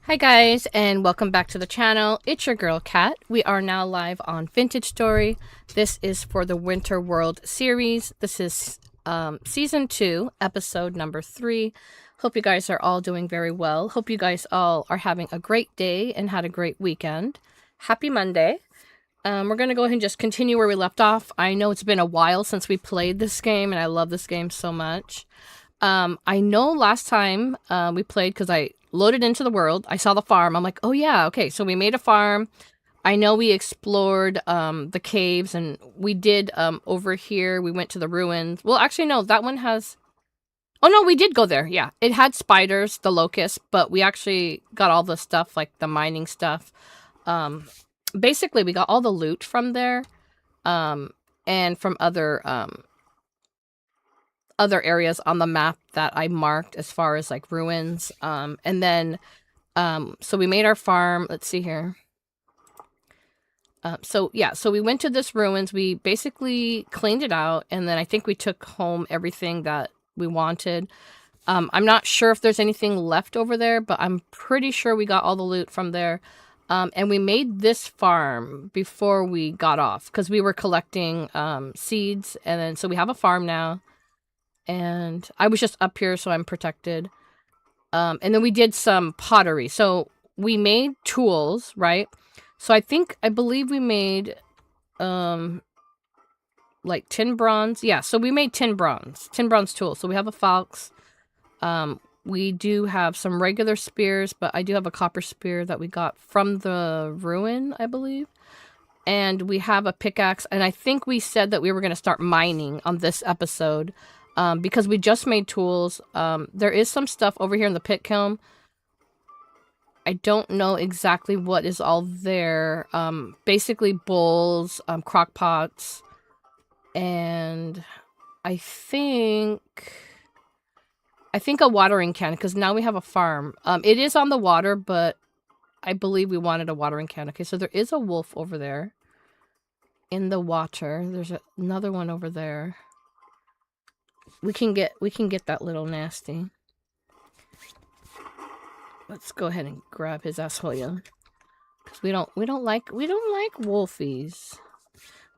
Hi guys, and welcome back to the channel. It's your girl Kat. We are now live on Vintage Story. This is for the Winter World series. This is season 2, episode number 3. Hope you guys are all doing very well. Hope you guys all are having a great day and had a great weekend. Happy Monday. We're going to go ahead and just continue where we left off. I know it's been a while since we played this game, and I love this game so much. I know last time we played, because I loaded into the world, I saw the farm. I'm like, oh yeah, okay, so we made a farm. I know we explored the caves, and we did over here, we went to the ruins. Well, actually, no, that one has... Oh no, we did go there, yeah. It had spiders, the locusts, but we actually got all the stuff, like the mining stuff. Basically, we got all the loot from there, and from other areas on the map that I marked as far as like ruins. And then so we made our farm. Let's see here. So we went to this ruins. We basically cleaned it out, and then I think we took home everything that we wanted. I'm not sure if there's anything left over there, but I'm pretty sure we got all the loot from there. And we made this farm before we got off, because we were collecting seeds, and then so we have a farm now. And I was just up here, so I'm protected. And then we did some pottery. So we made tools, right? So I believe we made like 10 bronze. Yeah, so we made 10 bronze tools. So we have a fox. We do have some regular spears, but I do have a copper spear that we got from the ruin, I believe. And we have a pickaxe, and I think we said that we were going to start mining on this episode. Because we just made tools. There is some stuff over here in the pit kiln. I don't know exactly what is all there. Basically bowls, crock pots, and I think a watering can, because now we have a farm. It is on the water, but I believe we wanted a watering can. Okay, so there is a wolf over there in the water. There's another one over there. We can get that little nasty. Let's go ahead and grab his ass for you. Cause we don't like wolfies.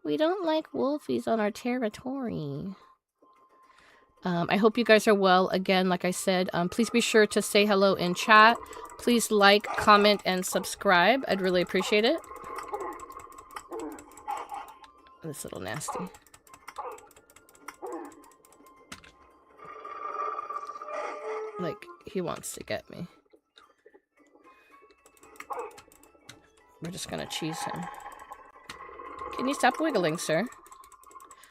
We don't like wolfies on our territory. I hope you guys are well. Again, like I said, please be sure to say hello in chat. Please like, comment, and subscribe. I'd really appreciate it. This little nasty. Like, he wants to get me. We're just gonna cheese him. Can you stop wiggling, sir?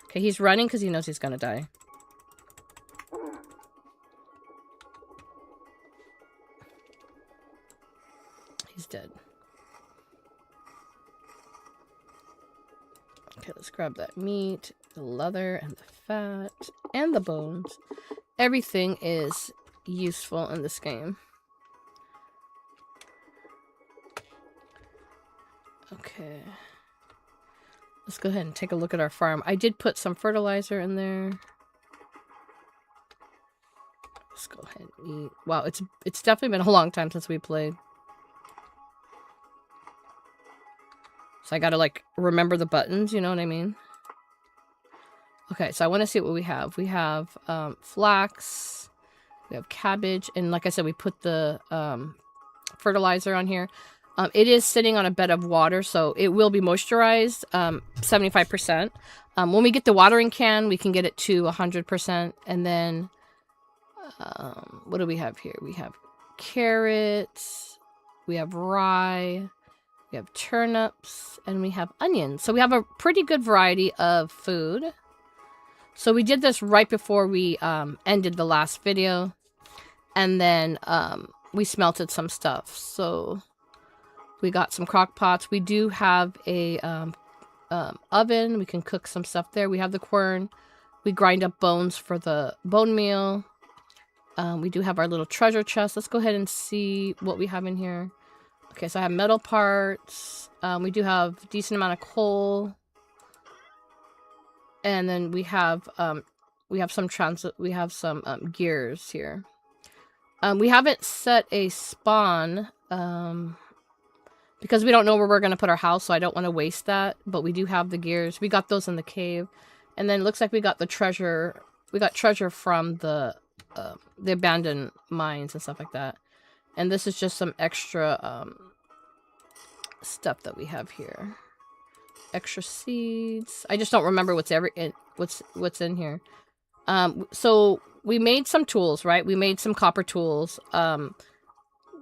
Okay, he's running because he knows he's gonna die. He's dead. Okay, let's grab that meat, the leather, and the fat, and the bones. Everything is useful in this game. Okay. Let's go ahead and take a look at our farm. I did put some fertilizer in there. Let's go ahead and eat. Wow, it's definitely been a long time since we played. So I gotta, like, remember the buttons, you know what I mean? Okay, so I want to see what we have. We have flax. We have cabbage. And like I said, we put the fertilizer on here. It is sitting on a bed of water, so it will be moisturized 75%. When we get the watering can, we can get it to 100%. And then, what do we have here? We have carrots. We have rye. We have turnips. And we have onions. So we have a pretty good variety of food. So we did this right before we ended the last video. And then we smelted some stuff. So we got some crock pots. We do have a oven. We can cook some stuff there. We have the quern. We grind up bones for the bone meal. We do have our little treasure chest. Let's go ahead and see what we have in here. Okay, so I have metal parts. We do have a decent amount of coal. And then we have some gears here. We haven't set a spawn, because we don't know where we're going to put our house, so I don't want to waste that. But we do have the gears. We got those in the cave. And then it looks like we got the treasure. We got treasure from the abandoned mines and stuff like that. And this is just some extra stuff that we have here. Extra seeds. I just don't remember what's in here. So we made some tools, right? We made some copper tools.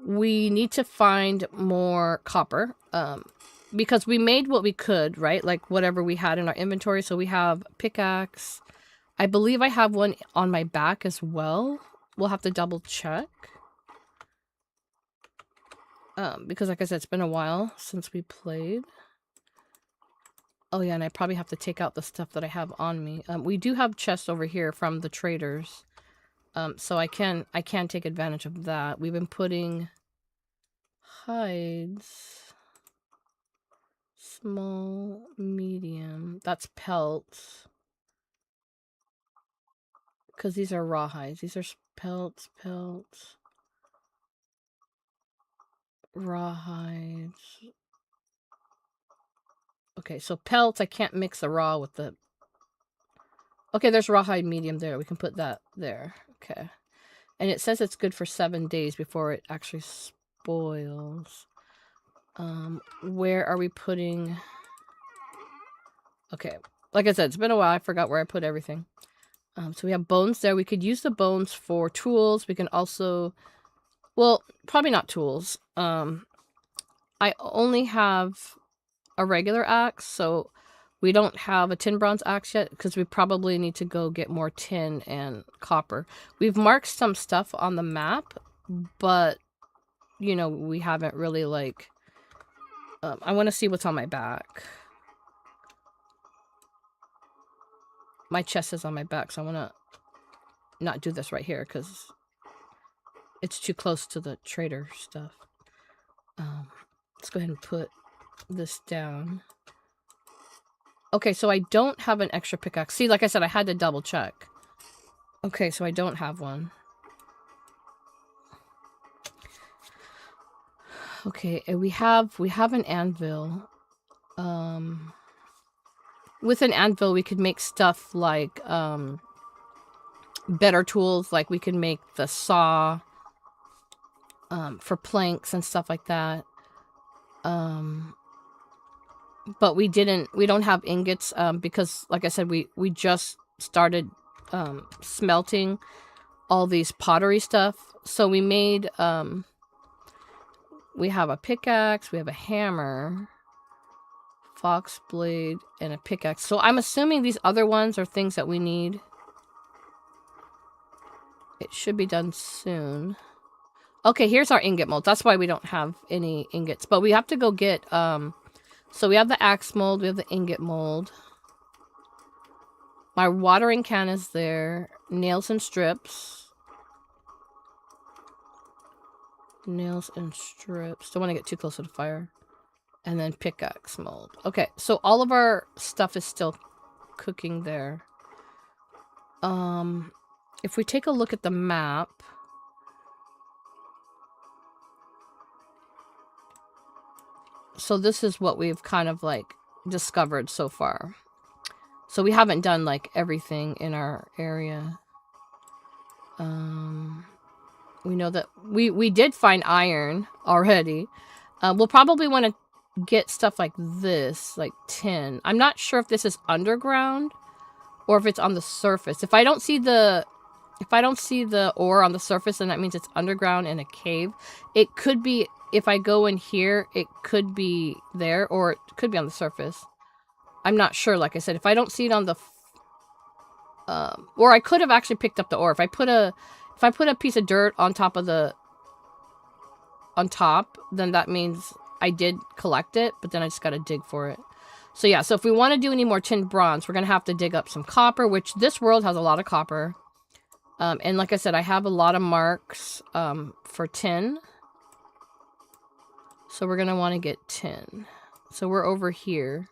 We need to find more copper, because we made what we could, right? Like whatever we had in our inventory. So we have pickaxe. I believe I have one on my back as well. We'll have to double check. Because like I said, it's been a while since we played. Oh yeah, and I probably have to take out the stuff that I have on me. We do have chests over here from the traders. So I can take advantage of that. We've been putting hides. Small, medium. That's pelts. Because these are raw hides. These are pelts. Raw hides. Okay, so pelts, I can't mix the raw with the... Okay, there's rawhide medium there. We can put that there. Okay. And it says it's good for 7 days before it actually spoils. Where are we putting... Okay. Like I said, it's been a while. I forgot where I put everything. So we have bones there. We could use the bones for tools. We can also... Well, probably not tools. I only have a regular axe, so we don't have a tin bronze axe yet because we probably need to go get more tin and copper. We've marked some stuff on the map, but you know, we haven't really like... I want to see what's on my back. My chest is on my back, so I want to not do this right here because it's too close to the trader stuff. Let's go ahead and put this down. Okay, so I don't have an extra pickaxe. See, like I said, I had to double check. Okay, so I don't have one. Okay, and we have an anvil. With an anvil, we could make stuff like better tools. Like we could make the saw for planks and stuff like that. But we don't have ingots because, like I said, we just started smelting all these pottery stuff. So we made we have a pickaxe, we have a hammer, fox blade, and a pickaxe. So I'm assuming these other ones are things that we need. It should be done soon. Okay, here's our ingot mold. That's why we don't have any ingots. But we have to go get... So we have the axe mold. We have the ingot mold. My watering can is there. Nails and strips. Nails and strips. Don't want to get too close to the fire. And then pickaxe mold. Okay, so all of our stuff is still cooking there. If we take a look at the map... So this is what we've kind of like discovered so far. So we haven't done like everything in our area. We know that we did find iron already. We'll probably want to get stuff like this, like tin. I'm not sure if this is underground or if it's on the surface. If I don't see the ore on the surface, then that means it's underground in a cave. It could be, if I go in here, it could be there, or it could be on the surface. I'm not sure, like I said. If I don't see it on the... or I could have actually picked up the ore. If I put a piece of dirt on top of the... On top, then that means I did collect it, but then I just gotta dig for it. So yeah, so if we want to do any more tin bronze, we're gonna have to dig up some copper, which this world has a lot of copper. And like I said, I have a lot of marks for tin. So we're going to want to get tin. So we're over here.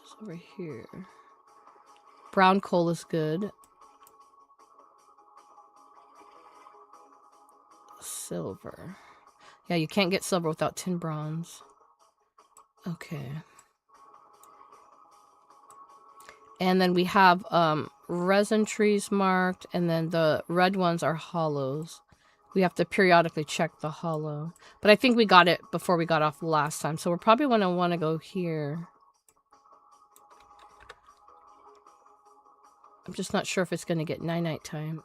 It's over here. Brown coal is good. Silver. Yeah, you can't get silver without tin bronze. Okay. And then we have resin trees marked, and then the red ones are hollows. We have to periodically check the hollow. But I think we got it before we got off last time, so we're probably going to want to go here. I'm just not sure if it's going to get night time.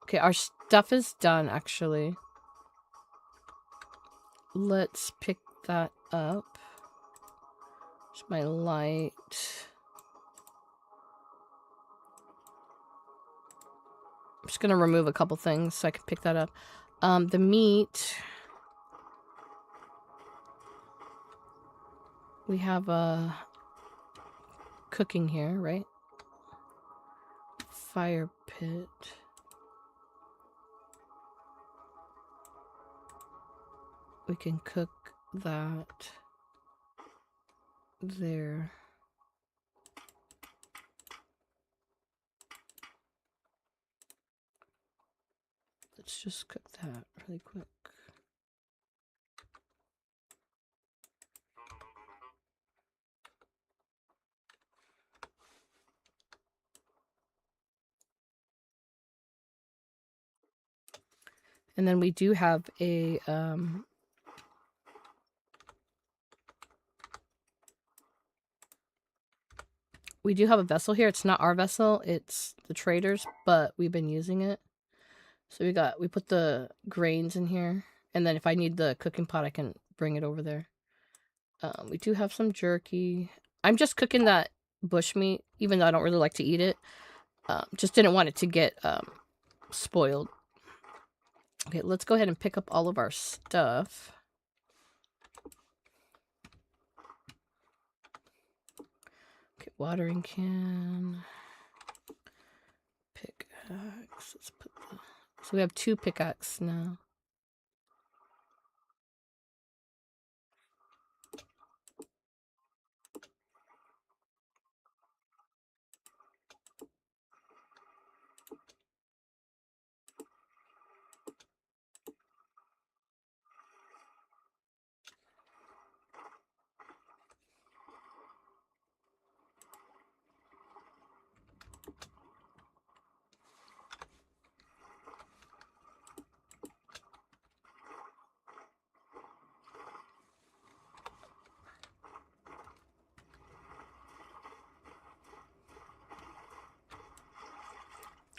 Okay, our stuff is done, actually. Let's pick that up. There's my light. I'm just going to remove a couple things so I can pick that up. The meat. We have a cooking here, right? Fire pit. We can cook that there. Let's just cook that really quick. And then we do have a we do have a vessel here. It's not our vessel, it's the traders, but we've been using it. So we put the grains in here, and then if I need the cooking pot, I can bring it over there. We do have some jerky. I'm just cooking that bush meat, even though I don't really like to eat it. Just didn't want it to get spoiled. Okay, let's go ahead and pick up all of our stuff. Okay, watering can. Pickaxe. Let's put the... So we have 2 pickaxes now.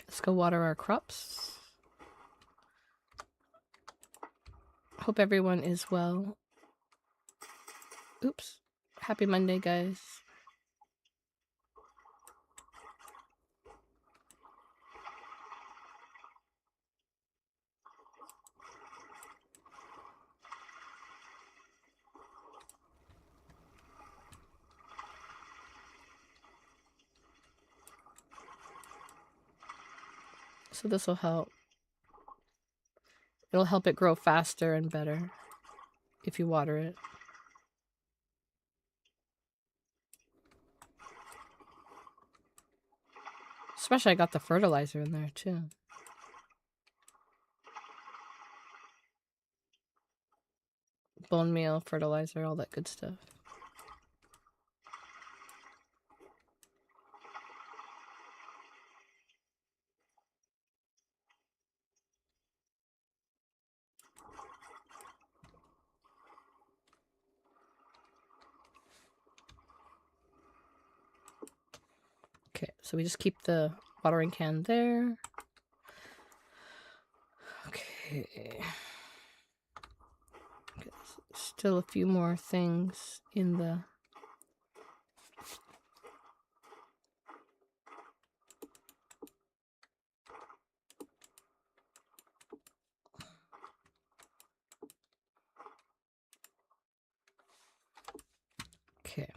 Let's go water our crops. Hope everyone is well. Oops. Happy Monday, guys. So this will help. It'll help it grow faster and better if you water it. Especially I got the fertilizer in there too. Bone meal, fertilizer, all that good stuff. Okay, so we just keep the watering can there. Okay. Still a few more things in the... Okay.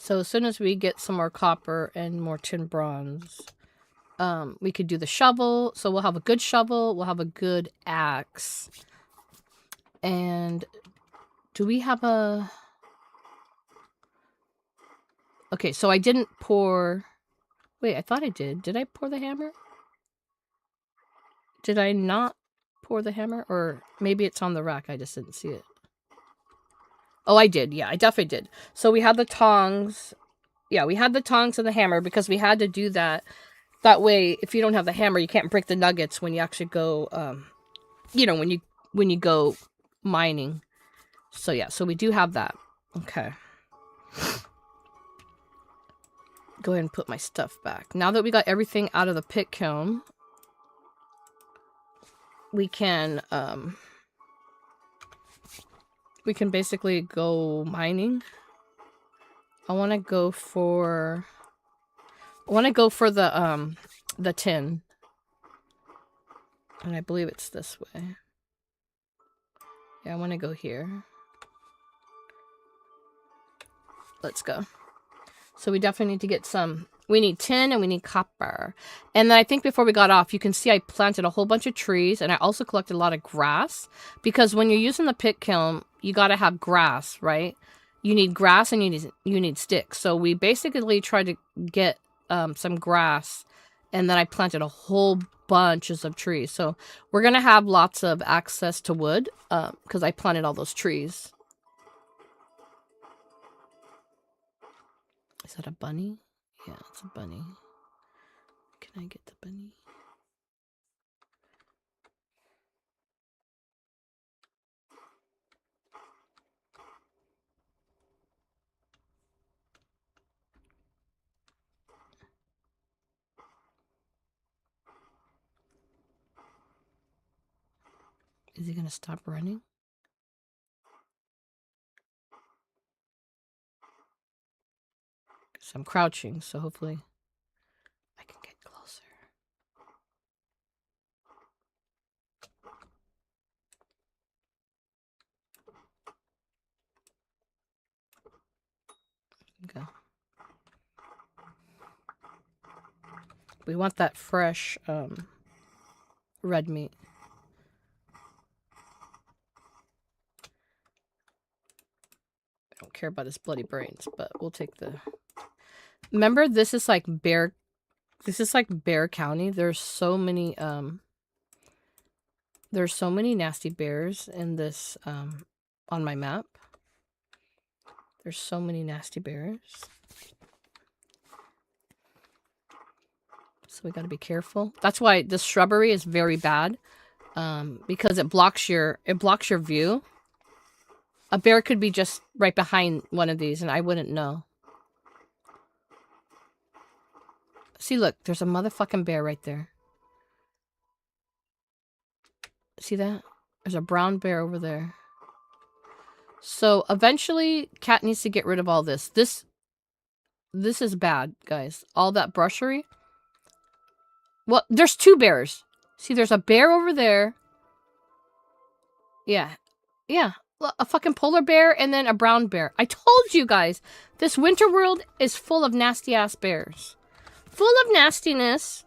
So as soon as we get some more copper and more tin bronze, we could do the shovel. So we'll have a good shovel. We'll have a good axe. And do we have a... Okay, so I didn't pour... Wait, I thought I did. Did I pour the hammer? Did I not pour the hammer? Or maybe it's on the rack. I just didn't see it. Oh, I did. Yeah, I definitely did. So we had the tongs. Yeah, we had the tongs and the hammer because we had to do that. That way, if you don't have the hammer, you can't break the nuggets when you actually go, you know, when you go mining. So yeah, so we do have that. Okay. Go ahead and put my stuff back. Now that we got everything out of the pit kiln, we can basically go mining. I want to go for the tin. And I believe it's this way. Yeah, I want to go here. Let's go. So we definitely need to get some... We need tin and we need copper. And then I think before we got off, you can see I planted a whole bunch of trees. And I also collected a lot of grass. Because when you're using the pit kiln, you got to have grass, right? You need grass and you need sticks. So we basically tried to get some grass. And then I planted a whole bunches of trees. So we're going to have lots of access to wood. Because I planted all those trees. Is that a bunny? Yeah, it's a bunny. Can I get the bunny? Is he gonna stop running? So I'm crouching, so hopefully I can get closer. Okay. We want that fresh red meat. I don't care about his bloody brains, but we'll take the... Remember, this is like Bear County. There's so many nasty bears in this on my map. There's so many nasty bears. So we got to be careful. That's why this shrubbery is very bad, because it blocks your view. A bear could be just right behind one of these, and I wouldn't know. See, look, there's a motherfucking bear right there. See that? There's a brown bear over there. So eventually, Cat needs to get rid of all this. This is bad, guys. All that brushery. Well, there's two bears. See, there's a bear over there. Yeah. Yeah. A fucking polar bear and then a brown bear. I told you guys, this winter world is full of nasty ass bears. Full of nastiness.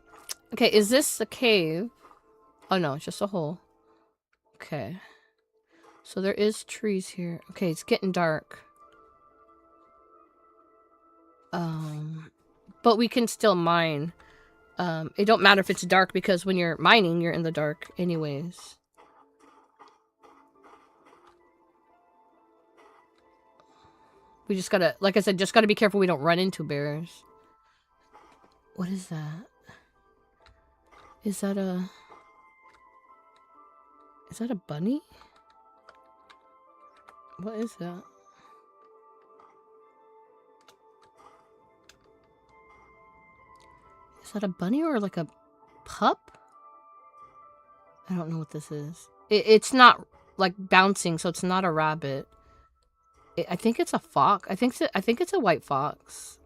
Okay, is this a cave? Oh no, it's just a hole. Okay. So there is trees here. Okay, it's getting dark. But we can still mine. It don't matter if it's dark because when you're mining, you're in the dark anyways. We just gotta, like I said, just gotta be careful we don't run into bears. What is that? Is that a bunny? What is that? Is that a bunny or like a pup? I don't know what this is. It's not like bouncing, so it's not a rabbit. I think it's a fox. I think it's a white fox.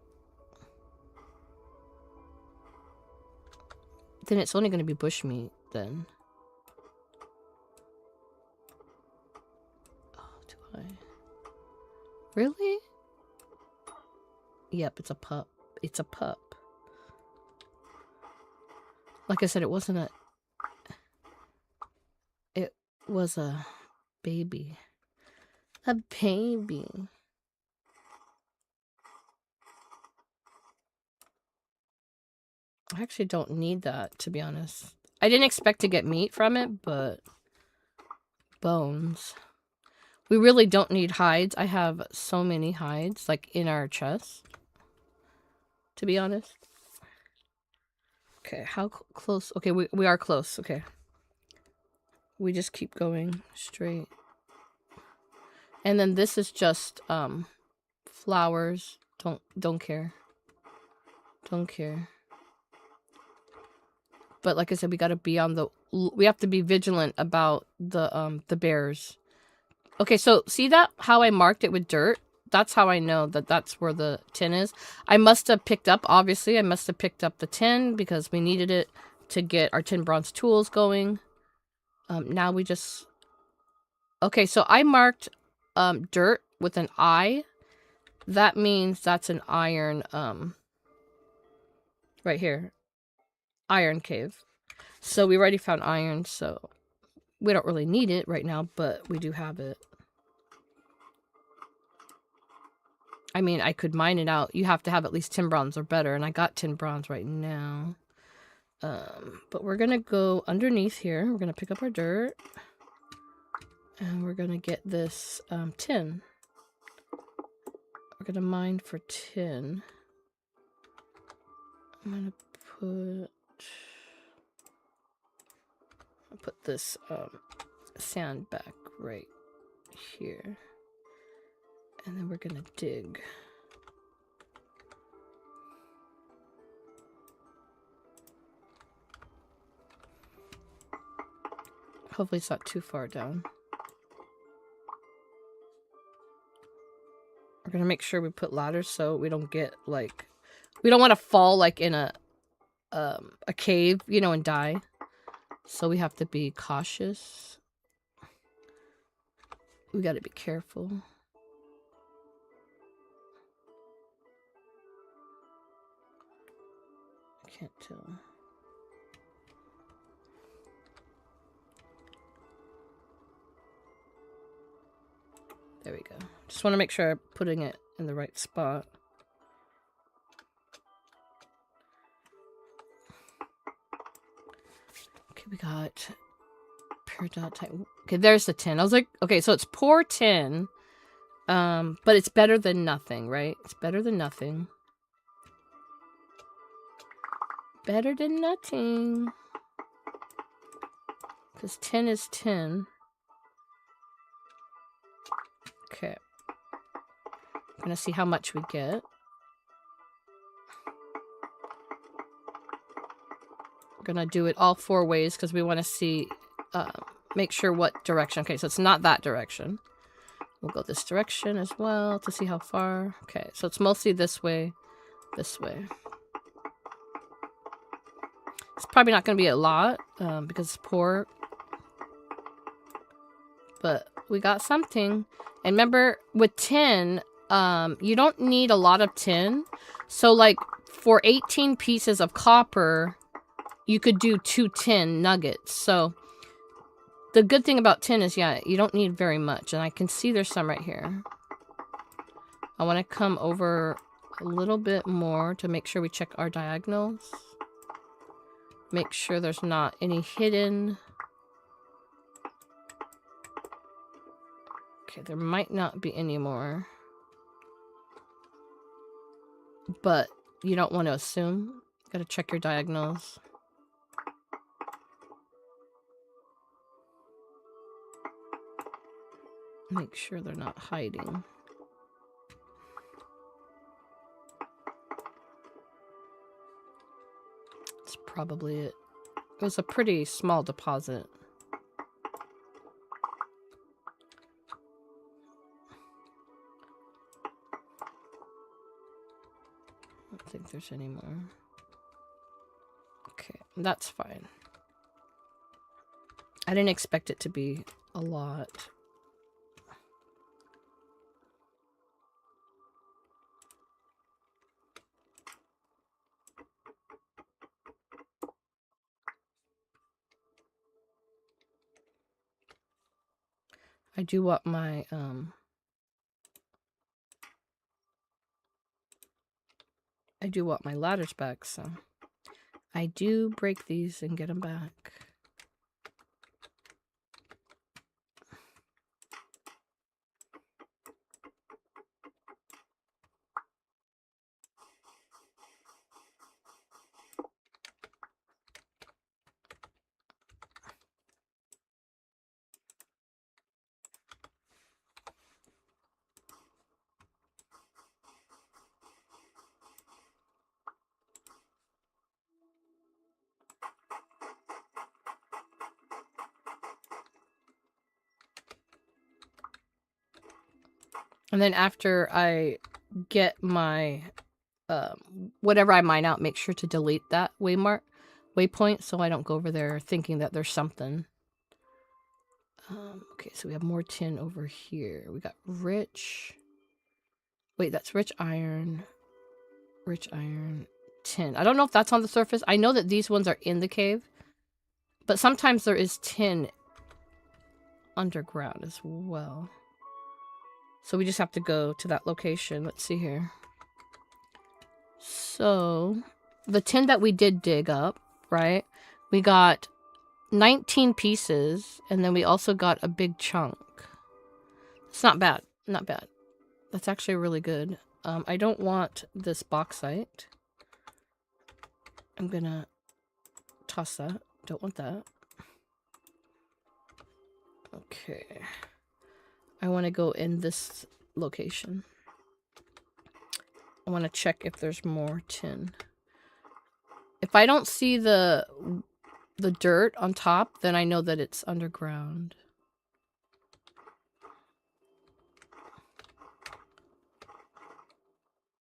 Then it's only going to be bushmeat then. Oh, do I? Really? Yep, it's a pup. It's a pup. Like I said, it wasn't a... It was a baby. A baby. I actually don't need that, to be honest. I didn't expect to get meat from it, but... Bones. We really don't need hides. I have so many hides, like, in our chest. To be honest. Okay, how close? Okay, we are close. Okay. We just keep going straight. And then this is just, flowers. Don't care. Don't care. But like I said, we gotta be on the... We have to be vigilant about the bears. Okay, so see that? How I marked it with dirt? That's how I know that that's where the tin is. I must have picked up, obviously, I must have picked up the tin because we needed it to get our tin bronze tools going. Now we just... Okay, so I marked dirt with an I. That means that's an iron, right here. Iron cave. So we already found iron, so we don't really need it right now, but we do have it. I mean, I could mine it out. You have to have at least 10 bronze or better, and I got 10 bronze right now. But we're gonna go underneath here. We're gonna pick up our dirt. And we're gonna get this tin. We're gonna mine for tin. I'm gonna put this sand back right here. And then we're gonna dig. Hopefully it's not too far down. We're gonna make sure we put ladders so we don't get, like... We don't want to fall, like, in a cave, you know, and die. So we have to be cautious. We gotta be careful. I can't tell. There we go. Just want to make sure I'm putting it in the right spot. Okay, we got pure dot type. Okay, there's the tin. I was like, okay, so it's poor tin. But it's better than nothing, right? It's better than nothing. Better than nothing. Because tin is tin. Okay. I'm gonna see how much we get. We're gonna do it all 4 ways because we want to see, make sure what direction. Okay, so it's not that direction. We'll go this direction as well to see how far. Okay, so it's mostly this way, this way. It's probably not gonna be a lot because it's poor. But we got something. And remember, with tin, you don't need a lot of tin. So, like, for 18 pieces of copper, you could do 2 tin nuggets. So, the good thing about tin is, yeah, you don't need very much. And I can see there's some right here. I want to come over a little bit more to make sure we check our diagonals. Make sure there's not any hidden... Okay, there might not be any more. But you don't want to assume. Gotta check your diagonals. Make sure they're not hiding. That's probably it. It was a pretty small deposit. I don't think there's any more. Okay, that's fine. I didn't expect it to be a lot. I do want my, I do want my ladders back, so I do break these and get them back. And then after I get my, whatever I mine out, make sure to delete that waypoint so I don't go over there thinking that there's something. Okay, so we have more tin over here. We got rich. Wait, that's rich iron, tin. I don't know if that's on the surface. I know that these ones are in the cave, but sometimes there is tin underground as well. So we just have to go to that location. Let's see here. So the tin that we did dig up, right? We got 19 pieces, and then we also got a big chunk. It's not bad. Not bad. That's actually really good. I don't want this bauxite. I'm gonna toss that. Don't want that. Okay. I want to go in this location. I want to check if there's more tin. If I don't see the dirt on top, then I know that it's underground.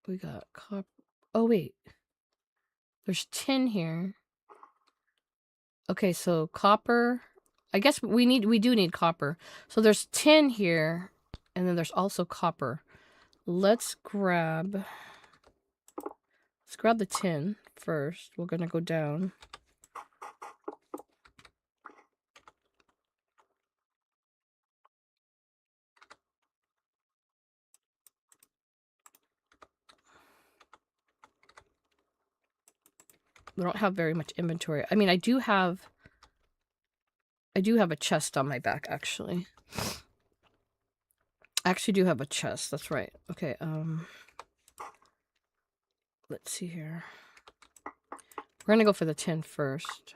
We got copper. Oh, wait. There's tin here. Okay, so copper. I guess we do need copper. So there's tin here, and then there's also copper. Let's grab the tin first. We're gonna go down. We don't have very much inventory. I mean, I do have a chest on my back, actually. I actually do have a chest. That's right. Okay, let's see here. We're gonna go for the tin first.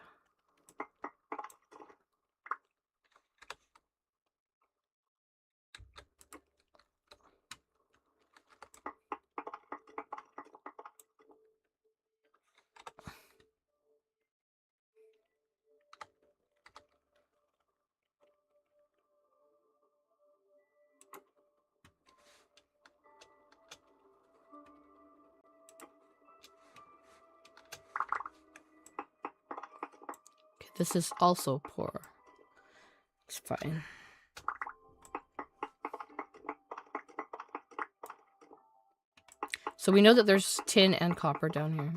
Okay, this is also poor. It's fine. So we know that there's tin and copper down here.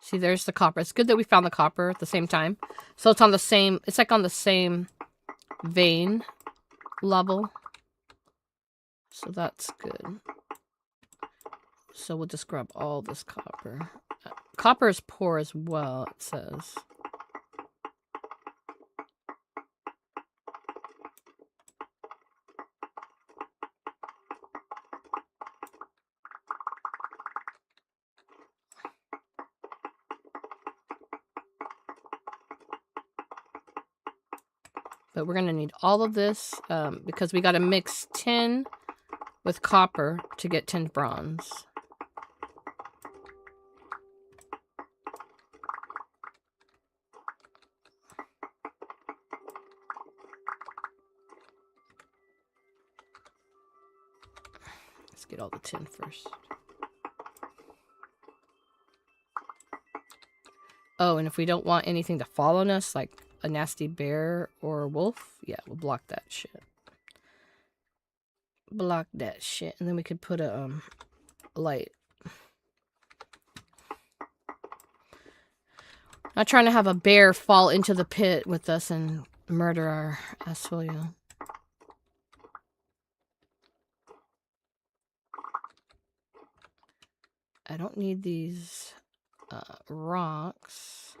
See, there's the copper. It's good that we found the copper at the same time. So it's on the same, it's like on the same vein level. So that's good. So we'll just grab all this copper. Copper is poor as well, it says. But we're going to need all of this because we got to mix tin with copper to get tin bronze. Let's get all the tin first. Oh, and if we don't want anything to fall on us, like a nasty bear or a wolf. Yeah, we'll block that shit. Block that shit. And then we could put a light. Not trying to have a bear fall into the pit with us and murder our asshole. I don't need these rocks.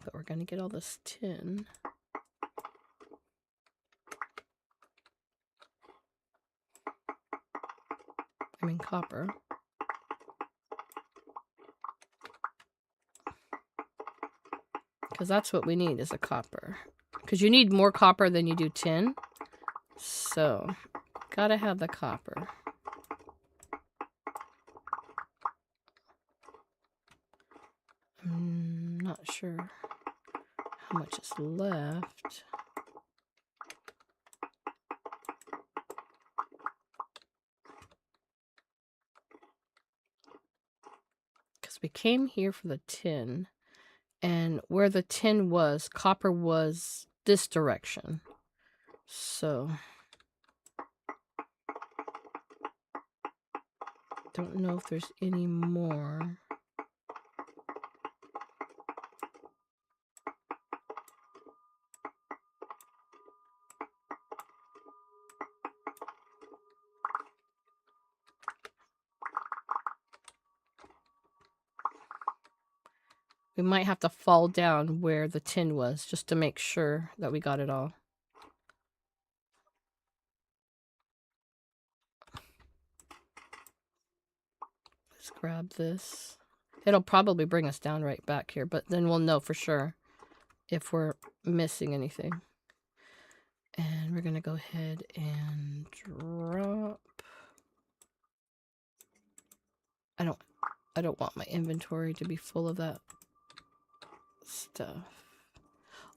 But we're gonna get all this tin. I mean copper. Because that's what we need is a copper. Because you need more copper than you do tin. So, gotta have the copper. I'm not sure how much is left. Because we came here for the tin. And where the tin was, copper was this direction. So, don't know if there's any more. We might have to fall down where the tin was just to make sure that we got it all. Let's grab this. It'll probably bring us down right back here, but then we'll know for sure if we're missing anything. And we're gonna go ahead and drop. I don't want my inventory to be full of that stuff.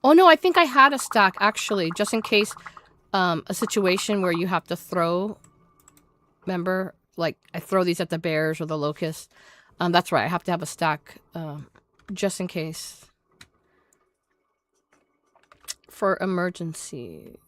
Oh no, I think I had a stack actually, just in case a situation where you have to throw. Remember, like I throw these at the bears or the locusts. That's right, I have to have a stack just in case for emergencies.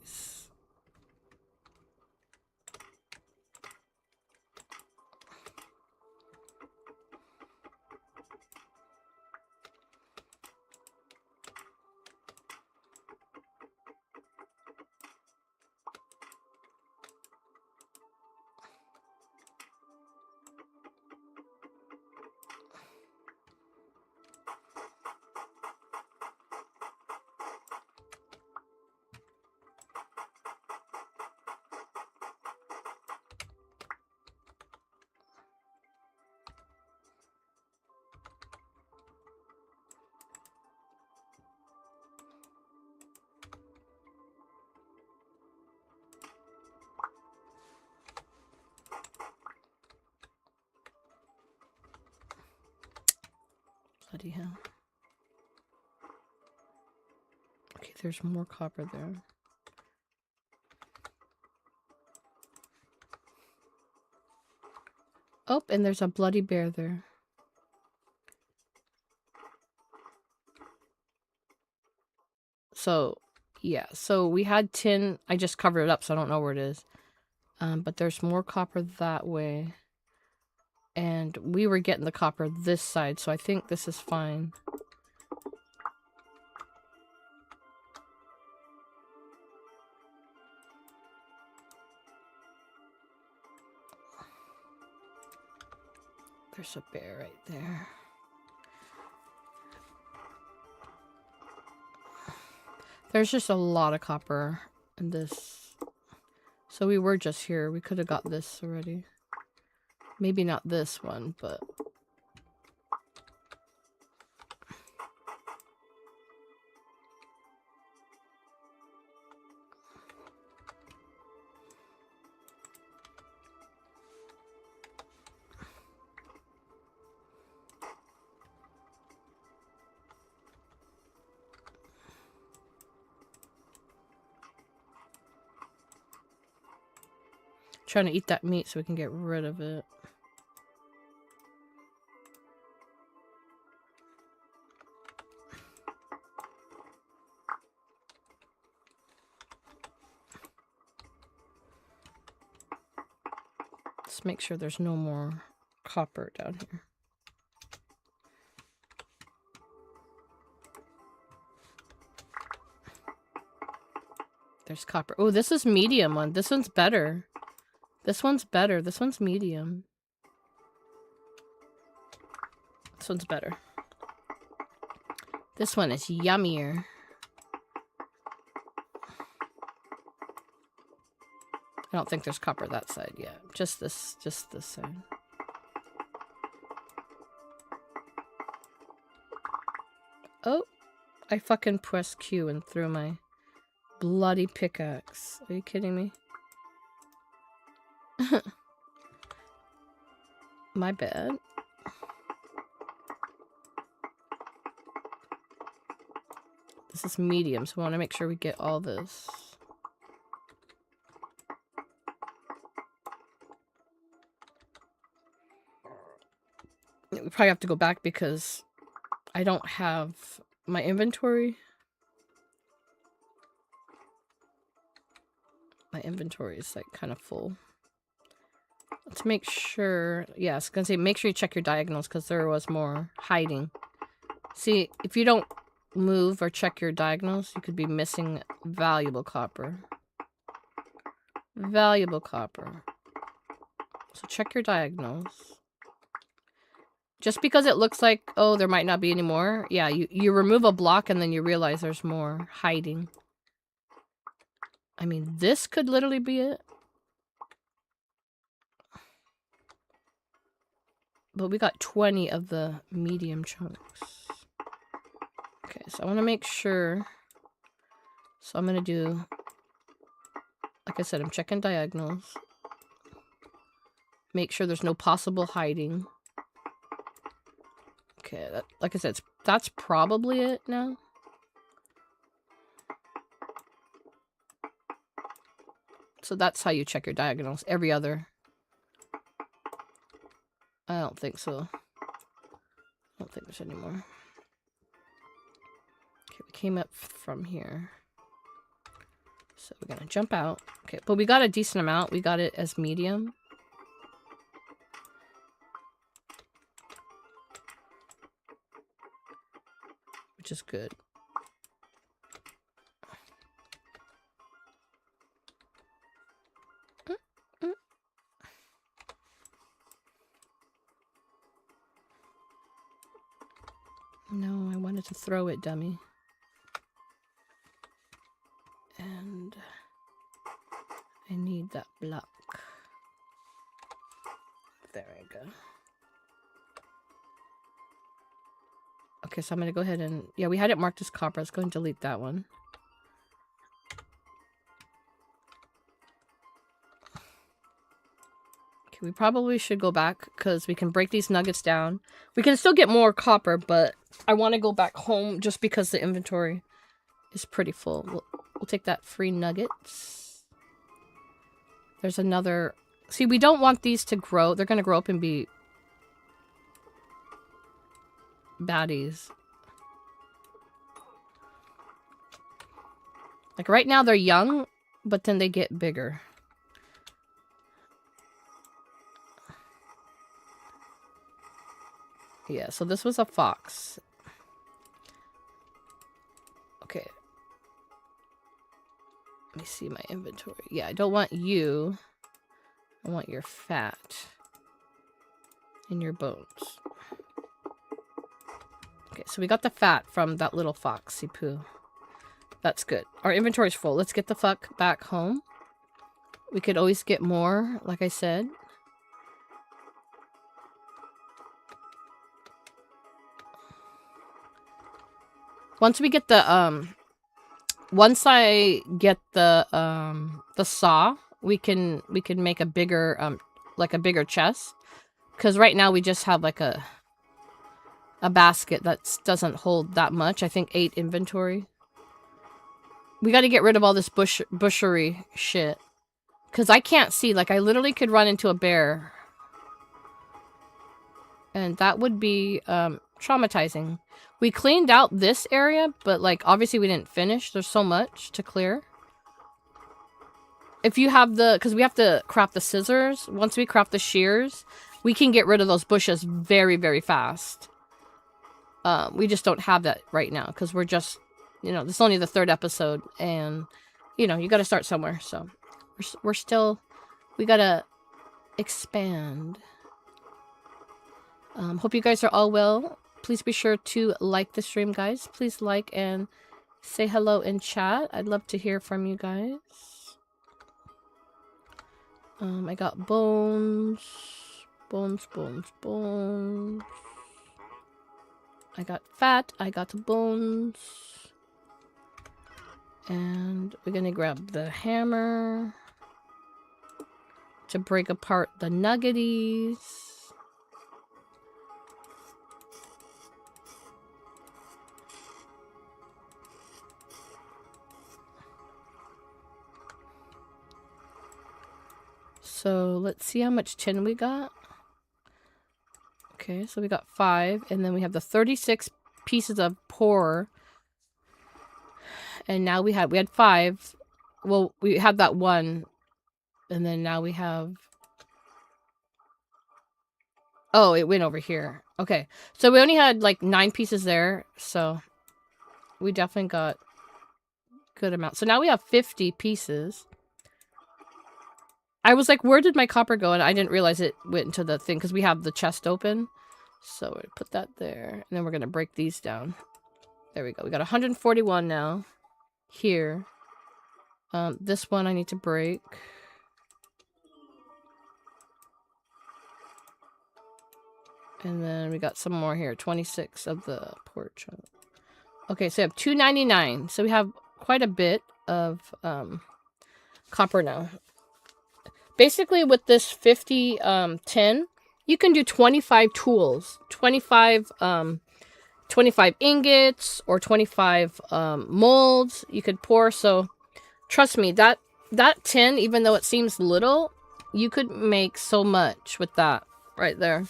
Bloody hell. Okay, there's more copper there. Oh, and there's a bloody bear there. So, yeah. So we had tin. I just covered it up, so I don't know where it is. But there's more copper that way. And we were getting the copper this side, so I think this is fine. There's a bear right there. There's just a lot of copper in this. So we were just here. We could have got this already. Maybe not this one, but... trying to eat that meat so we can get rid of it. Let's make sure there's no more copper down here. There's copper. Oh, this is medium one. This one's better. This one's better. This one's medium. This one's better. This one is yummier. I don't think there's copper that side yet. Just this side. Oh, I fucking pressed Q and threw my bloody pickaxe. Are you kidding me? My bad. This is medium, so I want to make sure we get all this. We probably have to go back because I don't have my inventory. My inventory is like kind of full. Let's make sure. Yeah, I was gonna say make sure you check your diagonals because there was more hiding. See, if you don't move or check your diagonals, you could be missing valuable copper. Valuable copper. So check your diagonals. Just because it looks like, oh, there might not be any more. Yeah, you remove a block and then you realize there's more hiding. I mean, this could literally be it. But we got 20 of the medium chunks. Okay, so I want to make sure. So I'm going to do, like I said, I'm checking diagonals. Make sure there's no possible hiding. Okay, like I said, that's probably it now. So that's how you check your diagonals. Every other. I don't think so. I don't think there's any more. Okay, we came up from here. So we're gonna jump out. Okay, but we got a decent amount. We got it as medium. Which is good. No, I wanted to throw it, dummy. And I need that block. There I go. Okay, so I'm going to go ahead and... Yeah, we had it marked as copper. Let's go and delete that one. Okay, we probably should go back because we can break these nuggets down. We can still get more copper, but I want to go back home just because the inventory is pretty full. We'll take that free nuggets. There's another... See, we don't want these to grow. They're going to grow up and be... baddies. Like right now they're young, but then they get bigger. Yeah, so this was a fox. Okay. Let me see my inventory. Yeah, I don't want you. I want your fat and your bones. Okay, so we got the fat from that little foxy poo. That's good. Our inventory's full. Let's get the fuck back home. We could always get more, like I said. Once we get the, once I get the saw, we can make a bigger, like a bigger chest. Because right now we just have like a basket that doesn't hold that much. I think 8 inventory. We got to get rid of all this bushery shit. Because I can't see. Like, I literally could run into a bear. And that would be traumatizing. We cleaned out this area, but, like, obviously we didn't finish. There's so much to clear. if you have the, because we have to craft the scissors. Once we craft the shears, we can get rid of those bushes very, very fast. We just don't have that right now because we're just, you know, this is only the 3rd episode, and you know, you got to start somewhere. So we're still, we gotta expand. Hope you guys are all well. Please be sure to like the stream, guys. Please like and say hello in chat. I'd love to hear from you guys. I got bones. Bones, bones, bones. I got fat. I got bones. And we're gonna grab the hammer to break apart the nuggeties. So let's see how much tin we got. Okay, so we got 5, and then we have the 36 pieces of pour. And now we had 5. Well, we had that 1, and then now we have. Oh, it went over here. Okay, so we only had like 9 pieces there, so we definitely got good amount. So now we have 50 pieces. I was like, where did my copper go? And I didn't realize it went into the thing because we have the chest open. So we put that there. And then we're going to break these down. There we go. We got 141 now. Here. This one I need to break. And then we got some more here. 26 of the porch. Okay, so we have 299. So we have quite a bit of copper now. Basically, with this 50 tin, you can do 25 tools, 25 ingots, or 25 molds you could pour. So trust me, that tin, even though it seems little, you could make so much with that right there.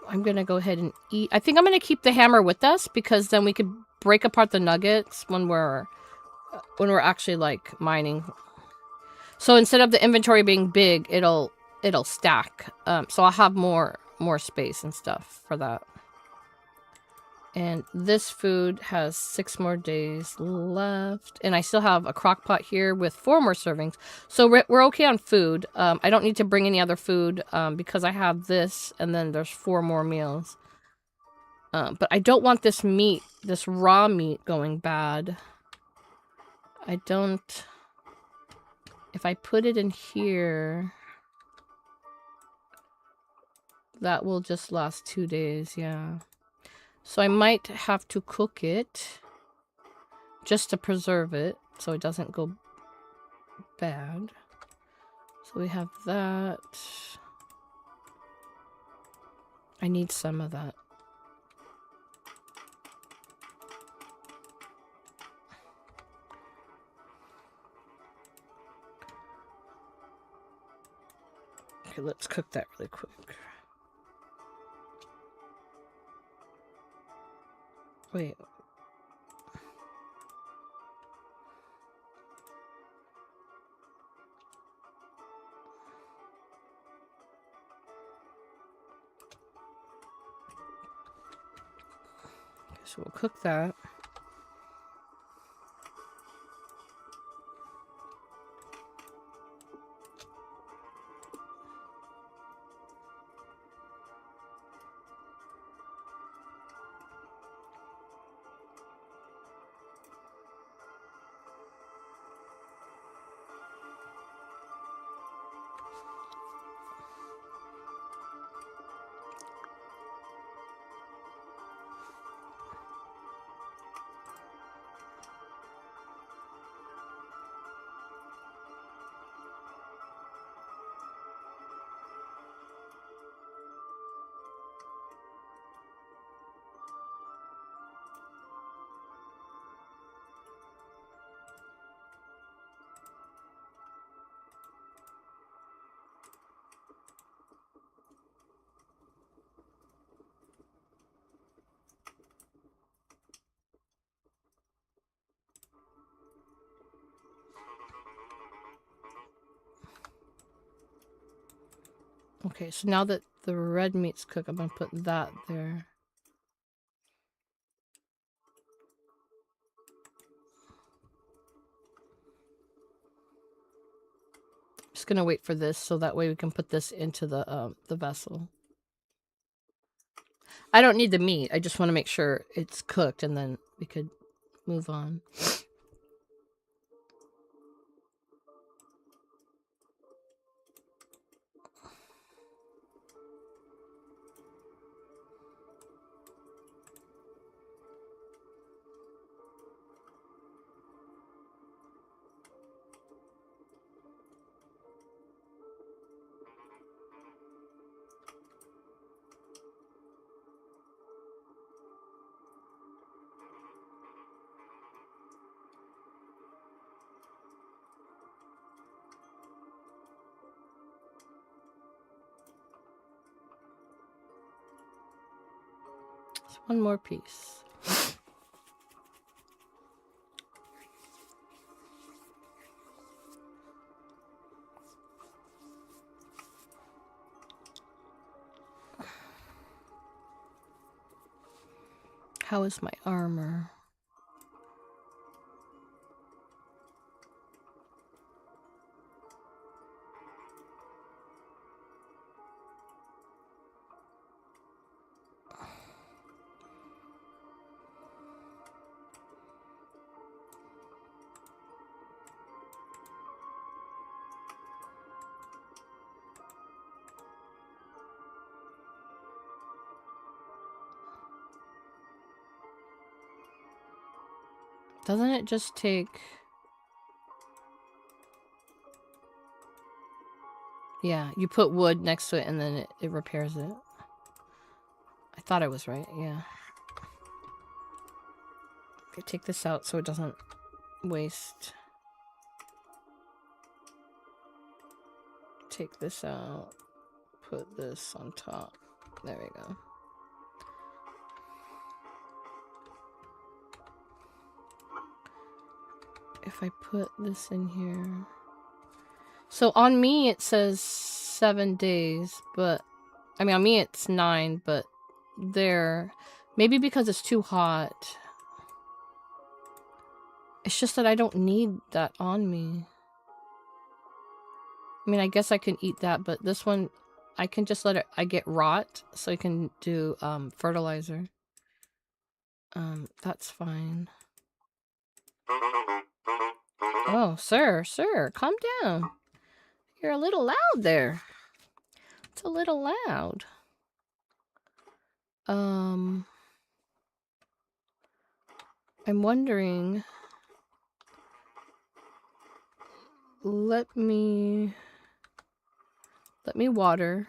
I'm gonna go ahead and eat. I think I'm gonna keep the hammer with us because then we could break apart the nuggets when we're actually like mining. So instead of the inventory being big, it'll stack. So I'll have more space and stuff for that. And this food has 6 more days left, and I still have a crock pot here with 4 more servings. So we're okay on food. I don't need to bring any other food because I have this, and then there's 4 more meals. But I don't want this meat, this raw meat, going bad. I don't. If I put it in here, that will just last 2 days, yeah. So I might have to cook it just to preserve it so it doesn't go bad. So we have that. I need some of that. Okay, let's cook that really quick. Wait. Okay, so we'll cook that. Okay, so now that the red meat's cooked, I'm gonna put that there. Just gonna wait for this so that way we can put this into the vessel. I don't need the meat. I just want to make sure it's cooked and then we could move on. One more piece. How is my armor? Doesn't it just take... Yeah, you put wood next to it and then it repairs it. I thought I was right, yeah. Okay, take this out so it doesn't waste. Take this out. Put this on top. There we go. If I put this in here... So on me it says 7 days, but... I mean, on me it's 9, but there... Maybe because it's too hot. It's just that I don't need that on me. I mean, I guess I can eat that, but this one... I can just let it... I get rot, so I can do fertilizer. That's fine. Oh, sir, calm down. You're a little loud there. It's a little loud. I'm wondering... Let me water.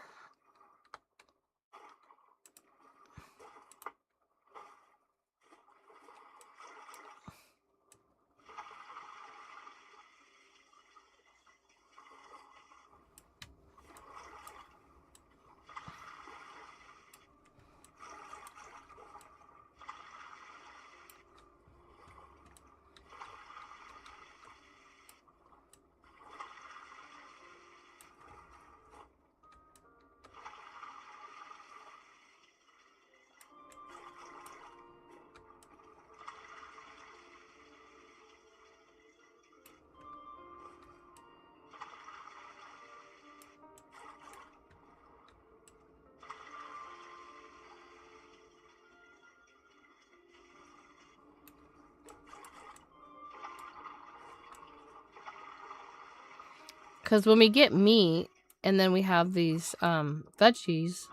Because when we get meat and then we have these veggies,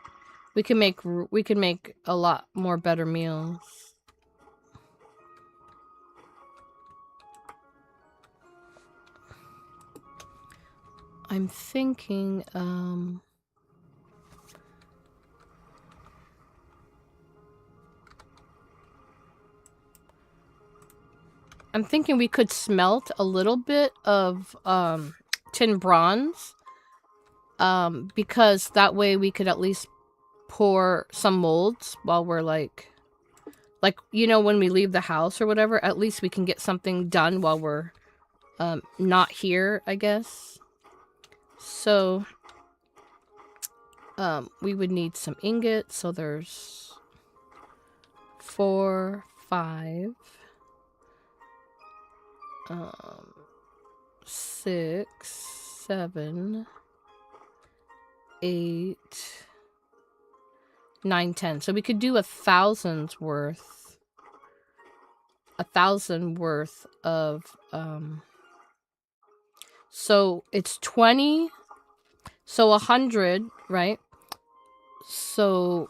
we can make a lot more better meals. I'm thinking we could smelt a little bit of tin bronze, because that way we could at least pour some molds while we're like, you know, when we leave the house or whatever, at least we can get something done while we're not here, I guess. So We would need some ingots, so there's 4, 5, 6, 7, 8, 9, 10. So we could do 1,000's worth. 1,000 worth of so it's 20, so 100, right? So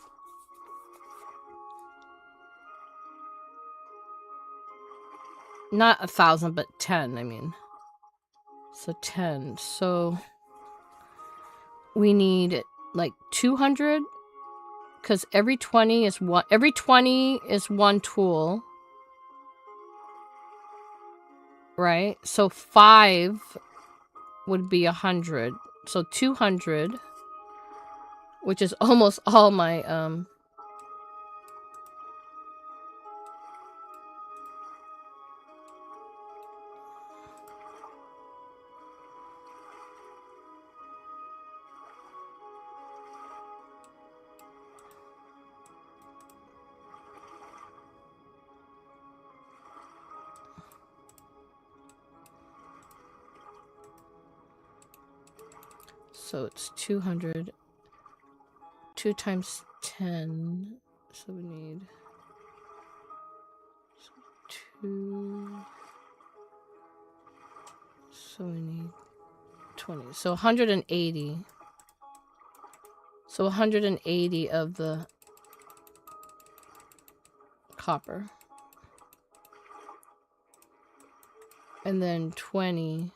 not 1,000, but 10, I mean. So 10. So we need like 200, because every 20 is one tool. Right? So 5 would be 100. So 200, which is almost all my so it's 200. 2 times 10. So we need 2. So we need 20. So 180. So 180 of the copper. And then 20.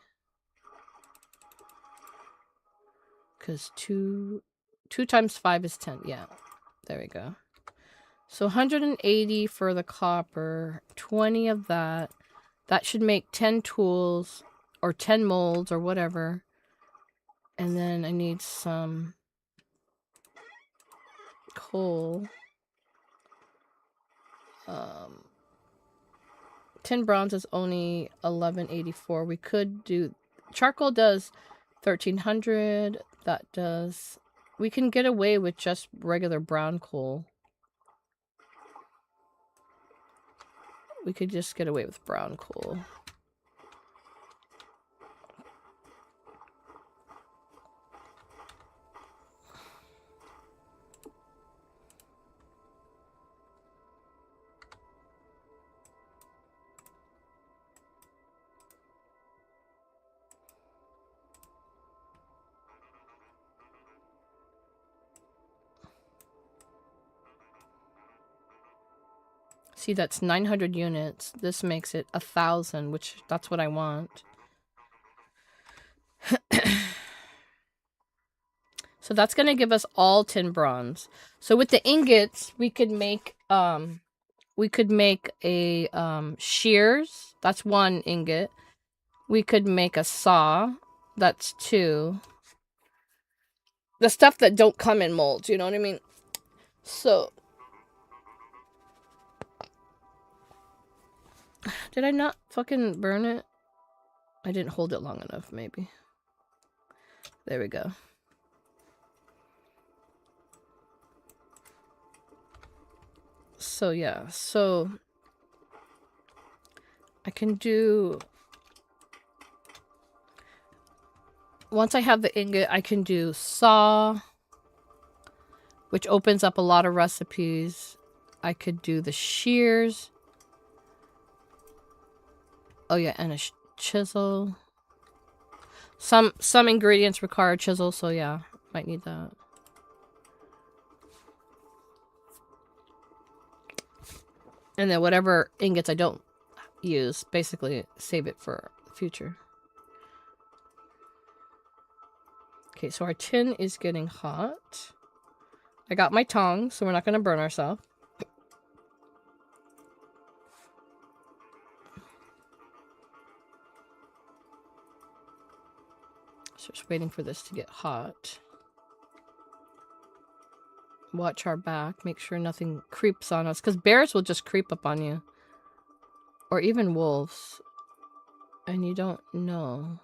Because 2 times 5 is 10. Yeah. There we go. So 180 for the copper. 20 of that. That should make 10 tools. Or 10 molds or whatever. And then I need some coal. 10 bronze is only 1184. We could do... Charcoal does 1300. That does... We can get away with just regular brown coal. We could just get away with brown coal. See, that's 900 units. This makes it 1,000, which that's what I want. So that's going to give us all 10 bronze. So with the ingots, we could make a shears. That's 1 ingot. We could make a saw. That's 2. The stuff that don't come in molds, you know what I mean? So did I not fucking burn it? I didn't hold it long enough, maybe. There we go. So yeah, so I can do... Once I have the ingot, I can do saw, which opens up a lot of recipes. I could do the shears. Oh yeah, and a chisel. Some ingredients require a chisel, so yeah, might need that. And then whatever ingots I don't use, basically save it for the future. Okay, so our tin is getting hot. I got my tongs, so we're not going to burn ourselves. Just waiting for this to get hot. Watch our back. Make sure nothing creeps on us. Because bears will just creep up on you. Or even wolves. And you don't know.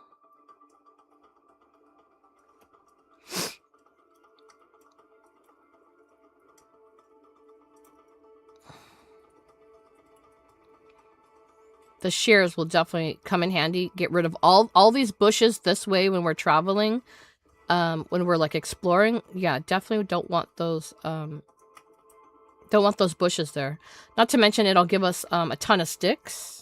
the shears will definitely come in handy. Get rid of all these bushes this way when we're traveling. When we're like exploring. Yeah, definitely don't want those bushes there. Not to mention it'll give us a ton of sticks.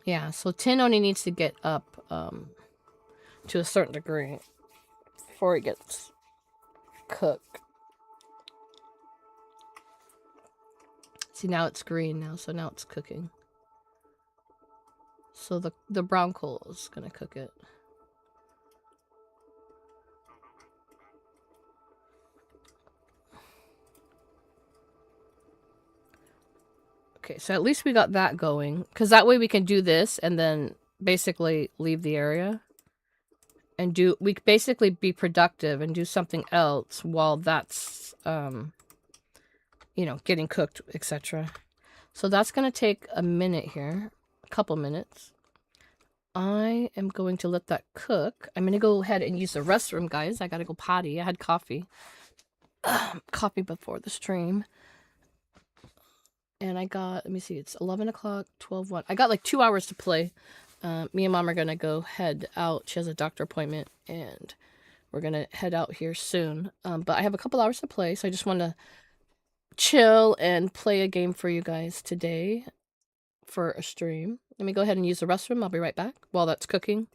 Yeah, so tin only needs to get up to a certain degree before it gets cooked. See, now it's green now, so now it's cooking. So the brown coal is gonna cook it. Okay, so at least we got that going, because that way we can do this and then basically leave the area and we basically be productive and do something else while that's you know, getting cooked, etc. So that's gonna take a minute here, a couple minutes. I am going to let that cook. I'm gonna go ahead and use the restroom, guys. I gotta go potty. I had coffee coffee before the stream. And I got, let me see, it's 11 o'clock, 12, 1. I got like 2 hours to play. Me and Mom are going to go head out. She has a doctor appointment, and we're going to head out here soon. But I have a couple hours to play, so I just want to chill and play a game for you guys today for a stream. Let me go ahead and use the restroom. I'll be right back while that's cooking.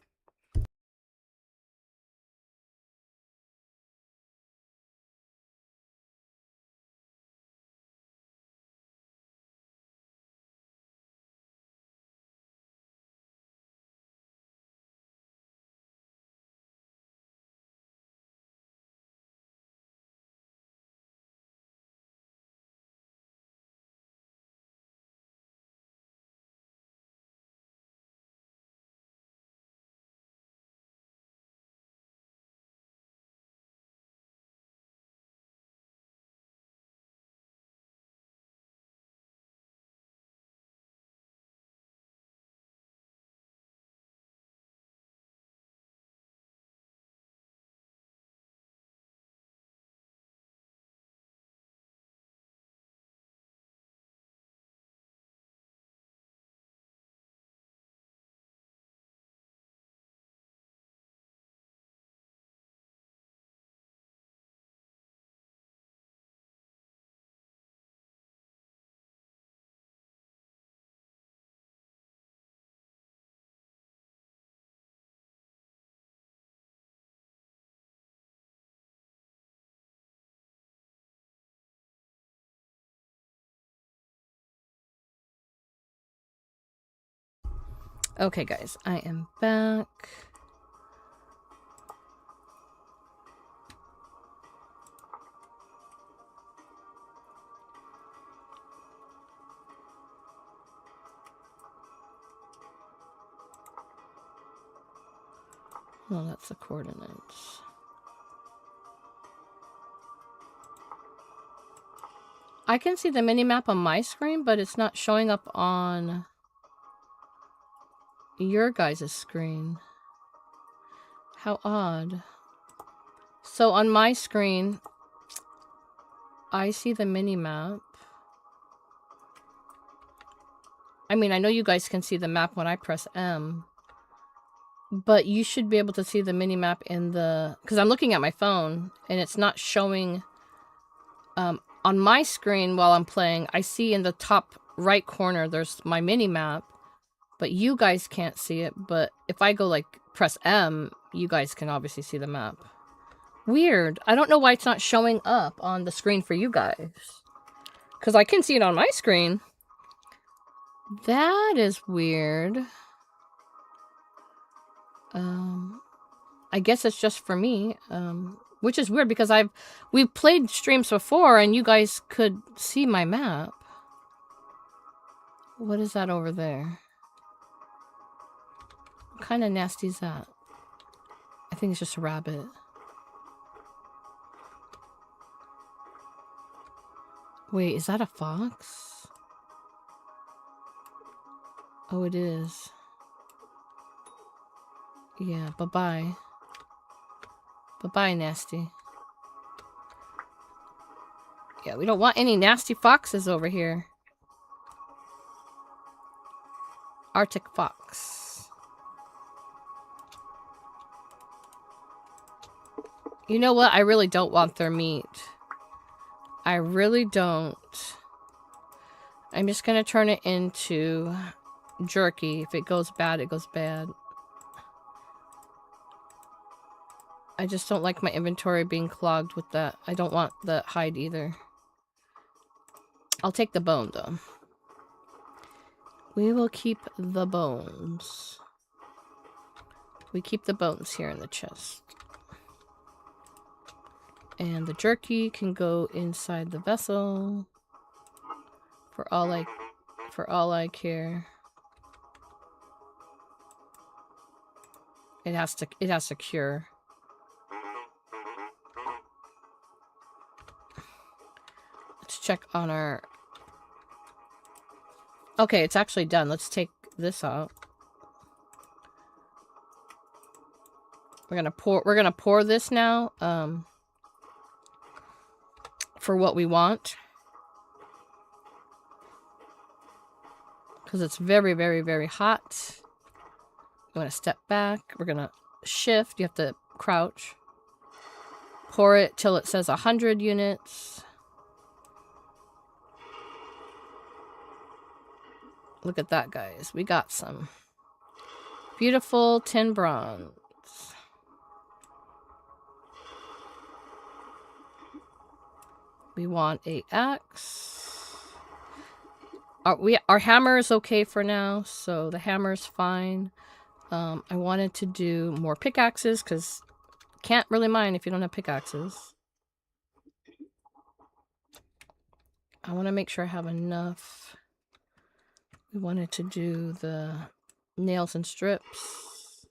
Okay, guys, I am back. Well, that's the coordinates. I can see the mini-map on my screen, but it's not showing up on your guys' screen. How odd. So on my screen, I see the mini-map. I mean, I know you guys can see the map when I press M. But you should be able to see the mini-map in the... Because I'm looking at my phone, and it's not showing... on my screen while I'm playing, I see in the top right corner, there's my mini-map. But you guys can't see it. But if I go, like, press M, you guys can obviously see the map. Weird. I don't know why it's not showing up on the screen for you guys. Because I can see it on my screen. That is weird. I guess it's just for me. Which is weird because we've played streams before and you guys could see my map. What is that over there? What kind of nasty is that? I think it's just a rabbit. Wait, is that a fox? Oh, it is. Yeah, bye-bye. Bye-bye, nasty. Yeah, we don't want any nasty foxes over here. Arctic fox. You know what? I really don't want their meat. I really don't. I'm just gonna turn it into jerky. If it goes bad, it goes bad. I just don't like my inventory being clogged with that. I don't want the hide either. I'll take the bone, though. We will keep the bones. We keep the bones here in the chest. And the jerky can go inside the vessel. For all I care. It has to cure. Let's check on our... Okay, it's actually done. Let's take this out. We're gonna pour this now, for what we want. Because it's very, very, very hot. You want to step back. We're gonna shift. You have to crouch. Pour it till it says 100 units. Look at that, guys. We got some beautiful tin bronze. We want a axe. Our hammer is okay for now, so the hammer's fine. I wanted to do more pickaxes because can't really mine if you don't have pickaxes. I want to make sure I have enough. We wanted to do the nails and strips.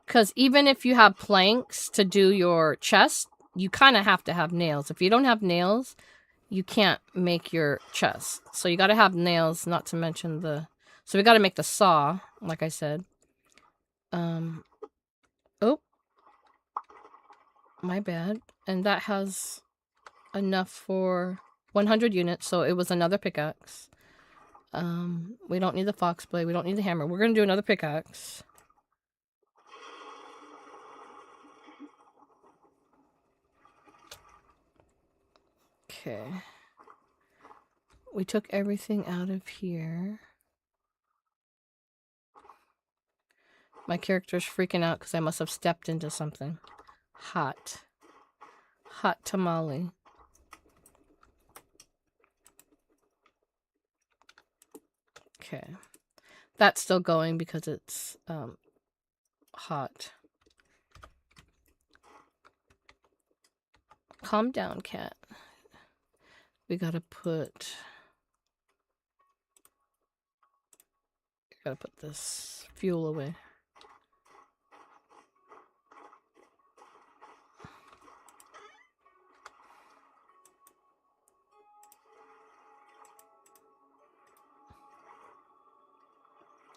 Because even if you have planks to do your chest, you kind of have to have nails. If you don't have nails, you can't make your chest. So you got to have nails, not to mention the... So we got to make the saw, like I said. Oh. My bad. And that has enough for 100 units, so it was another pickaxe. We don't need the fox blade. We don't need the hammer. We're going to do another pickaxe. Okay. We took everything out of here. My character's freaking out because I must have stepped into something. Hot. Hot tamale. Okay. That's still going because it's hot. Calm down, cat. We gotta put this fuel away.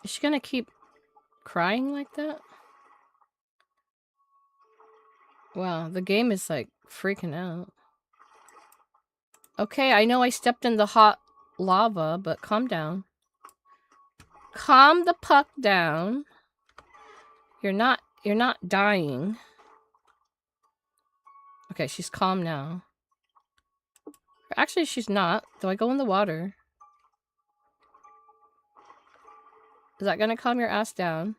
Is she gonna keep crying like that? Wow, the game is like freaking out. Okay, I know I stepped in the hot lava, but calm down. Calm the puck down. You're not dying. Okay, she's calm now. Actually, she's not. Do I go in the water? Is that gonna calm your ass down?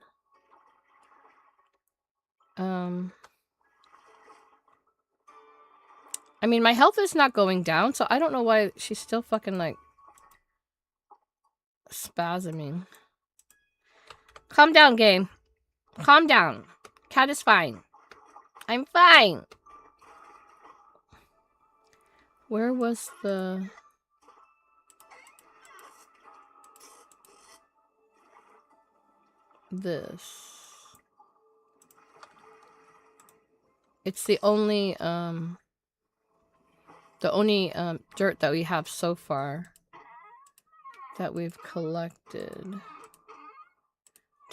I mean, my health is not going down, so I don't know why she's still fucking, like, spasming. Calm down, game. Calm down. Cat is fine. I'm fine. Where was the... This. It's the only dirt that we have so far that we've collected.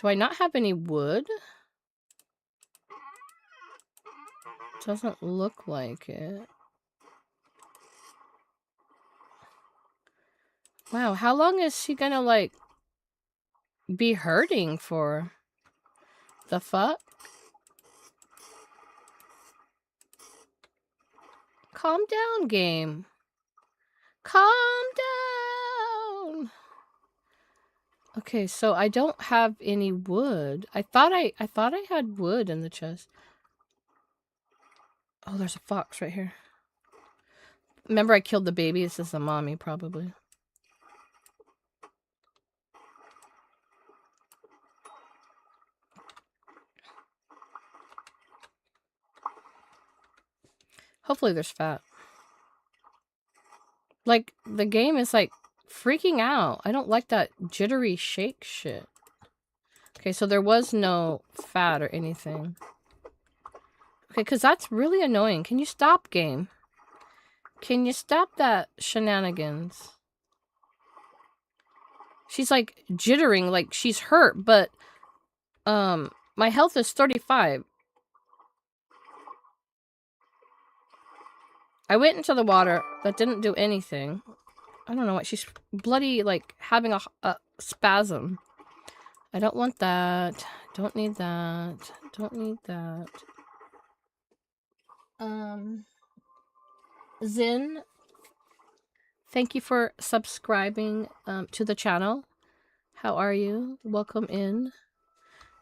Do I not have any wood? Doesn't look like it. Wow, how long is she gonna, like, be hurting for? The fuck? Calm down, game. Calm down. Okay, so I don't have any wood. I thought I had wood in the chest. Oh, there's a fox right here. Remember I killed the baby? This is the mommy, probably. Hopefully there's fat. Like, the game is, like, freaking out. I don't like that jittery shake shit. Okay, so there was no fat or anything. Okay, because that's really annoying. Can you stop, game? Can you stop that shenanigans? She's, like, jittering, like she's hurt, but, my health is 35. I went into the water. That didn't do anything. I don't know what. She's bloody, like, having a spasm. I don't want that. Don't need that. Don't need that. Zin, thank you for subscribing to the channel. How are you? Welcome in.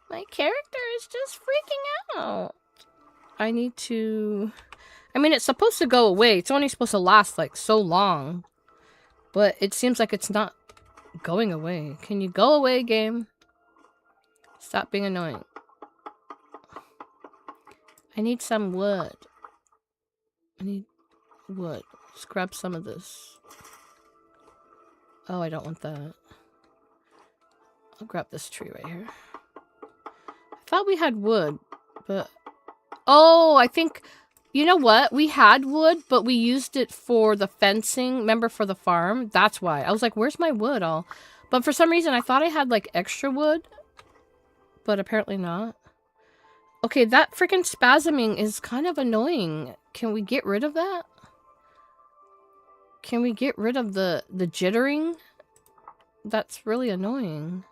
My character is just freaking out. I need to... I mean, it's supposed to go away. It's only supposed to last, like, so long. But it seems like it's not going away. Can you go away, game? Stop being annoying. I need some wood. I need wood. Let's grab some of this. Oh, I don't want that. I'll grab this tree right here. I thought we had wood, but... Oh, I think... You know what? We had wood, but we used it for the fencing. Remember, for the farm? That's why. I was like, where's my wood all? But for some reason, I thought I had, like, extra wood. But apparently not. Okay, that freaking spasming is kind of annoying. Can we get rid of that? Can we get rid of the jittering? That's really annoying.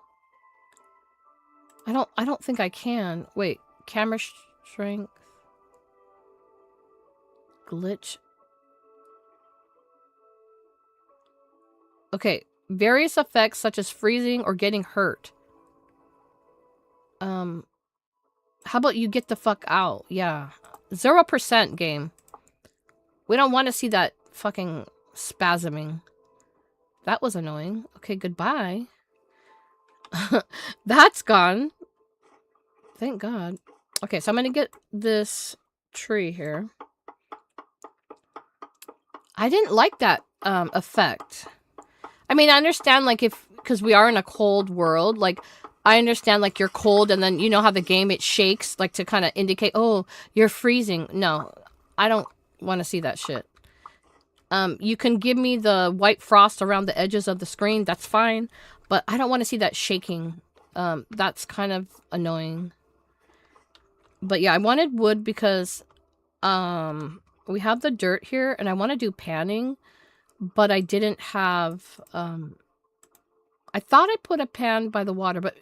I don't think I can. Wait, camera strength. Glitch. Okay, various effects such as freezing or getting hurt. How about you get the fuck out? Yeah. 0% game. We don't want to see that fucking spasming. That was annoying. Okay, goodbye. That's gone. Thank God. Okay, so I'm gonna get this tree here. I didn't like that effect. I mean, I understand, like, because we are in a cold world, like, I understand, like, you're cold, and then you know how the game, it shakes, like, to kind of indicate, oh, you're freezing. No, I don't want to see that shit. You can give me the white frost around the edges of the screen, that's fine, but I don't want to see that shaking. That's kind of annoying. But yeah, I wanted wood because, we have the dirt here, and I want to do panning, but I didn't have, I thought I put a pan by the water, but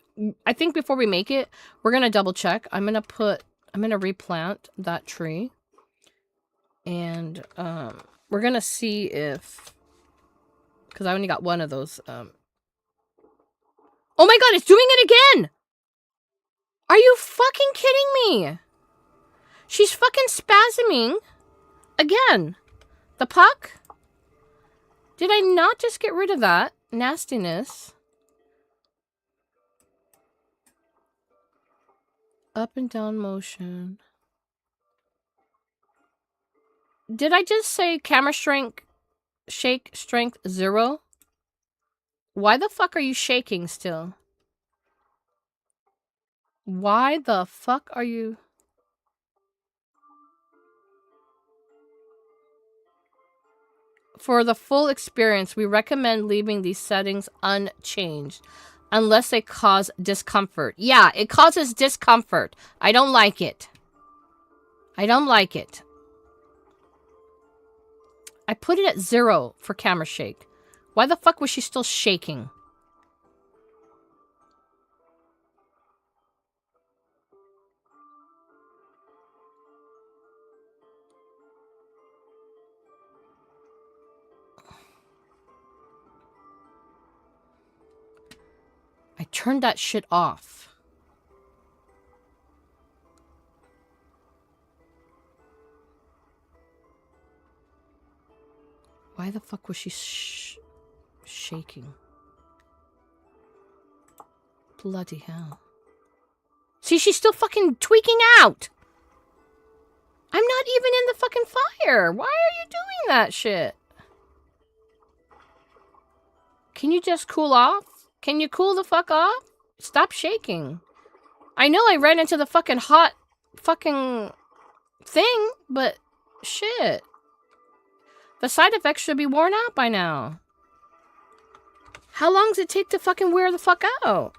I think before we make it, we're going to double check. I'm going to replant that tree, and, we're going to see if, because I only got one of those, oh my God, it's doing it again! Are you fucking kidding me? She's fucking spasming again. The puck? Did I not just get rid of that nastiness? Up and down motion. Did I just say camera strength, shake strength 0? Why the fuck are you shaking still? Why the fuck are you... For the full experience, we recommend leaving these settings unchanged. Unless they cause discomfort. Yeah, it causes discomfort. I don't like it. I don't like it. I put it at 0 for camera shake. Why the fuck was she still shaking? I turned that shit off. Why the fuck was she shaking? Bloody hell. See, she's still fucking tweaking out. I'm not even in the fucking fire. Why are you doing that shit? Can you just cool off? Can you cool the fuck off? Stop shaking. I know I ran into the fucking hot fucking thing, but shit. The side effects should be worn out by now. How long does it take to fucking wear the fuck out?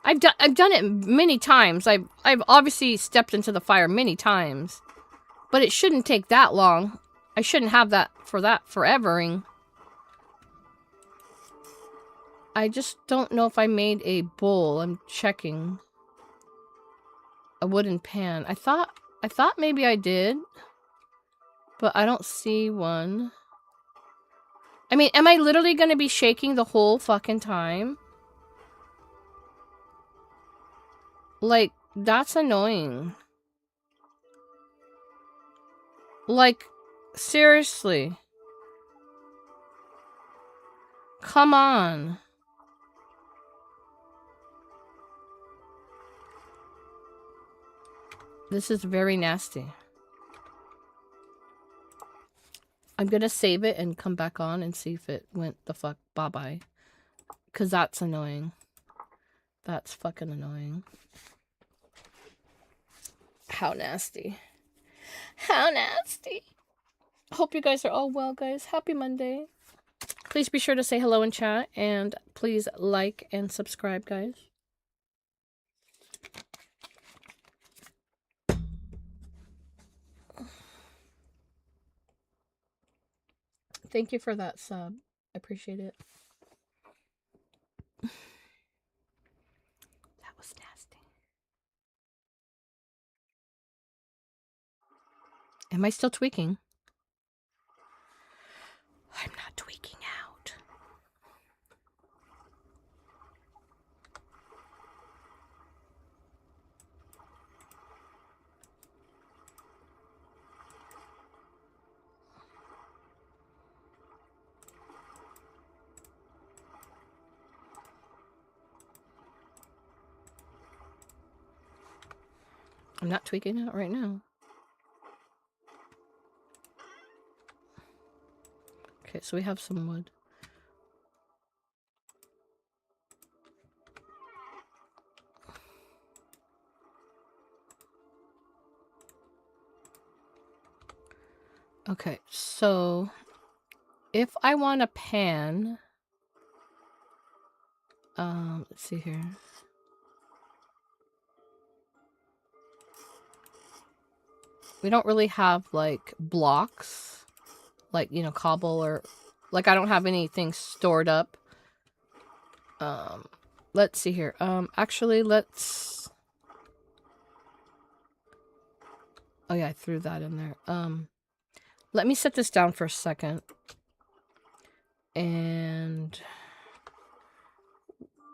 I've done it many times. I've obviously stepped into the fire many times. But it shouldn't take that long. I shouldn't have that forevering. I just don't know if I made a bowl. I'm checking. A wooden pan. I thought maybe I did. But I don't see one. I mean, am I literally gonna be shaking the whole fucking time? Like, that's annoying. Like, seriously. Come on. This is very nasty. I'm gonna save it and come back on and see if it went the fuck bye-bye. Because that's annoying. That's fucking annoying. How nasty. How nasty. Hope you guys are all well, guys. Happy Monday. Please be sure to say hello in chat. And please like and subscribe, guys. Thank you for that sub. I appreciate it. That was nasty. Am I still tweaking? I'm not tweaking out. I'm not tweaking out right now. Okay, so we have some wood. Okay, so if I want a pan, let's see here. We don't really have like blocks, like, you know, cobble or like I don't have anything stored up. Let's see here. Actually, let's. Oh yeah, I threw that in there. Let me set this down for a second. And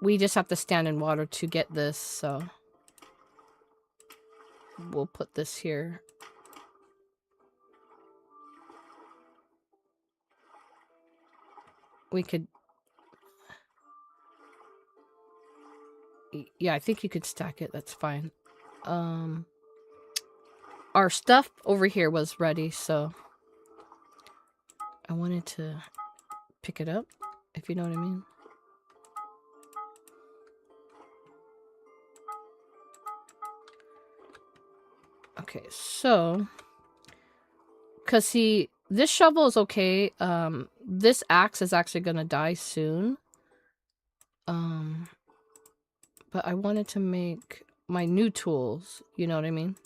we just have to stand in water to get this, so we'll put this here. We could. Yeah, I think you could stack it. That's fine. Our stuff over here was ready, so I wanted to pick it up, if you know what I mean. Okay, so, cause see, this shovel is okay. This axe is actually gonna die soon. But I wanted to make my new tools, you know what I mean?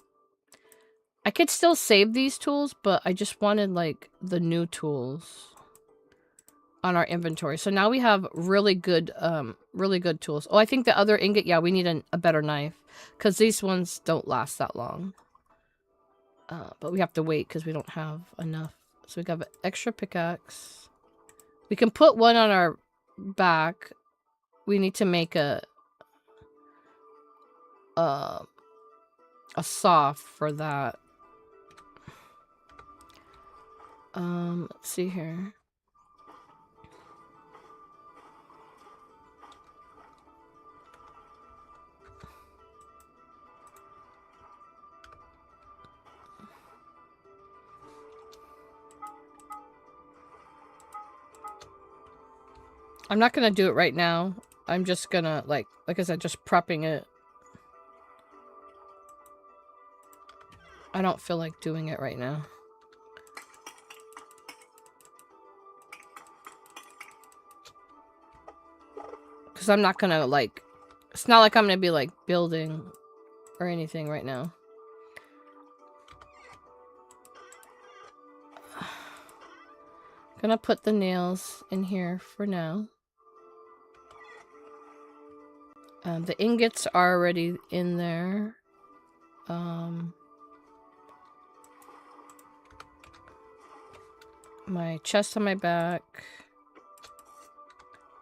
I could still save these tools, but I just wanted like the new tools on our inventory. So now we have really good tools. Oh, I think the other ingot, yeah, we need a better knife because these ones don't last that long. But we have to wait because we don't have enough. So we got an extra pickaxe. We can put one on our back. We need to make a saw for that. Let's see here. I'm not gonna do it right now. I'm just gonna, like I said, just prepping it. I don't feel like doing it right now. Because I'm not gonna, like... It's not like I'm gonna be, like, building or anything right now. Gonna put the nails in here for now. The ingots are already in there. My chest on my back.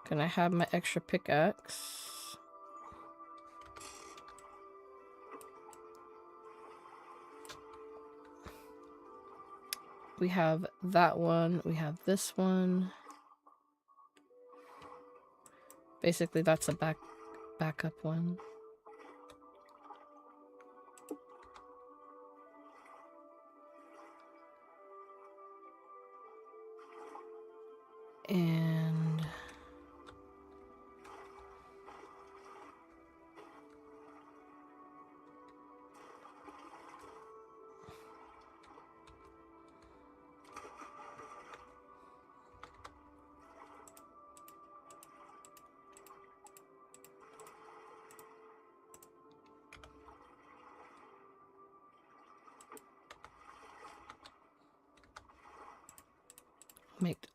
Gonna have my extra pickaxe. We have that one. We have this one. Basically, that's a backup one. And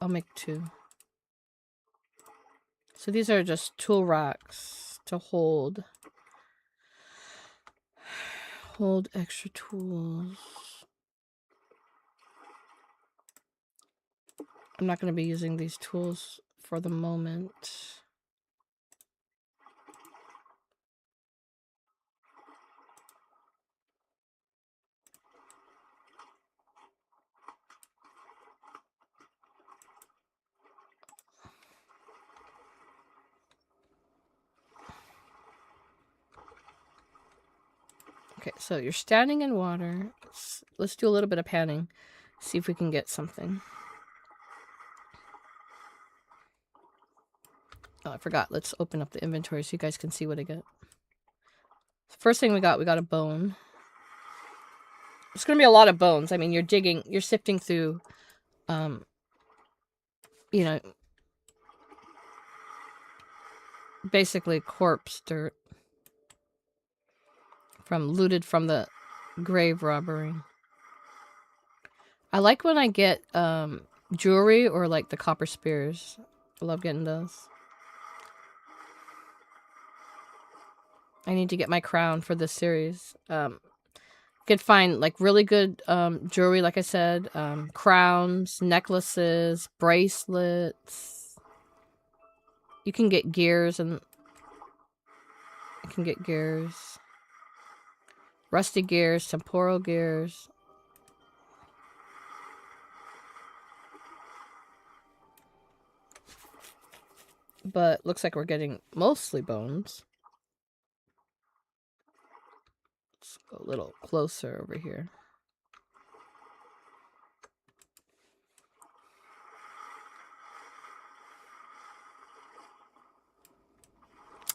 I'll make 2. So these are just tool racks to hold extra tools. I'm not going to be using these tools for the moment. Okay, so you're standing in water. Let's do a little bit of panning. See if we can get something. Oh, I forgot. Let's open up the inventory so you guys can see what I get. First thing we got a bone. It's gonna be a lot of bones. I mean, you're sifting through, you know, basically corpse dirt looted from the grave robbery. I like when I get jewelry or like the copper spears. I love getting those. I need to get my crown for this series. Could find like really good jewelry, like I said, crowns, necklaces, bracelets. You can get gears and you can get gears. Rusty gears, temporal gears. But looks like we're getting mostly bones. Let's go a little closer over here.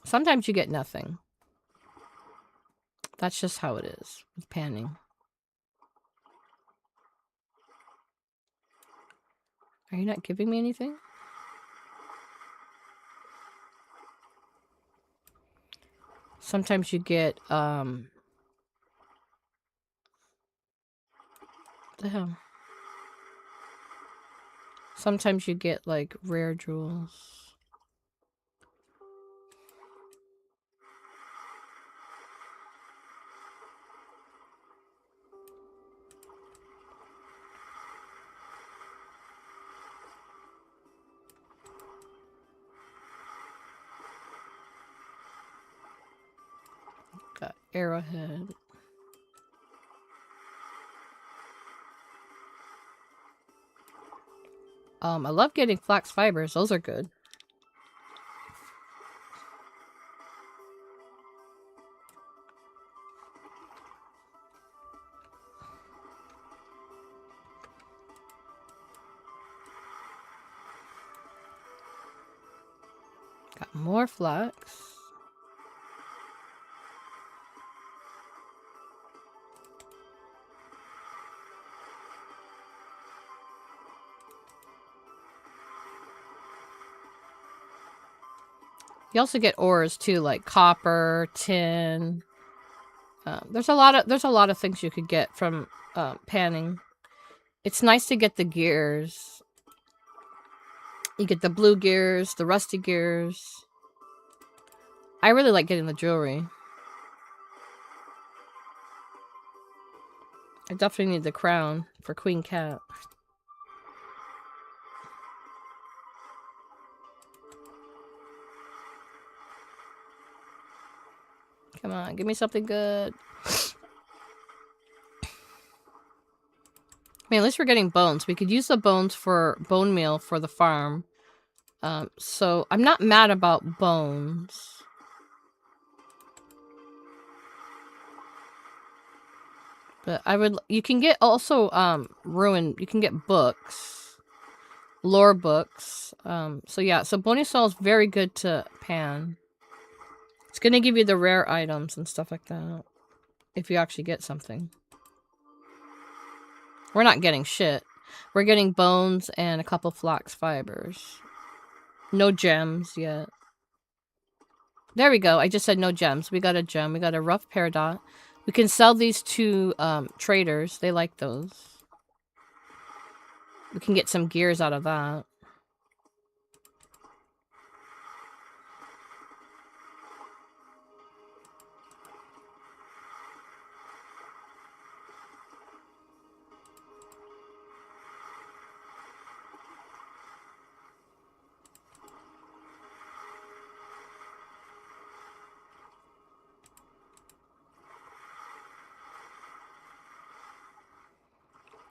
Sometimes you get nothing. That's just how it is with panning. Are you not giving me anything? Sometimes you get, what the hell? Sometimes you get, like, rare jewels. Got arrowhead. I love getting flax fibers. Those are good. Got more flax. You also get ores too, like copper, tin. There's a lot of things you could get from panning. It's nice to get the gears. You get the blue gears, the rusty gears. I really like getting the jewelry. I definitely need the crown for Queen Cat. Come on, give me something good. I mean, at least we're getting bones. We could use the bones for bone meal for the farm. So I'm not mad about bones. But you can get also, you can get books. Lore books. So yeah, so bony soul is very good to pan. It's gonna give you the rare items and stuff like that. If you actually get something. We're not getting shit. We're getting bones and a couple flax fibers. No gems yet. There we go. I just said no gems. We got a gem. We got a rough peridot. We can sell these to traders. They like those. We can get some gears out of that.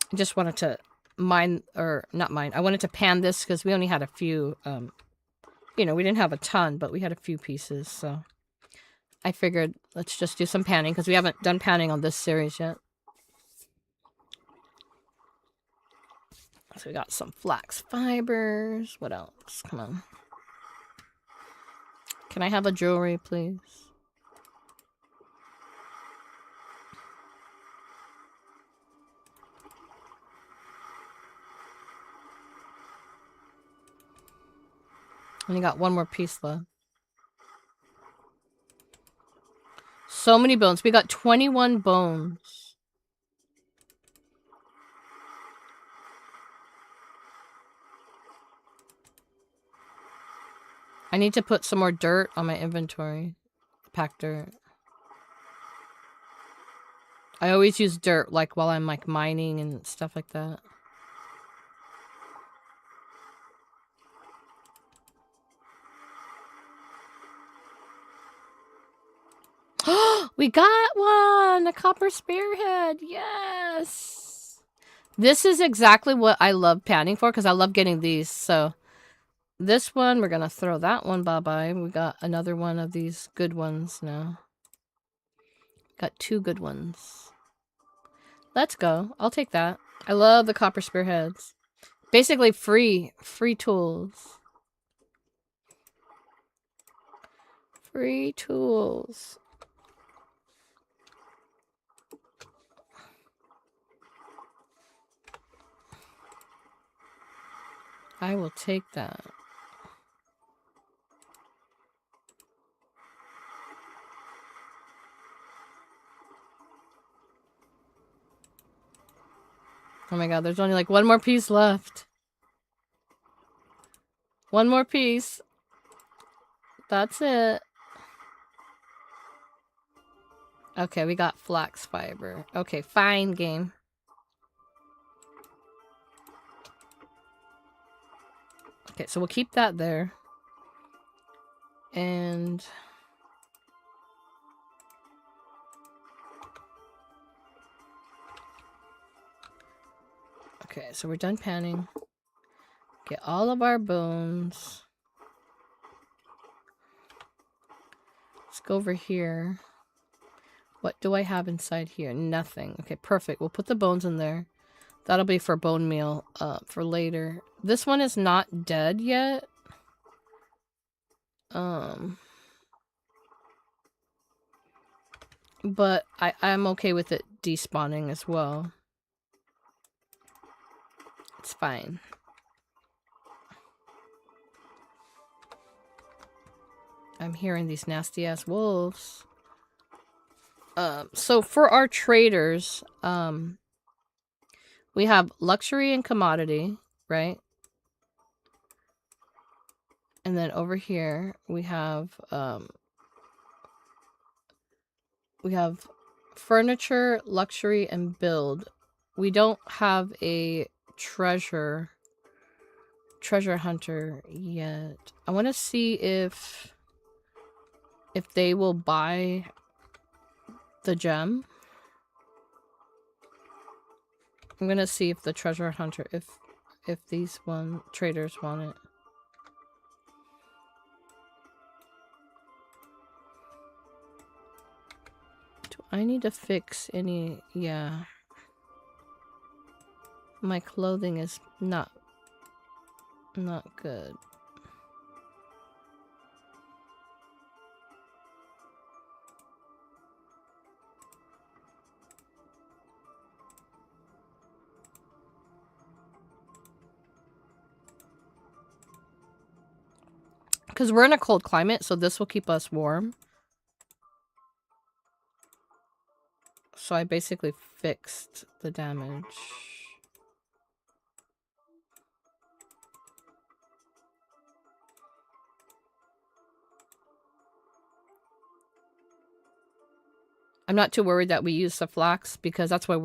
I just wanted to mine, or not mine. I wanted to pan this because we only had a few, you know, we didn't have a ton, but we had a few pieces, so I figured let's just do some panning because we haven't done panning on this series yet. So we got some flax fibers. What else? Come on. Can I have a jewelry, please? Only got one more piece left. So many bones. We got 21 bones. I need to put some more dirt on my inventory. Pack dirt. I always use dirt, like, while I'm, like, mining and stuff like that. We got one! A copper spearhead! Yes! This is exactly what I love panning for, because I love getting these, so... This one, we're gonna throw that one bye-bye. We got another one of these good ones now. Got two good ones. Let's go. I'll take that. I love the copper spearheads. Basically free tools. Free tools. I will take that. Oh my god, there's only like one more piece left. One more piece. That's it. Okay, we got flax fiber. Okay, fine, game. Okay, so we'll keep that there. And... okay, so we're done panning. Get all of our bones. Let's go over here. What do I have inside here? Nothing. Okay, perfect. We'll put the bones in there. That'll be for bone meal for later. This one is not dead yet. But I'm okay with it despawning as well. It's fine. I'm hearing these nasty ass wolves. So for our traders, we have luxury and commodity, right? And then over here we have furniture, luxury, and build. We don't have a treasure hunter yet. I want to see if they will buy the gem. I'm gonna see if the treasure hunter, if these traders want it. Do I need to fix any? Yeah. My clothing is not good. Because we're in a cold climate, so this will keep us warm. So I basically fixed the damage. I'm not too worried that we use the flax because that's why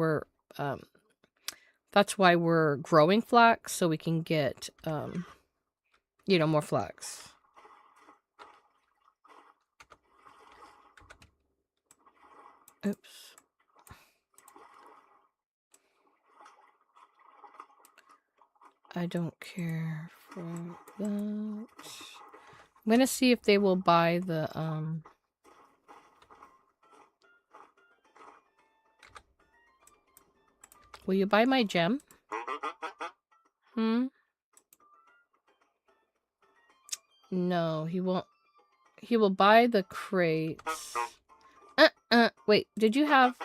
we're growing flax, so we can get you know, more flax. Oops. I don't care for that. I'm gonna see if they will buy the will you buy my gem? No, he won't. He will buy the crates. Wait, did you have...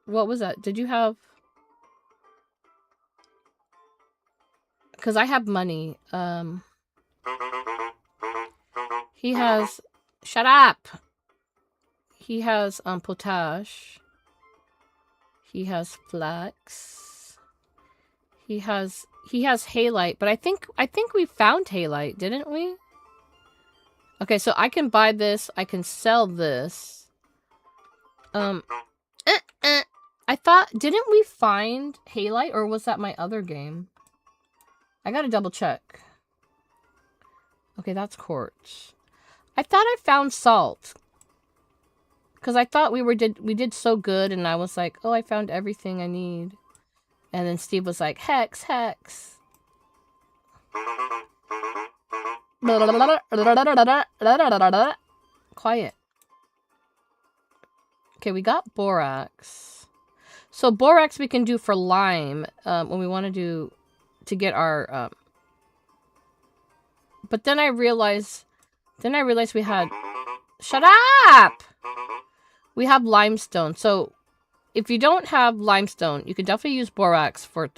what was that? Did you have... because I have money. He has... shut up! He has, potash. He has flax. He has halite, but I think we found halite, didn't we? Okay, so I can buy this. I can sell this. I thought, didn't we find halite, or was that my other game? I gotta double check. Okay, that's quartz. I thought I found salt. Because I thought we did so good, and I was like, oh, I found everything I need. And then Steve was like, hex. Quiet. Okay, we got borax. So borax we can do for lime when we want to do to get our but then I realized we had... shut up! We have limestone. So if you don't have limestone, you can definitely use borax for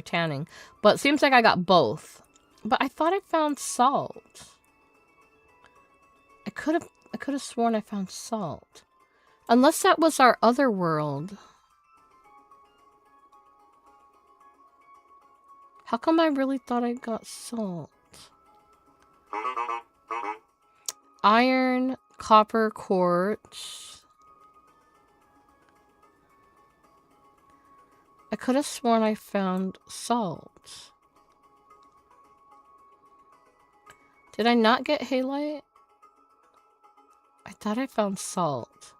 tanning. But it seems like I got both. But I thought I found salt. I could have sworn I found salt. Unless that was our other world. How come I really thought I got salt? Iron, copper, quartz. I could have sworn I found salt. Did I not get halite? I thought I found salt.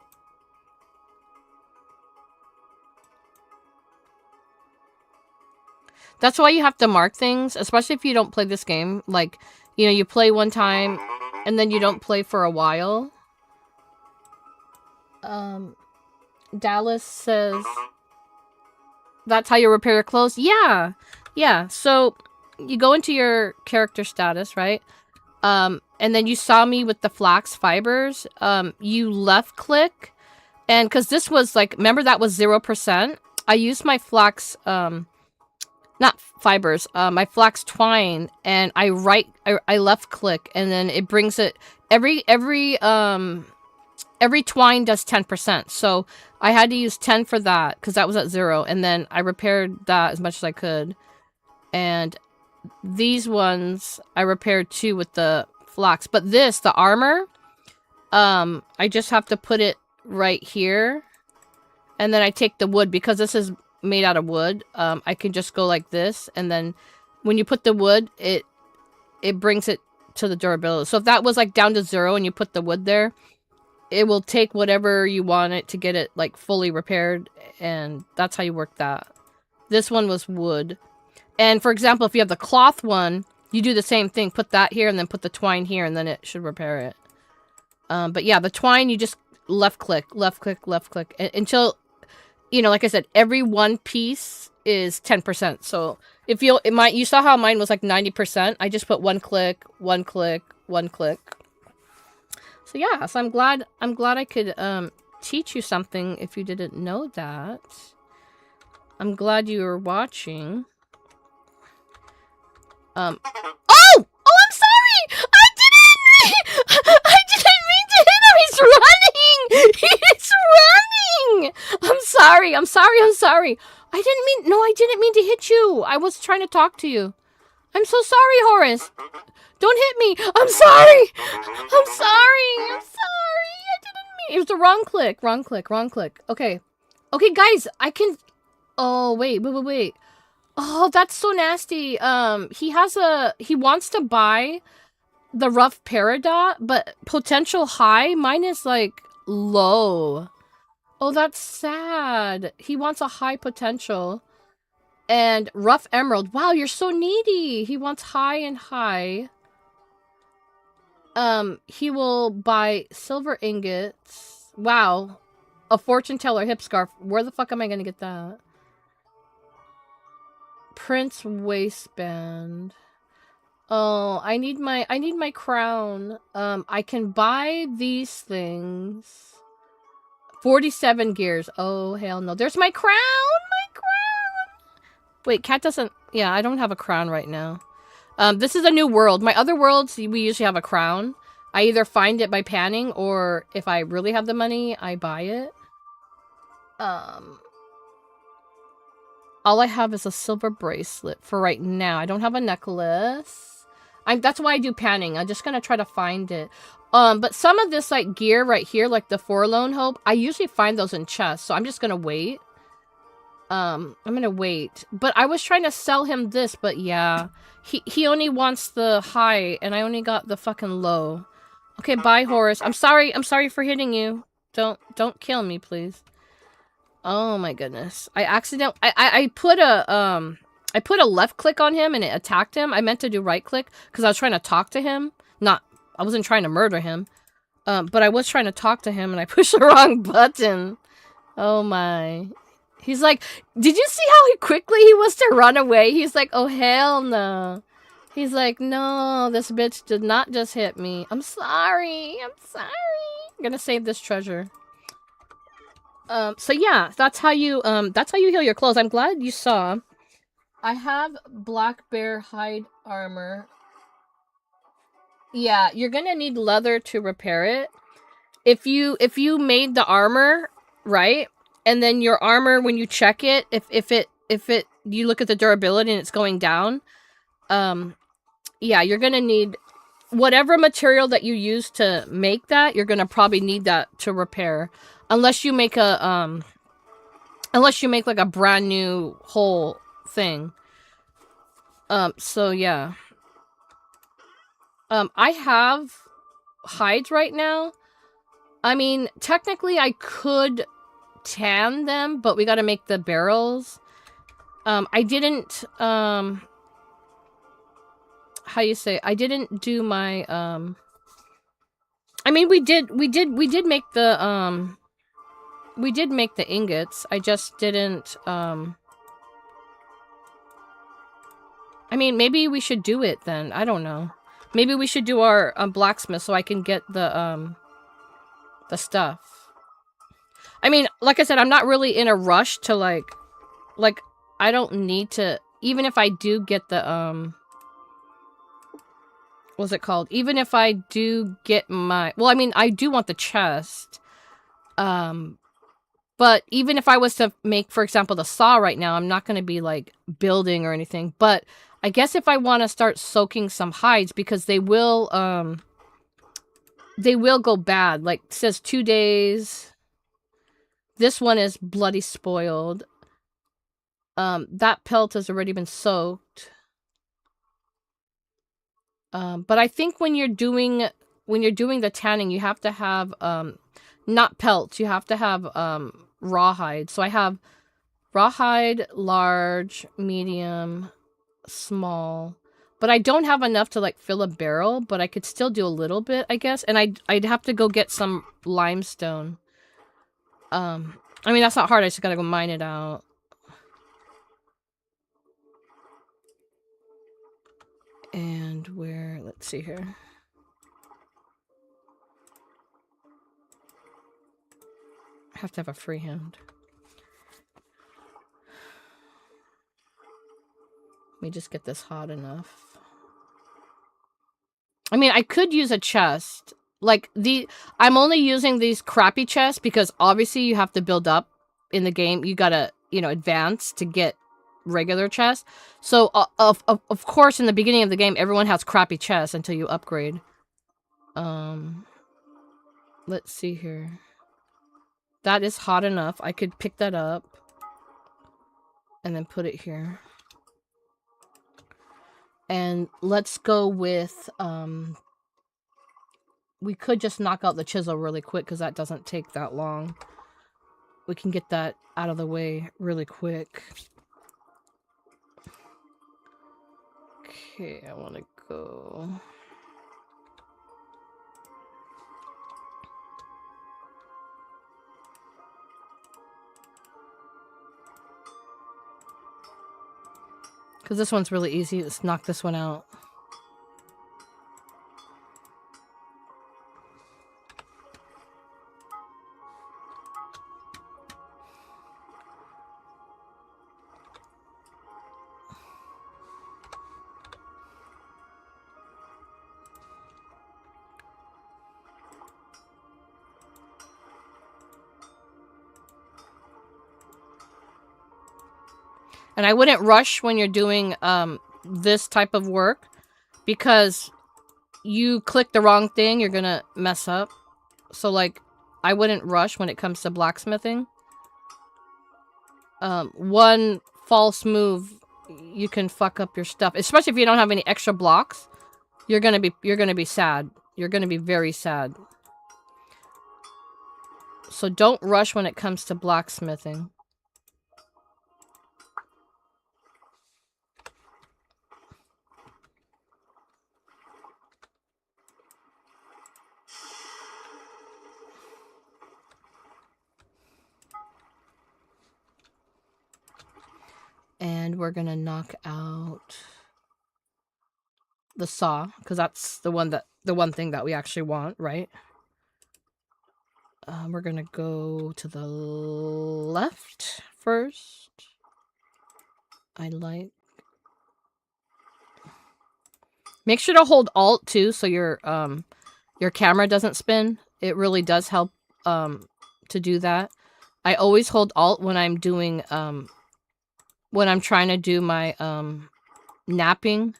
That's why you have to mark things, especially if you don't play this game. Like, you know, you play one time and then you don't play for a while. Dallas says, that's how you repair your clothes? Yeah. Yeah. So you go into your character status, right? And then you saw me with the flax fibers. You left click. And because this was like, remember that was 0%? I used my flax, not fibers, my flax twine, and I left click, and then it brings it, every twine does 10%. So I had to use 10 for that because that was at 0. And then I repaired that as much as I could. And these ones I repaired too with the flax. But this, the armor, I just have to put it right here. And then I take the wood because this is made out of wood. I can just go like this. And then when you put the wood, it brings it to the durability. So if that was like down to 0 and you put the wood there, it will take whatever you want it to get it like fully repaired, and that's how you work that. This one was wood. And for example, if you have the cloth one, you do the same thing. Put that here and then put the twine here, and then it should repair it. But yeah, the twine, you just left click, until, you know, like I said, every one piece is 10%. So if you saw how mine was like 90%, I just put one click. So yeah, so I'm glad I could teach you something if you didn't know that. I'm glad you were watching. Oh, I'm sorry. I didn't mean to hit him. He's running. He's running. I'm sorry. I didn't mean to hit you. I was trying to talk to you. I'm so sorry, Horace. Don't hit me. I'm sorry. I didn't mean. It was the wrong click. Okay, guys, I can. Oh, wait. Oh, that's so nasty. He wants to buy the rough peridot, but potential high. Mine is like low. Oh, that's sad. He wants a high potential. And rough emerald. Wow, you're so needy. He wants high and high. He will buy silver ingots. Wow. A fortune teller hip scarf. Where the fuck am I gonna get that? Prince waistband. Oh, I need my crown. I can buy these things. 47 gears. Oh, hell no. There's my crown! Wait, Cat doesn't... Yeah, I don't have a crown right now. This is a new world. My other worlds, we usually have a crown. I either find it by panning, or if I really have the money, I buy it. All I have is a silver bracelet for right now. I don't have a necklace. That's why I do panning. I'm just gonna try to find it. But some of this, like, gear right here, like the Forlorn Hope, I usually find those in chests, so I'm just gonna wait. I'm gonna wait. But I was trying to sell him this, but yeah. He only wants the high, and I only got the fucking low. Okay, bye, Horace. I'm sorry for hitting you. Don't kill me, please. Oh my goodness. I put a left click on him and it attacked him. I meant to do right click because I was trying to talk to him. I wasn't trying to murder him. But I was trying to talk to him and I pushed the wrong button. Oh my. He's like, did you see how quickly he was to run away? He's like, oh hell no. He's like, no, this bitch did not just hit me. I'm sorry. I'm gonna save this treasure. So yeah, that's how you heal your clothes. I'm glad you saw. I have black bear hide armor. Yeah, you're gonna need leather to repair it. If you made the armor, right? And then your armor, when you check it, if it you look at the durability and it's going down, yeah, you're gonna need whatever material that you use to make that. You're gonna probably need that to repair, unless you make a like a brand new whole thing. So yeah. I have hides right now. I mean, technically I could tan them, but we gotta make the barrels. I didn't, how you say, I didn't do my, I mean, we did make the, we did make the ingots. I just didn't, I mean, maybe we should do it then. I don't know. Maybe we should do our blacksmith so I can get the stuff. I mean, like I said, I'm not really in a rush to like, I don't need to, even if I do get the, what's it called? Even if I do get my, well, I mean, I do want the chest. But even if I was to make, for example, the saw right now, I'm not going to be like building or anything. But I guess if I want to start soaking some hides, because they will go bad. Like, it says 2 days. This one is bloody spoiled. That pelt has already been soaked. But I think when you're doing the tanning, you have to have not pelts, you have to have rawhide. So I have rawhide, large, medium, small. But I don't have enough to like fill a barrel, but I could still do a little bit, I guess. And I'd have to go get some limestone. I mean, that's not hard, I just gotta go mine it out. And where, let's see here. I have to have a free hand. Let me just get this hot enough. I mean, I could use a chest. Like, I'm only using these crappy chests because obviously you have to build up in the game. You gotta, you know, advance to get regular chests. So, of course, in the beginning of the game, everyone has crappy chests until you upgrade. Let's see here. That is hot enough. I could pick that up and then put it here. And let's go with, we could just knock out the chisel really quick because that doesn't take that long. We can get that out of the way really quick. Okay, I want to go... Because this one's really easy. Let's knock this one out. And I wouldn't rush when you're doing this type of work, because you click the wrong thing, you're gonna mess up. So like, I wouldn't rush when it comes to blacksmithing. One false move, you can fuck up your stuff, especially if you don't have any extra blocks. You're gonna be sad. You're gonna be very sad. So don't rush when it comes to blacksmithing. And we're gonna knock out the saw, because that's the one thing that we actually want, right? We're gonna go to the left first. Make sure to hold Alt too, so your camera doesn't spin. It really does help to do that. I always hold Alt when I'm doing when I'm trying to do my napping,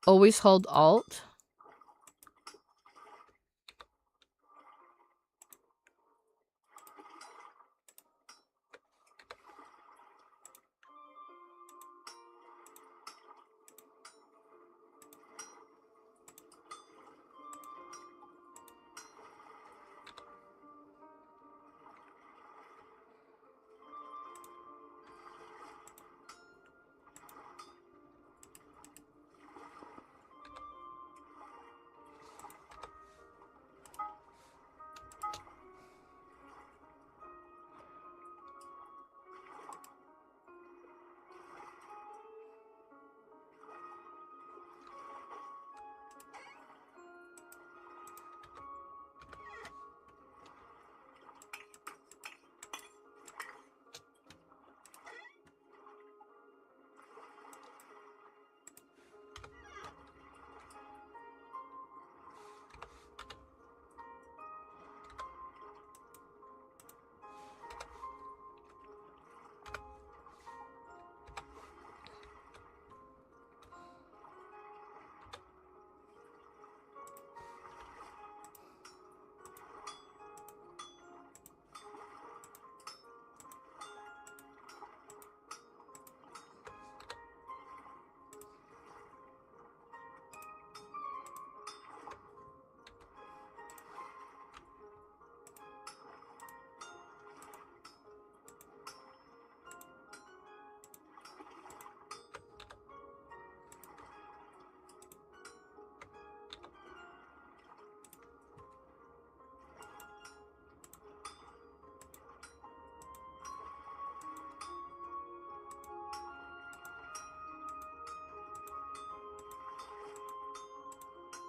always hold Alt.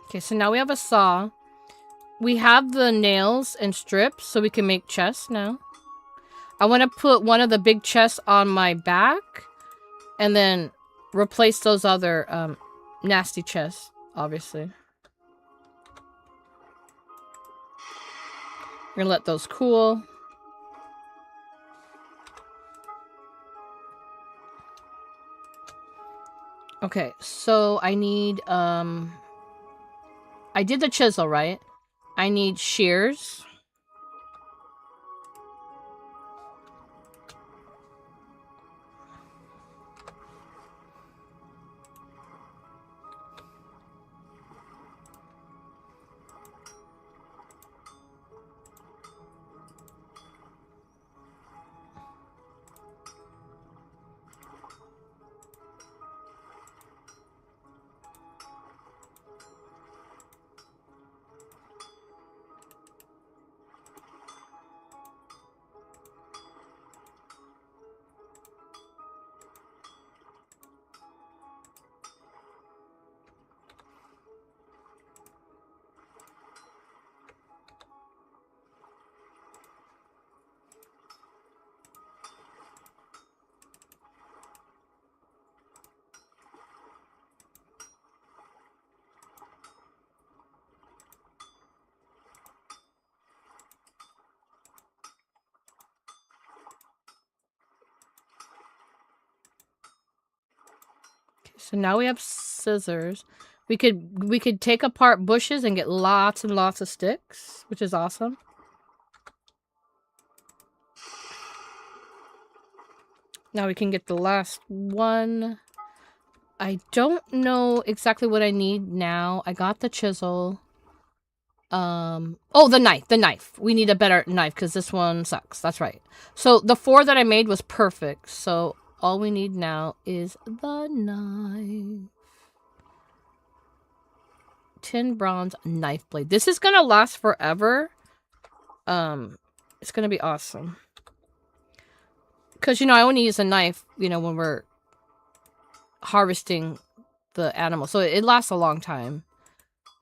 Okay, so now we have a saw. We have the nails and strips, so we can make chests now. I want to put one of the big chests on my back, and then replace those other nasty chests, obviously. We're gonna let those cool. Okay, so I need I did the chisel, right? I need shears. So now we have scissors. We could take apart bushes and get lots and lots of sticks, which is awesome. Now we can get the last one. I don't know exactly what I need now. I got the chisel. Oh, the knife. We need a better knife because this one sucks. That's right. So the 4 that I made was perfect. So all we need now is the knife. Tin bronze knife blade. This is gonna last forever. It's gonna be awesome. Because, you know, I only use a knife, you know, when we're harvesting the animal. So it lasts a long time.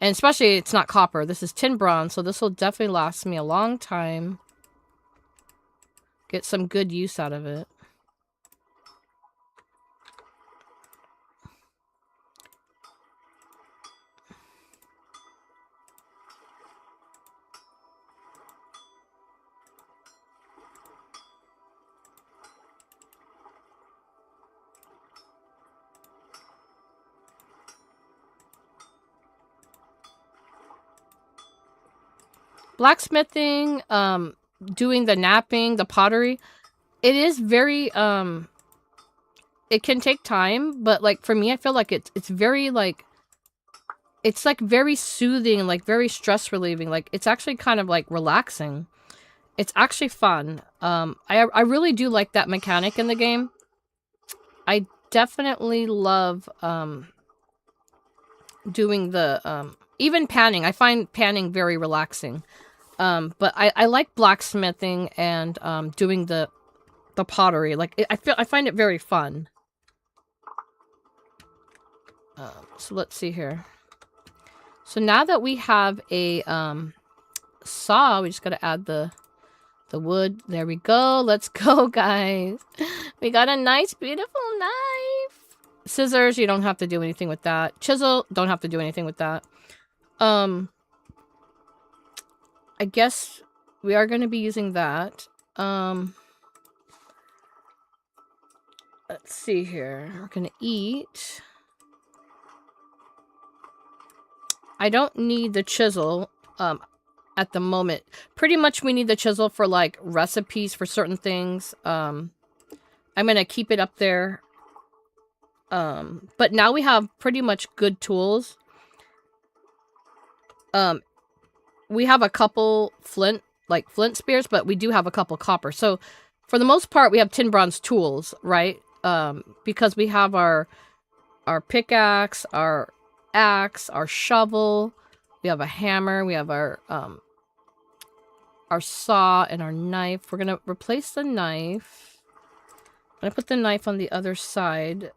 And especially it's not copper. This is tin bronze, so this will definitely last me a long time. Get some good use out of it. blacksmithing, doing the napping, the pottery, it is very, it can take time, but, like, for me, I feel like it's very, like, it's, like, very soothing and, like, very stress relieving. Like, it's actually kind of, like, relaxing. It's actually fun. I really do like that mechanic in the game. I definitely love, doing the, even panning. I find panning very relaxing. But I like blacksmithing and, doing the pottery. Like, I find it very fun. So let's see here. So now that we have a, saw, we just gotta add the wood. There we go. Let's go, guys. We got a nice, beautiful knife. Scissors, you don't have to do anything with that. Chisel, don't have to do anything with that. I guess we are going to be using that. Let's see here. We're going to eat. I don't need the chisel at the moment. Pretty much we need the chisel for, like, recipes for certain things. I'm going to keep it up there. But now we have pretty much good tools. We have a couple flint spears, but we do have a couple copper. So for the most part, we have tin bronze tools, right? Because we have our pickaxe, our axe, our shovel, we have a hammer, we have our saw and our knife. We're gonna replace the knife. I'm gonna put the knife on the other side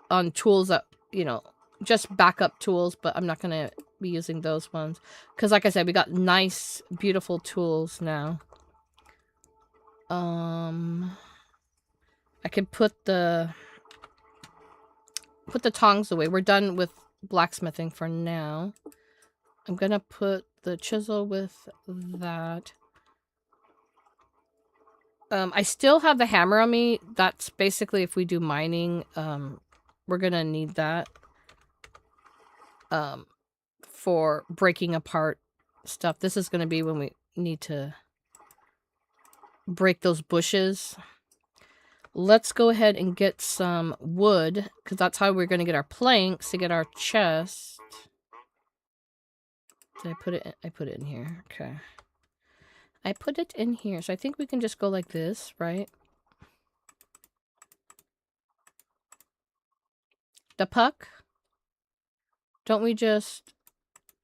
on tools that, you know, just backup tools, but I'm not gonna be using those ones because, like I said, we got nice, beautiful tools now. I could put the tongs away. We're done with blacksmithing for now. I'm gonna put the chisel with that. I still have the hammer on me. That's basically if we do mining, we're gonna need that. For breaking apart stuff. This is gonna be when we need to break those bushes. Let's go ahead and get some wood, because that's how we're gonna get our planks to get our chest. Did I put it in? I put it in here. Okay. I put it in here, so I think we can just go like this, right? The puck? Don't we just...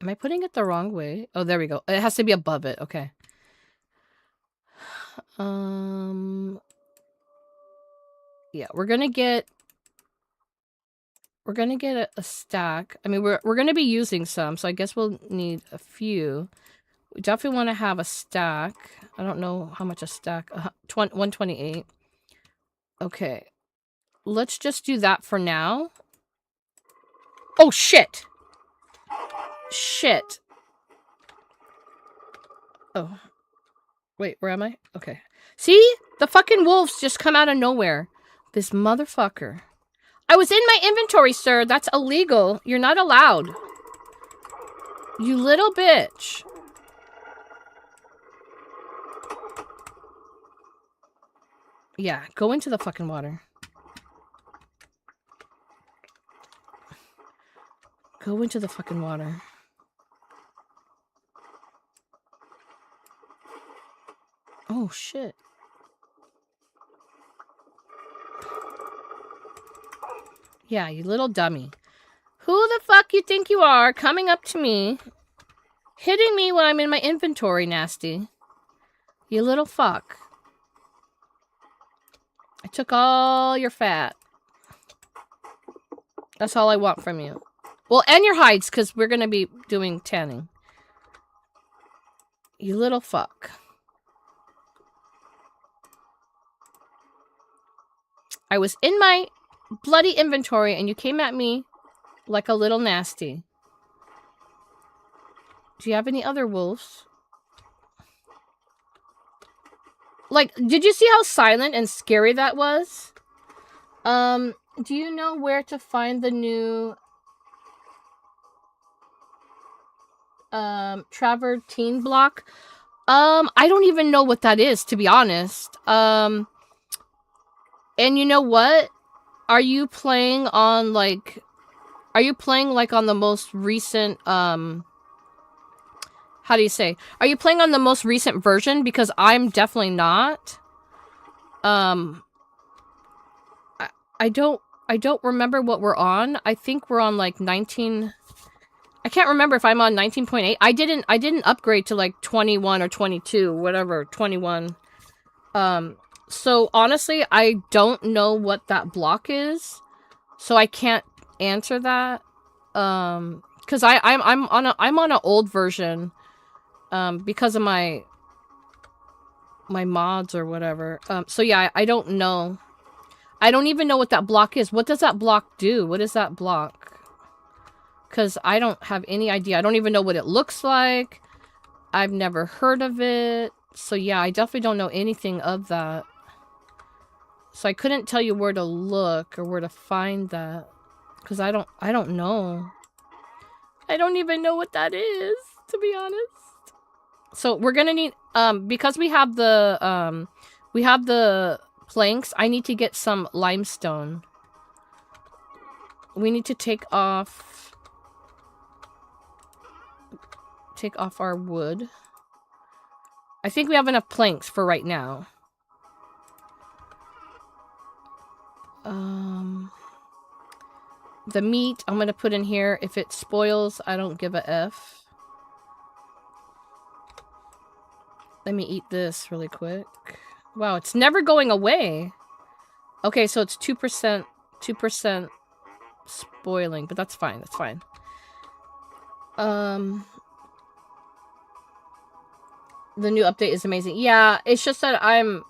Am I putting it the wrong way? Oh, there we go. It has to be above it. Okay. Yeah, we're gonna get a stack. I mean, we're gonna be using some, so I guess we'll need a few. We definitely want to have a stack. I don't know how much a stack. 128. Okay. Let's just do that for now. Oh, shit! Shit. Oh. Wait, where am I? Okay. See? The fucking wolves just come out of nowhere. This motherfucker. I was in my inventory, sir. That's illegal. You're not allowed. You little bitch. Yeah, go into the fucking water. Go into the fucking water. Oh, shit. Yeah, you little dummy. Who the fuck you think you are coming up to me, hitting me when I'm in my inventory, nasty? You little fuck. I took all your fat. That's all I want from you. Well, and your hides, because we're going to be doing tanning. You little fuck. I was in my bloody inventory and you came at me like a little nasty. Do you have any other wolves? Like, did you see how silent and scary that was? Do you know where to find the new travertine block? I don't even know what that is, to be honest. And you know what? Are you playing on like on the most recent how do you say? Are you playing on the most recent version? Because I'm definitely not. I don't remember what we're on. I think we're on like 19. I can't remember if I'm on 19.8. I didn't upgrade to like 21 or 22, whatever, 21. So honestly, I don't know what that block is. So I can't answer that. Cuz I'm on an old version because of my mods or whatever. So yeah, I don't know. I don't even know what that block is. What does that block do? What is that block? Because I don't have any idea. I don't even know what it looks like. I've never heard of it. So yeah, I definitely don't know anything of that. So I couldn't tell you where to look or where to find that. Because I don't know. I don't even know what that is, to be honest. So we're gonna need, because we have the planks, I need to get some limestone. We need to take off our wood. I think we have enough planks for right now. The meat I'm gonna put in here. If it spoils, I don't give a F. Let me eat this really quick. Wow, it's never going away. Okay, so it's 2% spoiling, but that's fine. That's fine. The new update is amazing. Yeah, it's just that I'm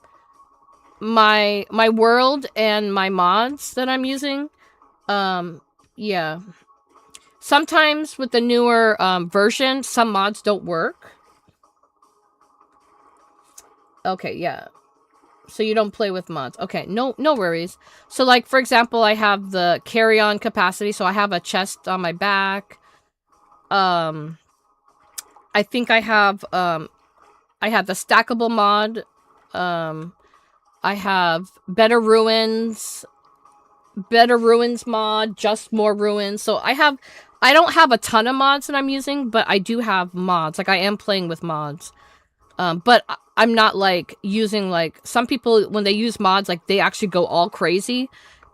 my world and my mods that I'm using. Yeah. Sometimes with the newer version, some mods don't work. Okay, yeah. So you don't play with mods. Okay, no worries. So like, for example, I have the carry-on capacity, so I have a chest on my back. I think I have the stackable mod. I have better ruins mod, just more ruins. So I don't have a ton of mods that I'm using, but I do have mods. Like I am playing with mods. But I'm not like using like some people when they use mods, like they actually go all crazy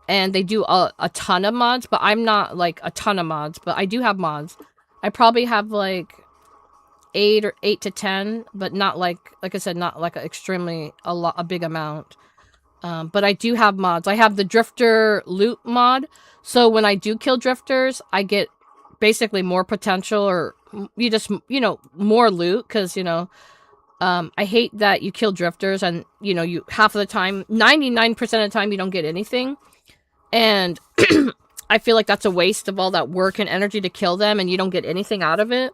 and they do a ton of mods, but I'm not like a ton of mods, but I do have mods. I probably have like 8 to 10, but not like I said, not like a big amount. But I do have mods. I have the drifter loot mod. So when I do kill drifters, I get basically more potential, or you just, more loot. Cause I hate that you kill drifters and, you half of the time, 99% of the time, you don't get anything. And I feel like that's a waste of all that work and energy to kill them and you don't get anything out of it.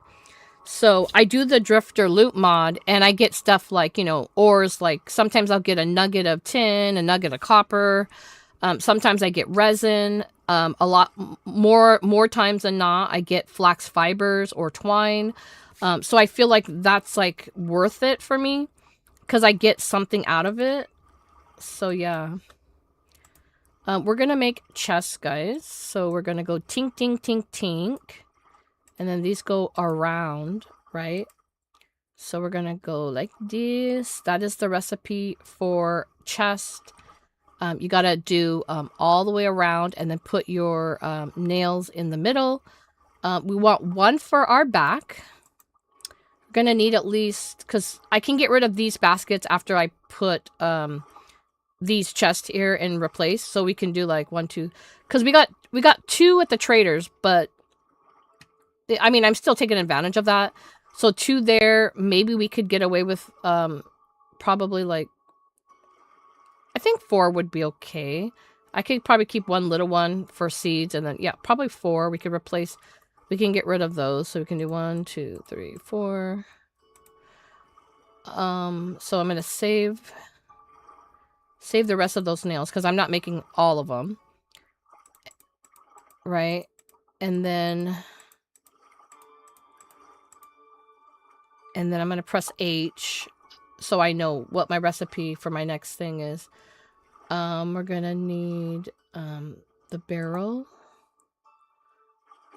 So I do the drifter loot mod and I get stuff like, ores, like sometimes I'll get a nugget of tin, a nugget of copper. Sometimes I get resin. A lot more times than not, I get flax fibers or twine. So I feel like that's like worth it for me because I get something out of it. So yeah. We're going to make chests, guys. So we're going to go tink, tink, tink, tink. And then these go around, right? So we're going to go like this. That is the recipe for chest. You got to do all the way around and then put your nails in the middle. We want one for our back. We're going to need at least, because I can get rid of these baskets after I put these chests here and replace. So we can do like 1, 2. Because we got 2 at the traders, but I mean, I'm still taking advantage of that. So 2 there, maybe we could get away with probably like, I think 4 would be okay. I could probably keep 1 little one for seeds and then, yeah, probably 4. We could replace, we can get rid of those. So we can do 1, 2, 3, 4. So I'm going to save the rest of those nails because I'm not making all of them. Right? And then And then I'm going to press H so I know what my recipe for my next thing is. We're going to need the barrel.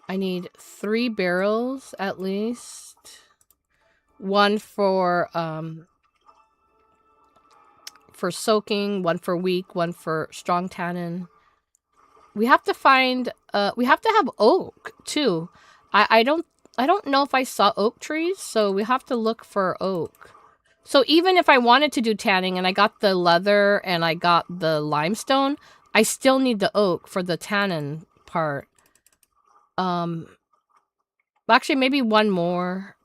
I need 3 barrels at least. One for soaking, one for weak, one for strong tannin. We have to find we have to have oak too. I don't know if I saw oak trees, so we have to look for oak. So even if I wanted to do tanning and I got the leather and I got the limestone, I still need the oak for the tannin part. Actually maybe one more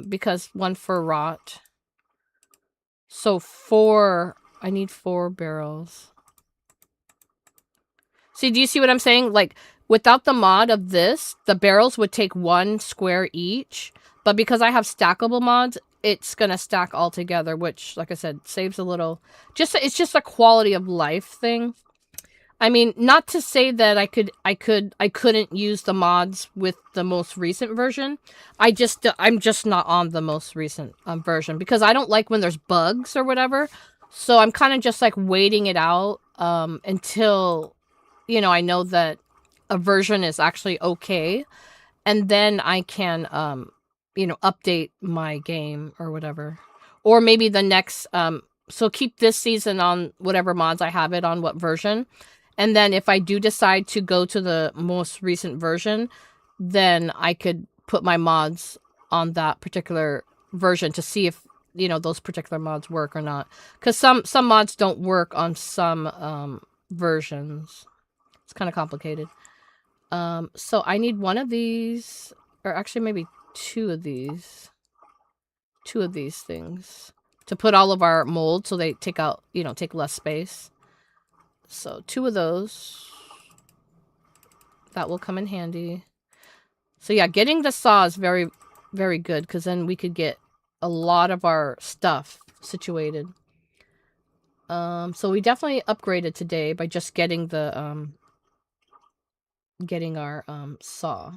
because one for rot. So 4, I need 4 barrels. See, do you see what I'm saying? Like, without the mod of this, the barrels would take 1 square each. But because I have stackable mods, it's gonna stack all together, which, like I said, saves a little. It's just a quality of life thing. I mean, not to say that I couldn't use the mods with the most recent version. I'm just not on the most recent version because I don't like when there's bugs or whatever. So I'm kind of just like waiting it out until, you know, I know that a version is actually okay, and then I can you know, update my game or whatever. Or maybe the next so keep this season on whatever mods I have it on, what version. And then if I do decide to go to the most recent version, then I could put my mods on that particular version to see if, you know, those particular mods work or not. Because some mods don't work on some versions. It's kind of complicated. So I need 1 of these, or actually maybe 2 of these. 2 of these things to put all of our molds so they take out, you know, take less space. So 2 of those. That will come in handy. So yeah, getting the saw is very, very good because then we could get a lot of our stuff situated. So we definitely upgraded today by just getting the getting our saw.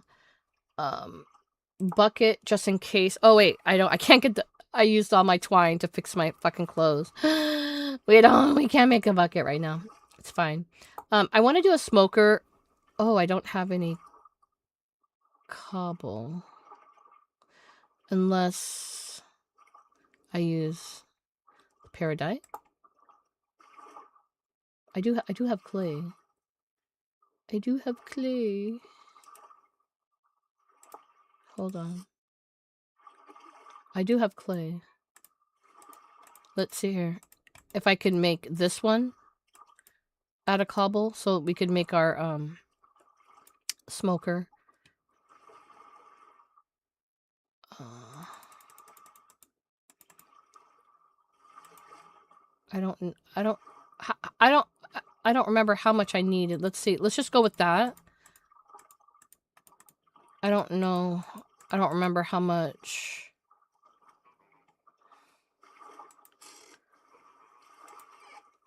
Bucket just in case. Oh wait, I can't get the. I used all my twine to fix my fucking clothes. We can't make a bucket right now. It's fine. I want to do a smoker. Oh, I don't have any cobble. Unless I use peridot. I do have clay. I do have clay. Hold on. I do have clay. Let's see here. If I can make this one out of cobble, so we could make our smoker. I don't remember how much I needed. Let's see. Let's just go with that. I don't know. I don't remember how much.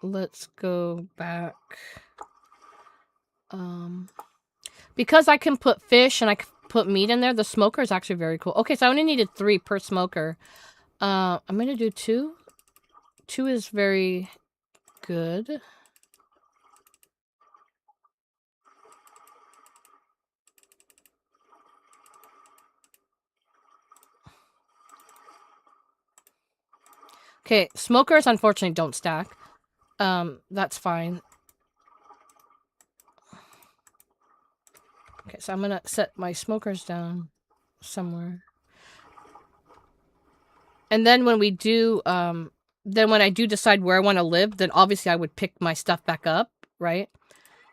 Let's go back. Because I can put fish and I can put meat in there, the smoker is actually very cool. Okay, so I only needed 3 per smoker. I'm gonna do 2. 2 is very good. Okay, smokers unfortunately don't stack. That's fine. Okay, so I'm gonna set my smokers down somewhere. And then when we do, then when I do decide where I want to live, then obviously I would pick my stuff back up, right?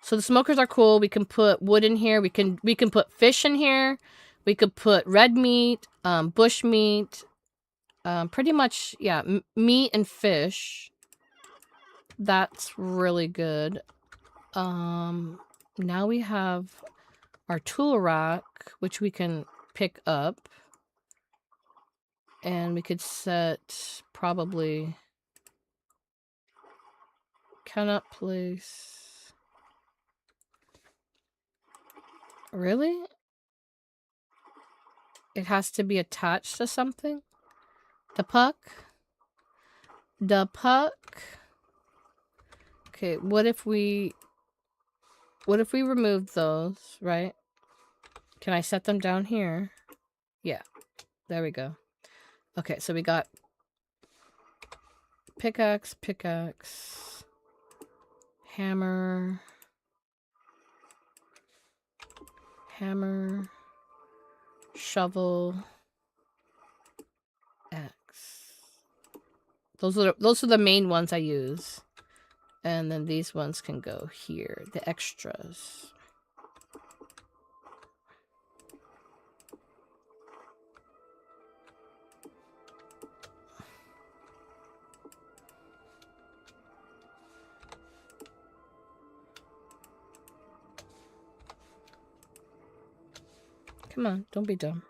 So the smokers are cool. We can put wood in here. We can put fish in here. We could put red meat, bush meat, pretty much, yeah, meat and fish. That's really good. Now we have our tool rack, which we can pick up. And we could set probably cannot place. Really? It has to be attached to something? The puck. The puck. Okay, what if we remove those, right? Can I set them down here? Yeah, there we go. Okay, so we got pickaxe, hammer, shovel, axe. Those are the main ones I use. And then these ones can go here, the extras. Come on, don't be dumb.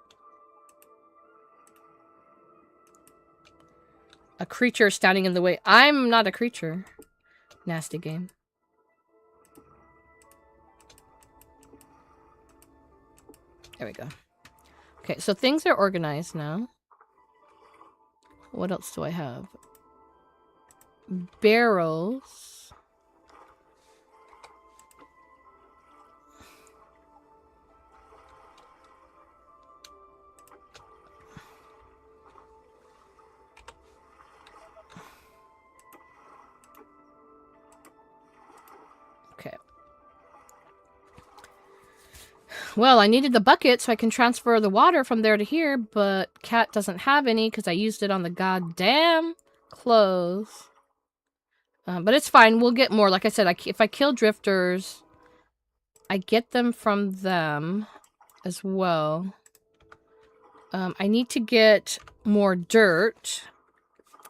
A creature standing in the way. I'm not a creature. Nasty game. There we go. Okay, so things are organized now. What else do I have? Barrels. Okay. Well, I needed the bucket so I can transfer the water from there to here, but Cat doesn't have any because I used it on the goddamn clothes. But it's fine. We'll get more. Like I said, if I kill drifters, I get them from them as well. I need to get more dirt.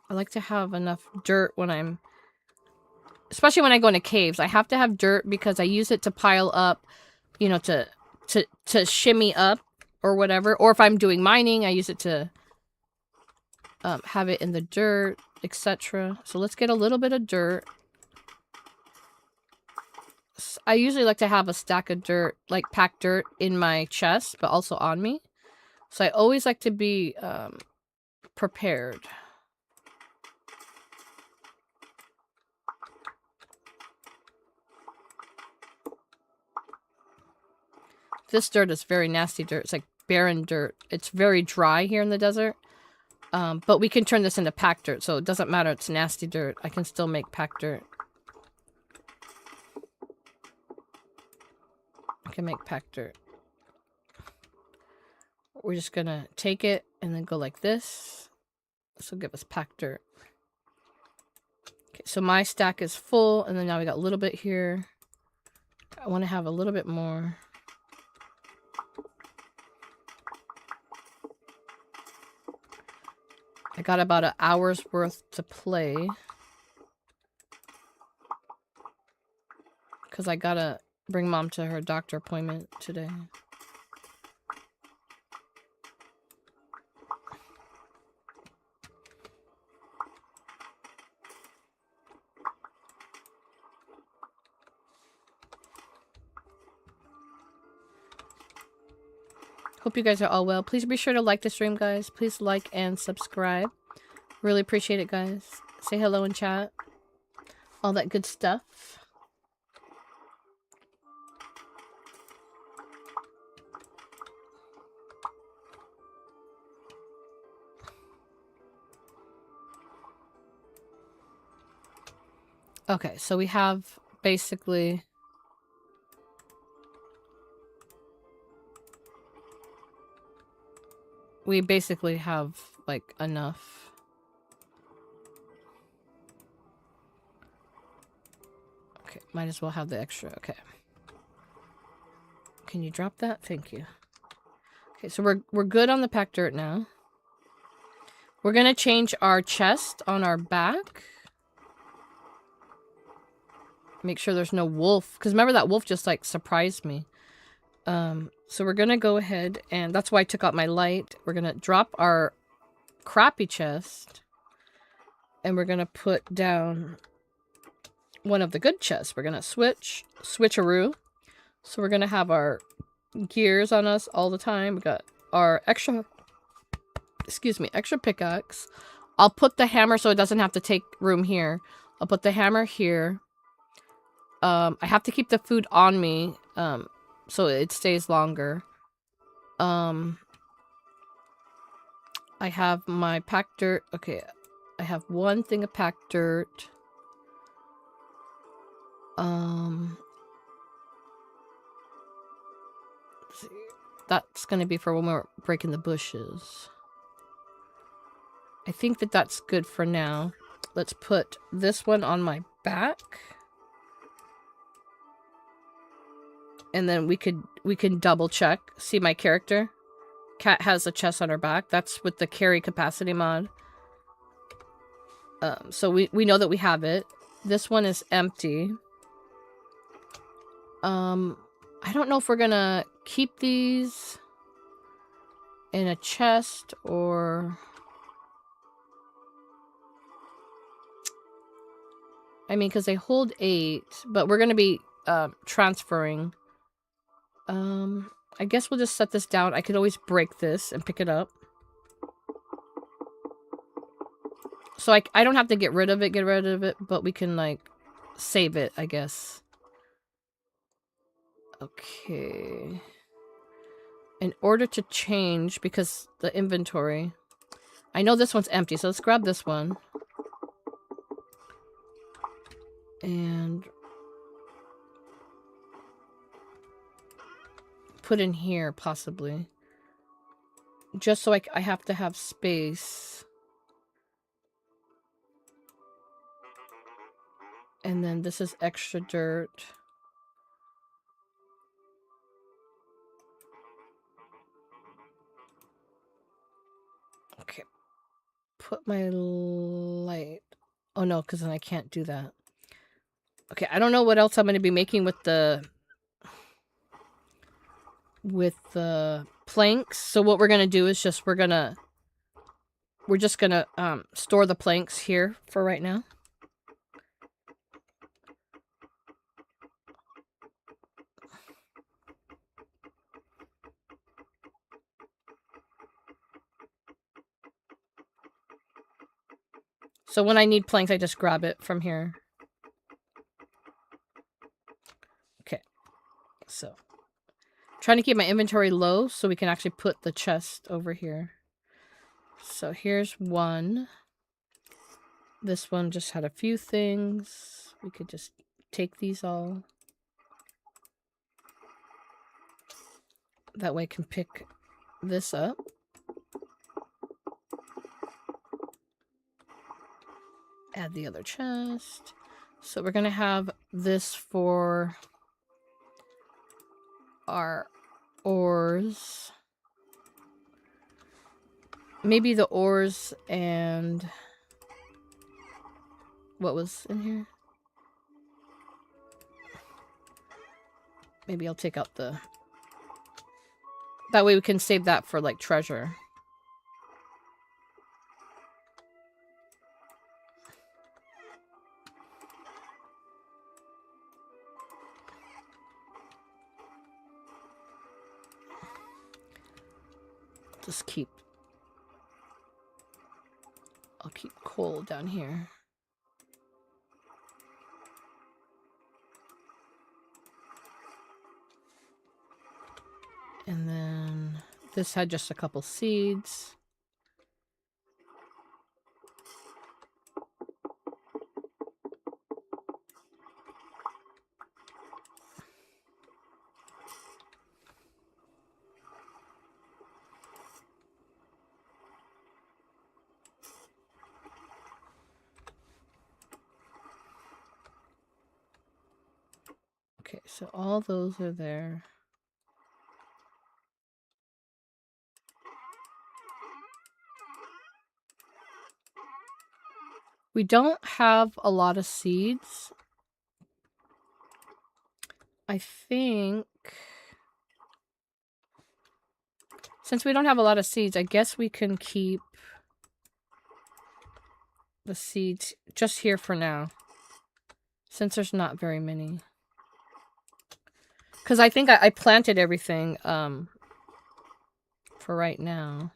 I like to have enough dirt when I'm... Especially when I go into caves. I have to have dirt because I use it to pile up, you know, to shimmy up or whatever. Or if I'm doing mining, I use it to have it in the dirt, etc. So let's get a little bit of dirt. I usually like to have a stack of dirt, like packed dirt in my chest, but also on me. So I always like to be prepared. This dirt is very nasty dirt. It's like barren dirt. It's very dry here in the desert. But we can turn this into packed dirt, so it doesn't matter. It's nasty dirt. I can still make packed dirt. I can make packed dirt. We're just gonna take it and then go like this. This will give us packed dirt. Okay, so my stack is full, and then now we got a little bit here. I want to have a little bit more. I got about an hour's worth to play. Because I gotta bring Mom to her doctor appointment today. Hope you guys are all well. Please be sure to like the stream, guys. Please like and subscribe. Really appreciate it, guys. Say hello in chat. All that good stuff. Okay, so we have basically... We basically have, like, enough. Okay, might as well have the extra. Okay. Can you drop that? Thank you. Okay, so we're good on the packed dirt now. We're gonna change our chest on our back. Make sure there's no wolf. Because remember that wolf just, like, surprised me. So we're gonna go ahead, and that's why I took out my light. We're gonna drop our crappy chest, and we're gonna put down one of the good chests. We're gonna switcheroo. So we're gonna have our gears on us all the time. We got our extra excuse me, extra pickaxe. I'll put the hammer so it doesn't have to take room here. I'll put the hammer here. I have to keep the food on me, so it stays longer. I have my packed dirt. Okay, I have one thing of packed dirt. See. That's gonna be for when we're breaking the bushes. I think that that's good for now. Let's put this one on my back. And then we can double check. See my character? Cat has a chest on her back. That's with the carry capacity mod. So we know that we have it. This one is empty. I don't know if we're gonna keep these in a chest or... I mean, because they hold 8, but we're gonna be transferring. I guess we'll just set this down. I could always break this and pick it up. So I don't have to get rid of it, but we can, like, save it, I guess. Okay. In order to change, because the inventory... I know this one's empty, so let's grab this one. And... put in here, possibly. Just so I have to have space. And then this is extra dirt. Okay. Put my light... Oh no, because then I can't do that. Okay, I don't know what else I'm going to be making with the planks. So what we're going to do is just we're just going to store the planks here for right now. So when I need planks, I just grab it from here. Okay. So trying to keep my inventory low so we can actually put the chest over here. So here's one. This one just had a few things. We could just take these all. That way I can pick this up. Add the other chest. So we're going to have this for our ores. Maybe the ores and... what was in here? Maybe I'll take out the... that way we can save that for, like, treasure. Just keep... I'll keep coal down here. And then this had just a couple seeds. Okay, so all those are there. We don't have a lot of seeds. I think... since we don't have a lot of seeds, I guess we can keep the seeds just here for now. Since there's not very many. Because I think I planted everything for right now.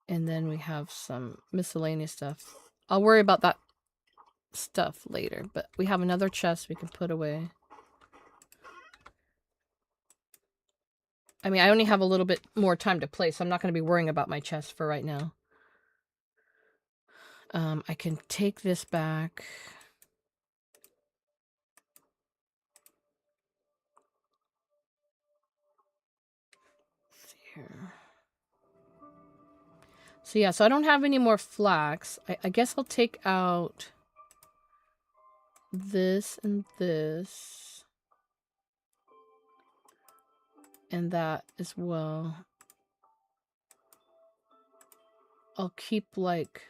And then we have some miscellaneous stuff. I'll worry about that stuff later, but we have another chest we can put away. I mean, I only have a little bit more time to play, so I'm not going to be worrying about my chest for right now. I can take this back. Let's see here. So yeah, so I don't have any more flax. I guess I'll take out this and this. And that as well. I'll keep like...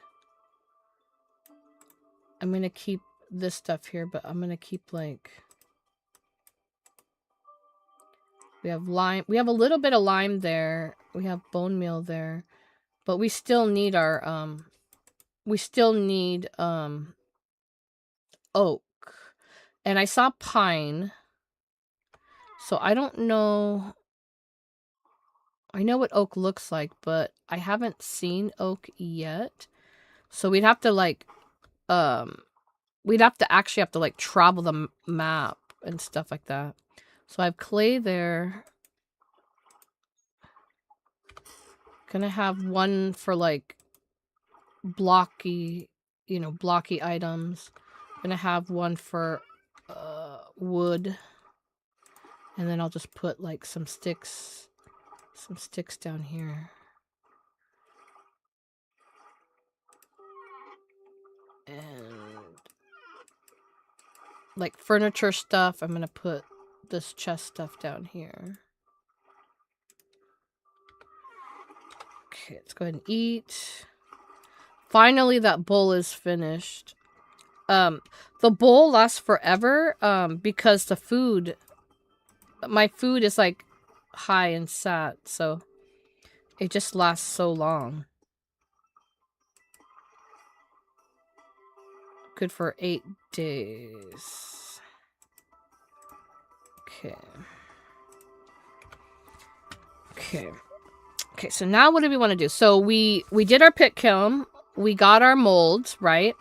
I'm gonna keep this stuff here, but I'm gonna keep like... We have lime. We have a little bit of lime there. We have bone meal there. But we still need our, we still need, oak. And I saw pine. So I don't know. I know what oak looks like, but I haven't seen oak yet. So we'd have to like, we'd have to actually have to like travel the map and stuff like that. So I have clay there. Gonna have one for like blocky, you know, blocky items. Gonna have one for wood. And then I'll just put like some sticks down here. And like furniture stuff, I'm gonna put this chest stuff down here. Okay, let's go ahead and eat. Finally, that bowl is finished. The bowl lasts forever, because the food, my food is like high and sat, so it just lasts so long. Good for 8 days. Okay. Okay, so now what do we want to do? So we did our pit kiln. We got our molds, right?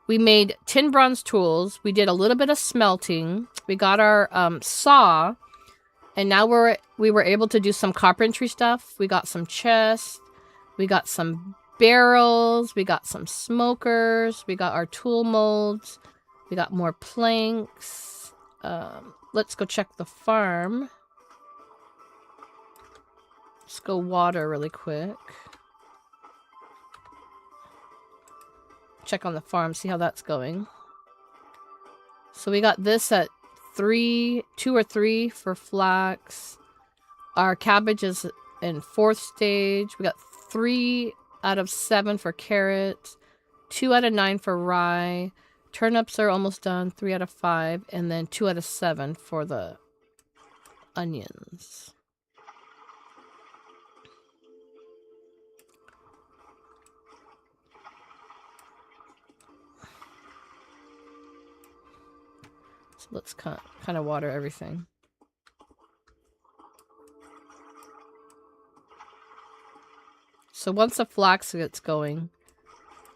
We made tin bronze tools. We did a little bit of smelting. We got our saw. And now we were able to do some carpentry stuff. We got some chests. We got some barrels. We got some smokers. We got our tool molds. We got more planks. Let's go check the farm. Let's go water really quick. Check on the farm, see how that's going. So we got this at 2 or 3 for flax. Our cabbage is in 4th stage. We got 3 out of 7 for carrots. 2 out of 9 for rye. Turnips are almost done. 3 out of 5. And then 2 out of 7 for the onions. So let's kind of water everything. So once the flax gets going,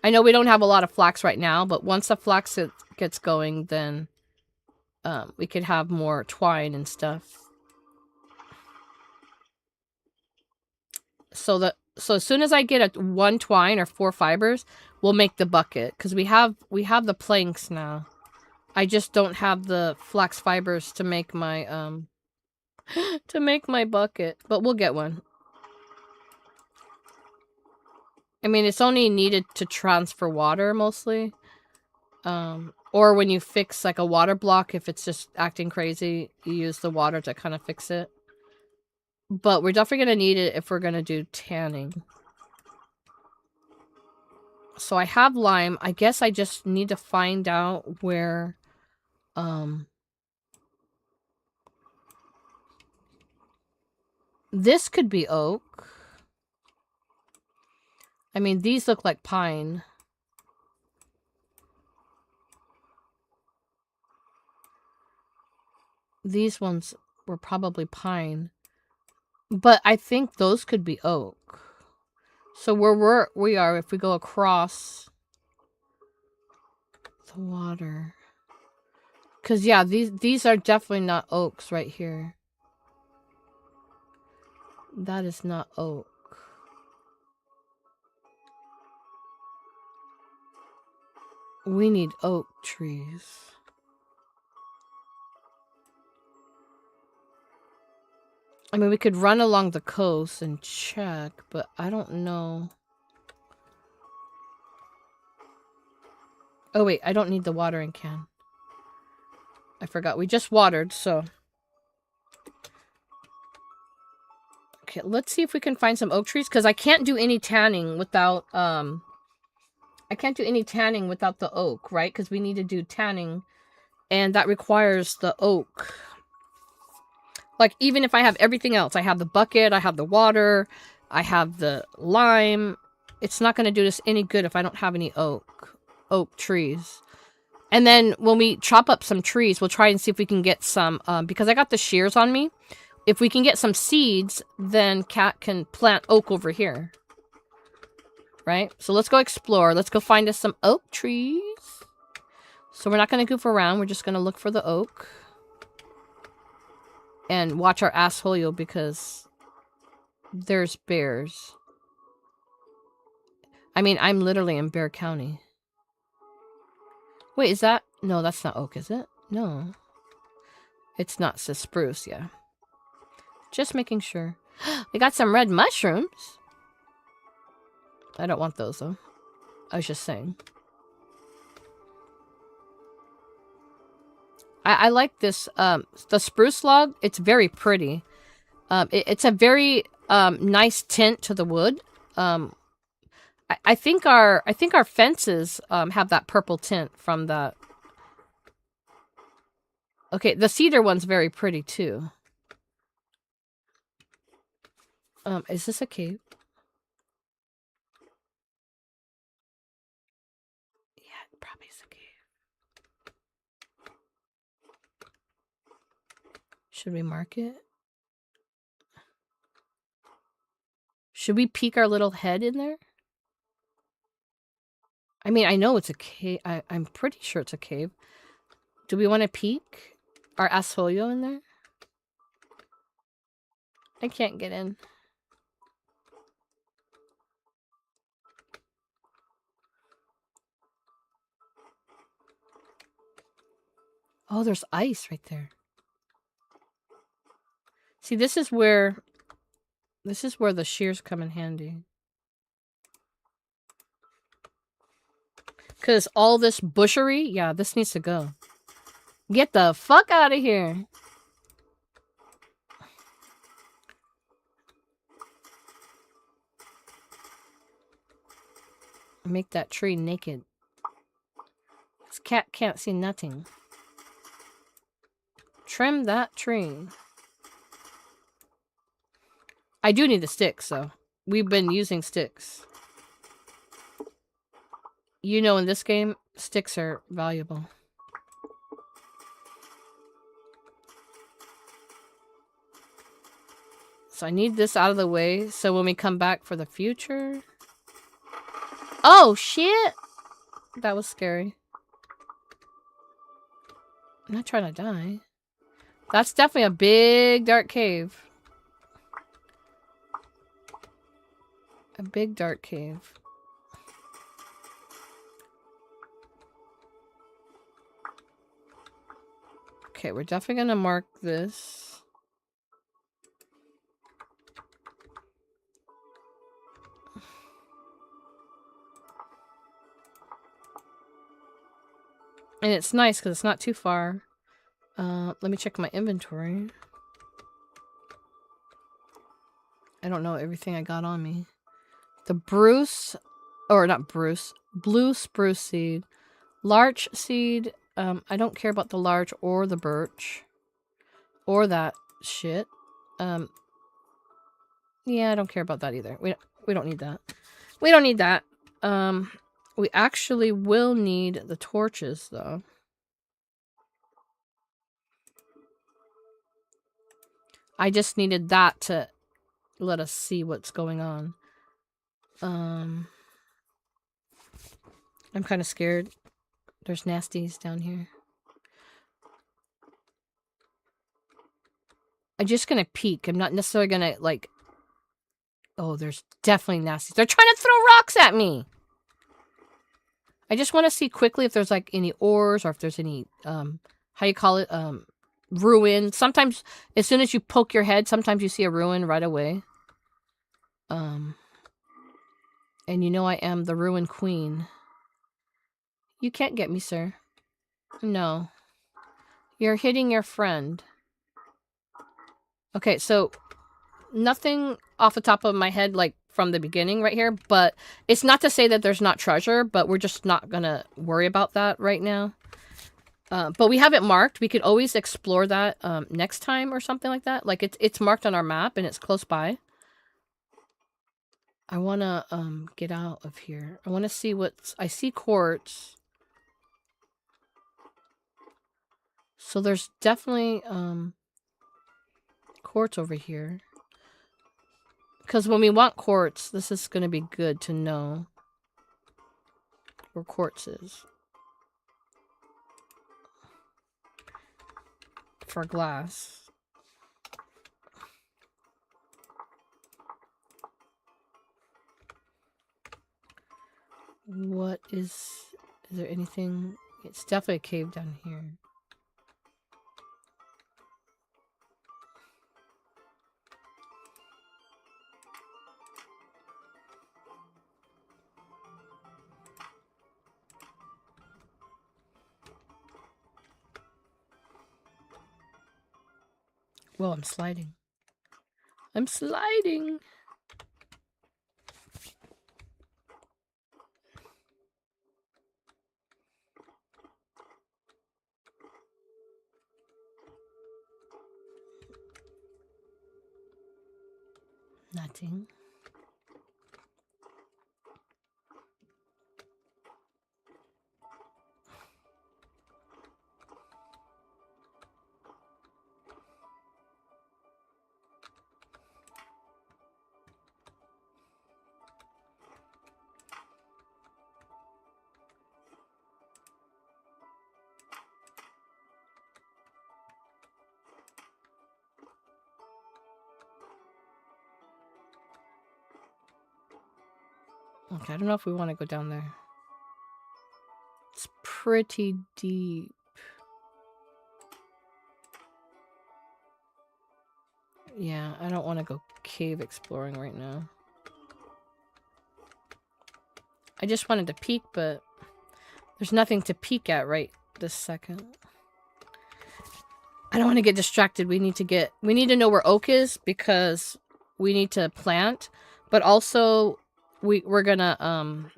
I know we don't have a lot of flax right now, but once the flax gets going, then we could have more twine and stuff. So as soon as I get 1 twine or 4 fibers, we'll make the bucket, because we have the planks now. I just don't have the flax fibers to make my bucket, but we'll get one. I mean, it's only needed to transfer water mostly. Or when you fix like a water block, if it's just acting crazy, you use the water to kind of fix it. But we're definitely going to need it if we're going to do tanning. So I have lime. I guess I just need to find out where... This could be oak. I mean, these look like pine. These ones were probably pine. But I think those could be oak. So where we are, if we go across the water. Because, yeah, these are definitely not oaks right here. That is not oak. We need oak trees. I mean, we could run along the coast and check, but I don't know. Oh, wait, I don't need the watering can. I forgot. We just watered, so. Okay, let's see if we can find some oak trees, because I can't do any tanning without, I can't do any tanning without the oak, right? Because we need to do tanning, and that requires the oak. Like, even if I have everything else, I have the bucket, I have the water, I have the lime, it's not going to do us any good if I don't have any oak trees. And then when we chop up some trees, we'll try and see if we can get some, because I got the shears on me. If we can get some seeds, then Kat can plant oak over here. Right? So let's go explore. Let's go find us some oak trees. So we're not going to goof around. We're just going to look for the oak. And watch our asshole because there's bears. I mean, I'm literally in Bear County. Wait, is that? No, that's not oak, is it? No. It's not spruce, yeah. Just making sure. We got some red mushrooms. I don't want those, though. I was just saying. I like this, the spruce log. It's very pretty. It's a very, nice tint to the wood. I think our fences, have that purple tint from that. Okay, the cedar one's very pretty, too. Is this a cave? Yeah, it probably is a cave. Should we mark it? Should we peek our little head in there? I mean, I know it's a cave. I'm pretty sure it's a cave. Do we want to peek our asshole in there? I can't get in. Oh, there's ice right there. See, this is where the shears come in handy. Because all this bushery, yeah, this needs to go. Get the fuck out of here. Make that tree naked. This cat can't see nothing. Trim that tree. I do need the sticks, so. We've been using sticks. You know, in this game, sticks are valuable. So I need this out of the way, so when we come back for the future... Oh, shit! That was scary. I'm not trying to die. That's definitely a big, dark cave. A big, dark cave. Okay, we're definitely gonna mark this. And it's nice because it's not too far. Let me check my inventory. I don't know everything I got on me. The blue spruce seed. Larch seed. I don't care about the larch or the birch. Or that shit. Yeah, I don't care about that either. We don't need that. We don't need that. We actually will need the torches, though. I just needed that to let us see what's going on. I'm kind of scared. There's nasties down here. I'm just gonna peek. I'm not necessarily gonna, like... Oh, there's definitely nasties. They're trying to throw rocks at me! I just want to see quickly if there's, like, any ores or if there's any, how you call it? Ruin. Sometimes, as soon as you poke your head, sometimes you see a ruin right away. And you know I am the ruin queen. You can't get me, sir. No. You're hitting your friend. Okay, so nothing off the top of my head, like, from the beginning right here, but it's not to say that there's not treasure, but we're just not gonna worry about that right now. But we have it marked. We could always explore that next time or something like that. Like, it's marked on our map and it's close by. I want to get out of here. I want to see what's... I see quartz. So there's definitely quartz over here. Because when we want quartz, this is going to be good to know where quartz is. For glass. What is there anything? It's definitely a cave down here. Whoa, I'm sliding. I'm sliding! Nothing. Okay, I don't know if we want to go down there. It's pretty deep. Yeah, I don't want to go cave exploring right now. I just wanted to peek, but there's nothing to peek at right this second. I don't want to get distracted. We need to know where oak is because we need to plant, but also we're gonna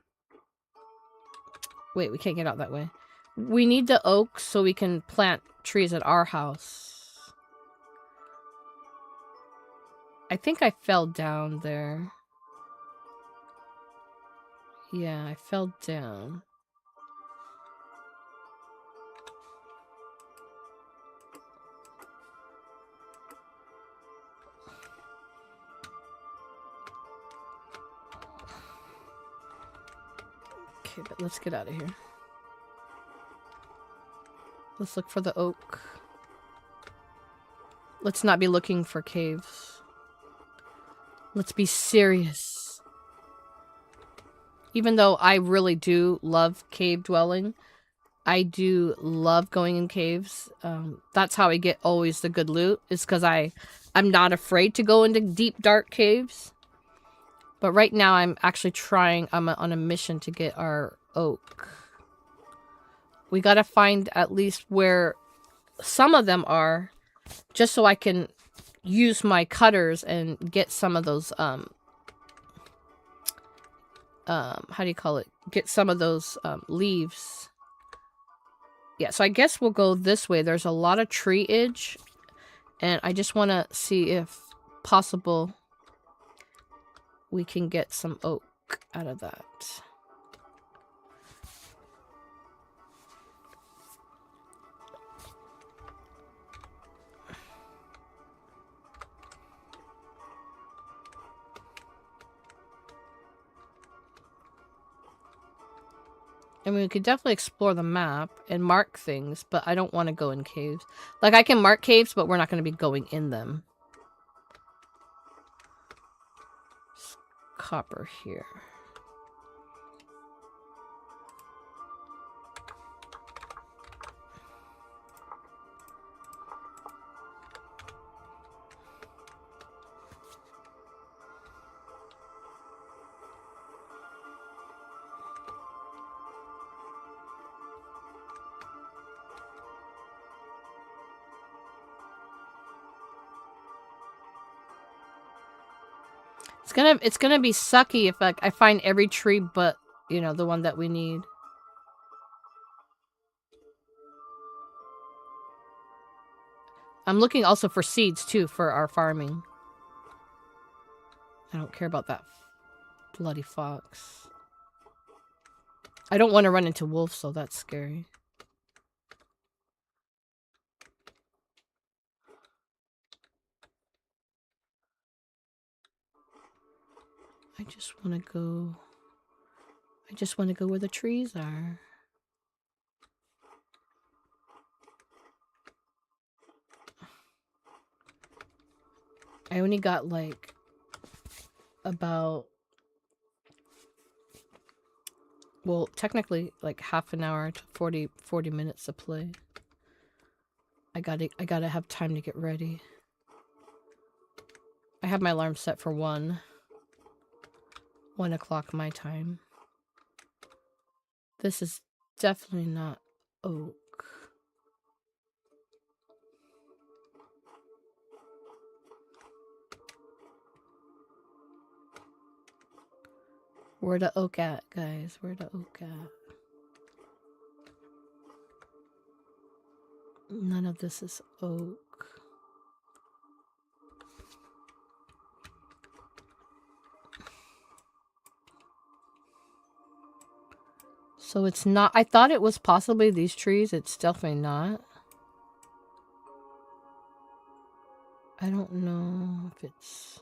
wait, we can't get out that way. We need the oak so we can plant trees at our house. I think I fell down there. Yeah, I fell down. Okay, but let's get out of here. Let's look for the oak. Let's not be looking for caves. Let's be serious. Even though I really do love cave dwelling, I do love going in caves. That's how I get always the good loot, is because I'm not afraid to go into deep, dark caves. But right now I'm actually trying, I'm on a mission to get our oak. We gotta find at least where some of them are, just so I can use my cutters and get some of those, how do you call it? Get some of those, leaves. Yeah, so I guess we'll go this way. There's a lot of treeage, and I just want to see if possible we can get some oak out of that. I mean, we could definitely explore the map and mark things, but I don't want to go in caves. Like, I can mark caves, but we're not going to be going in them. Copper here. It's gonna be sucky if like I find every tree but, you know, the one that we need. I'm looking also for seeds too for our farming. I don't care about that bloody fox. I don't want to run into wolves, so that's scary. I just want to go where the trees are. I only got like about, well, technically like half an hour to 40 minutes to play. I gotta have time to get ready. I have my alarm set for 1 o'clock my time. This is definitely not oak. Where the oak at, guys? Where the oak at? None of this is oak. So it's not. I thought it was possibly these trees. It's definitely not. I don't know if it's...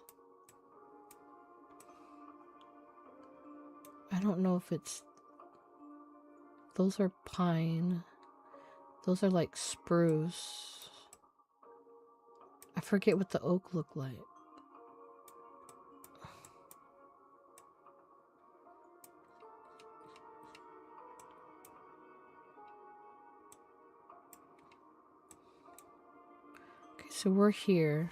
I don't know if it's... Those are pine. Those are like spruce. I forget what the oak looked like. Okay, so we're here.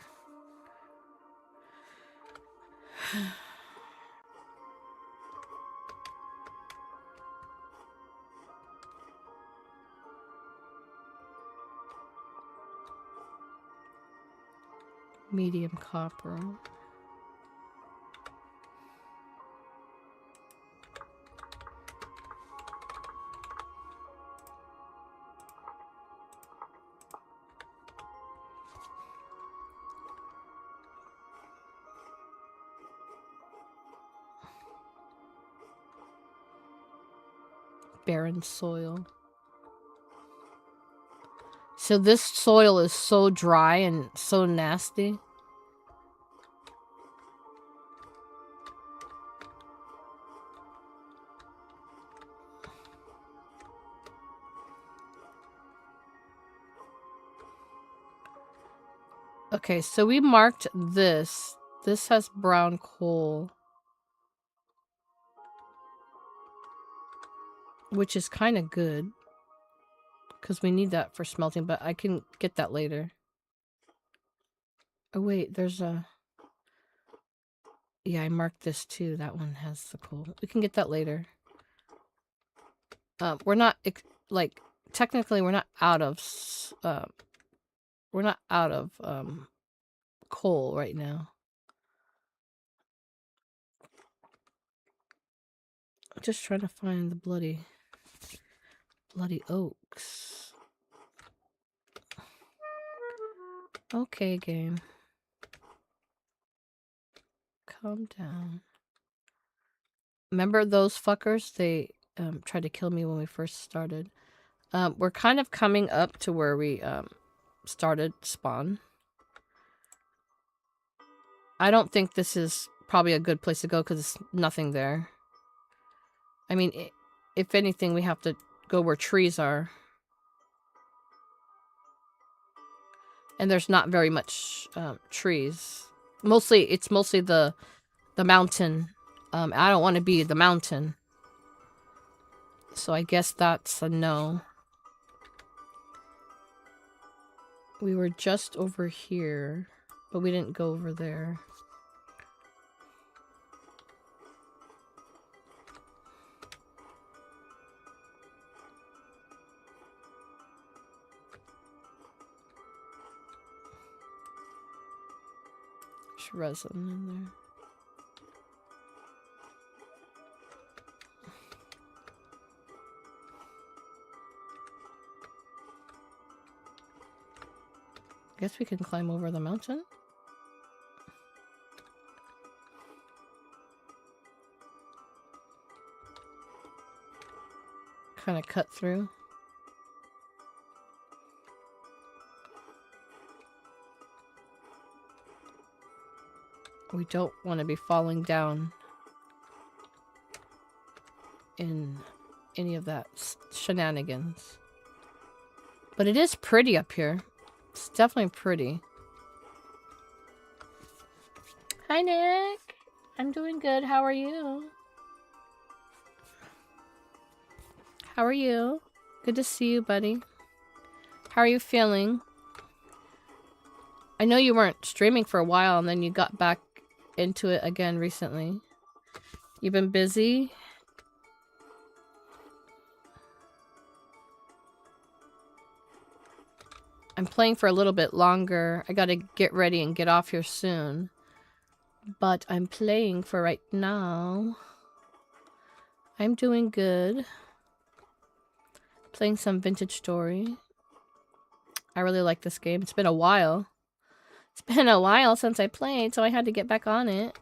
Medium copper. Barren soil. So this soil is so dry and so nasty. Okay, so we marked this. This has brown coal, which is kind of good because we need that for smelting, but I can get that later. Oh wait, there's a... Yeah, I marked this too. That one has the coal. We can get that later. We're not, like, technically we're not out of, coal right now. I'm just trying to find the bloody oaks. Okay, game. Calm down. Remember those fuckers? They tried to kill me when we first started. We're kind of coming up to where we started spawn. I don't think this is probably a good place to go because there's nothing there. I mean, if anything, we have to go where trees are. And there's not very much trees. It's mostly the mountain. I don't want to be the mountain. So I guess that's a no. We were just over here, but we didn't go over there. There's resin in there. I guess we can climb over the mountain. Kind of cut through. We don't want to be falling down in any of that shenanigans. But it is pretty up here. It's definitely pretty. Hi, Nick. I'm doing good. How are you? How are you? Good to see you, buddy. How are you feeling? I know you weren't streaming for a while and then you got back into it again recently. You've been busy? I'm playing for a little bit longer. I gotta get ready and get off here soon. But I'm playing for right now. I'm doing good. Playing some Vintage Story. I really like this game. It's been a while. It's been a while since I played, so I had to get back on it.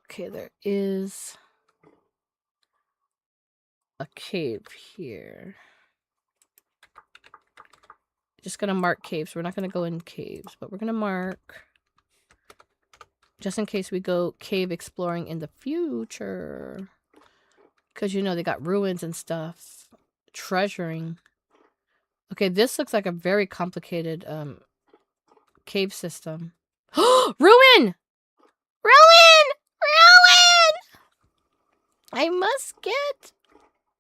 Okay, there is a cave here. Just gonna mark caves. We're not gonna go in caves, but we're gonna mark just in case we go cave exploring in the future. Because, you know, they got ruins and stuff. Treasuring. Okay, this looks like a very complicated cave system. Ruin! Ruin! Ruin! I must get...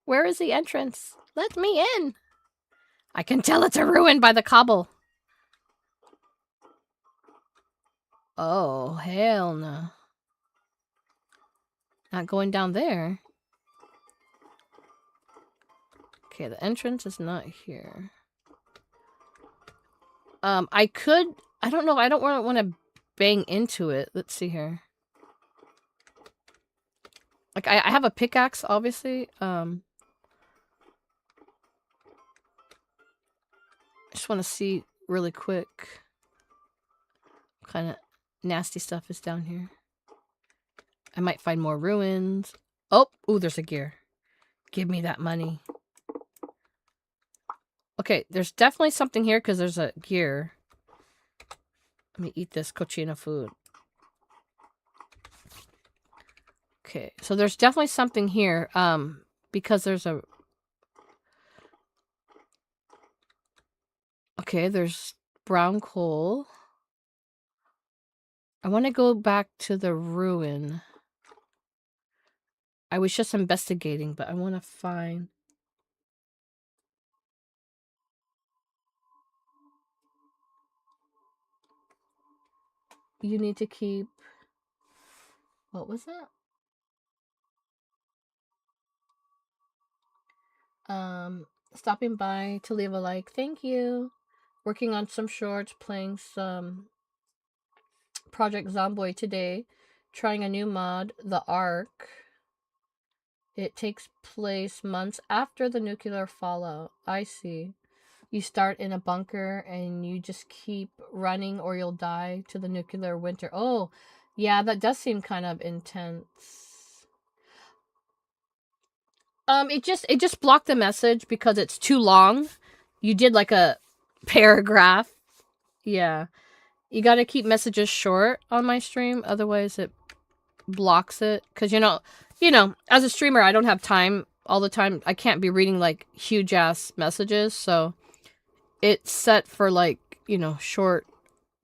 Where is the entrance? Let me in. I can tell it's a ruin by the cobble. Oh, hell no. Not going down there. Okay, the entrance is not here. I don't know, I don't want to bang into it. Let's see here. Like, I have a pickaxe, obviously. I just want to see really quick what kind of nasty stuff is down here. I might find more ruins. Oh, ooh, there's a gear. Give me that money. Okay, there's definitely something here because there's a gear. Let me eat this cochino food. Okay, so there's definitely something here. Because there's a... Okay, there's brown coal. I want to go back to the ruin. I was just investigating, but I want to find... You need to keep... What was that? Stopping by to leave a like. Thank you. Working on some shorts, playing some Project Zomboid today. Trying a new mod, the Ark. It takes place months after the nuclear fallout. I see. You start in a bunker and you just keep running or you'll die to the nuclear winter. Oh, yeah, that does seem kind of intense. It just blocked the message because it's too long. You did like a paragraph. Yeah. You gotta keep messages short on my stream, otherwise it blocks it. Because, you know, you know, as a streamer, I don't have time all the time. I can't be reading like huge ass messages, so it's set for like, you know,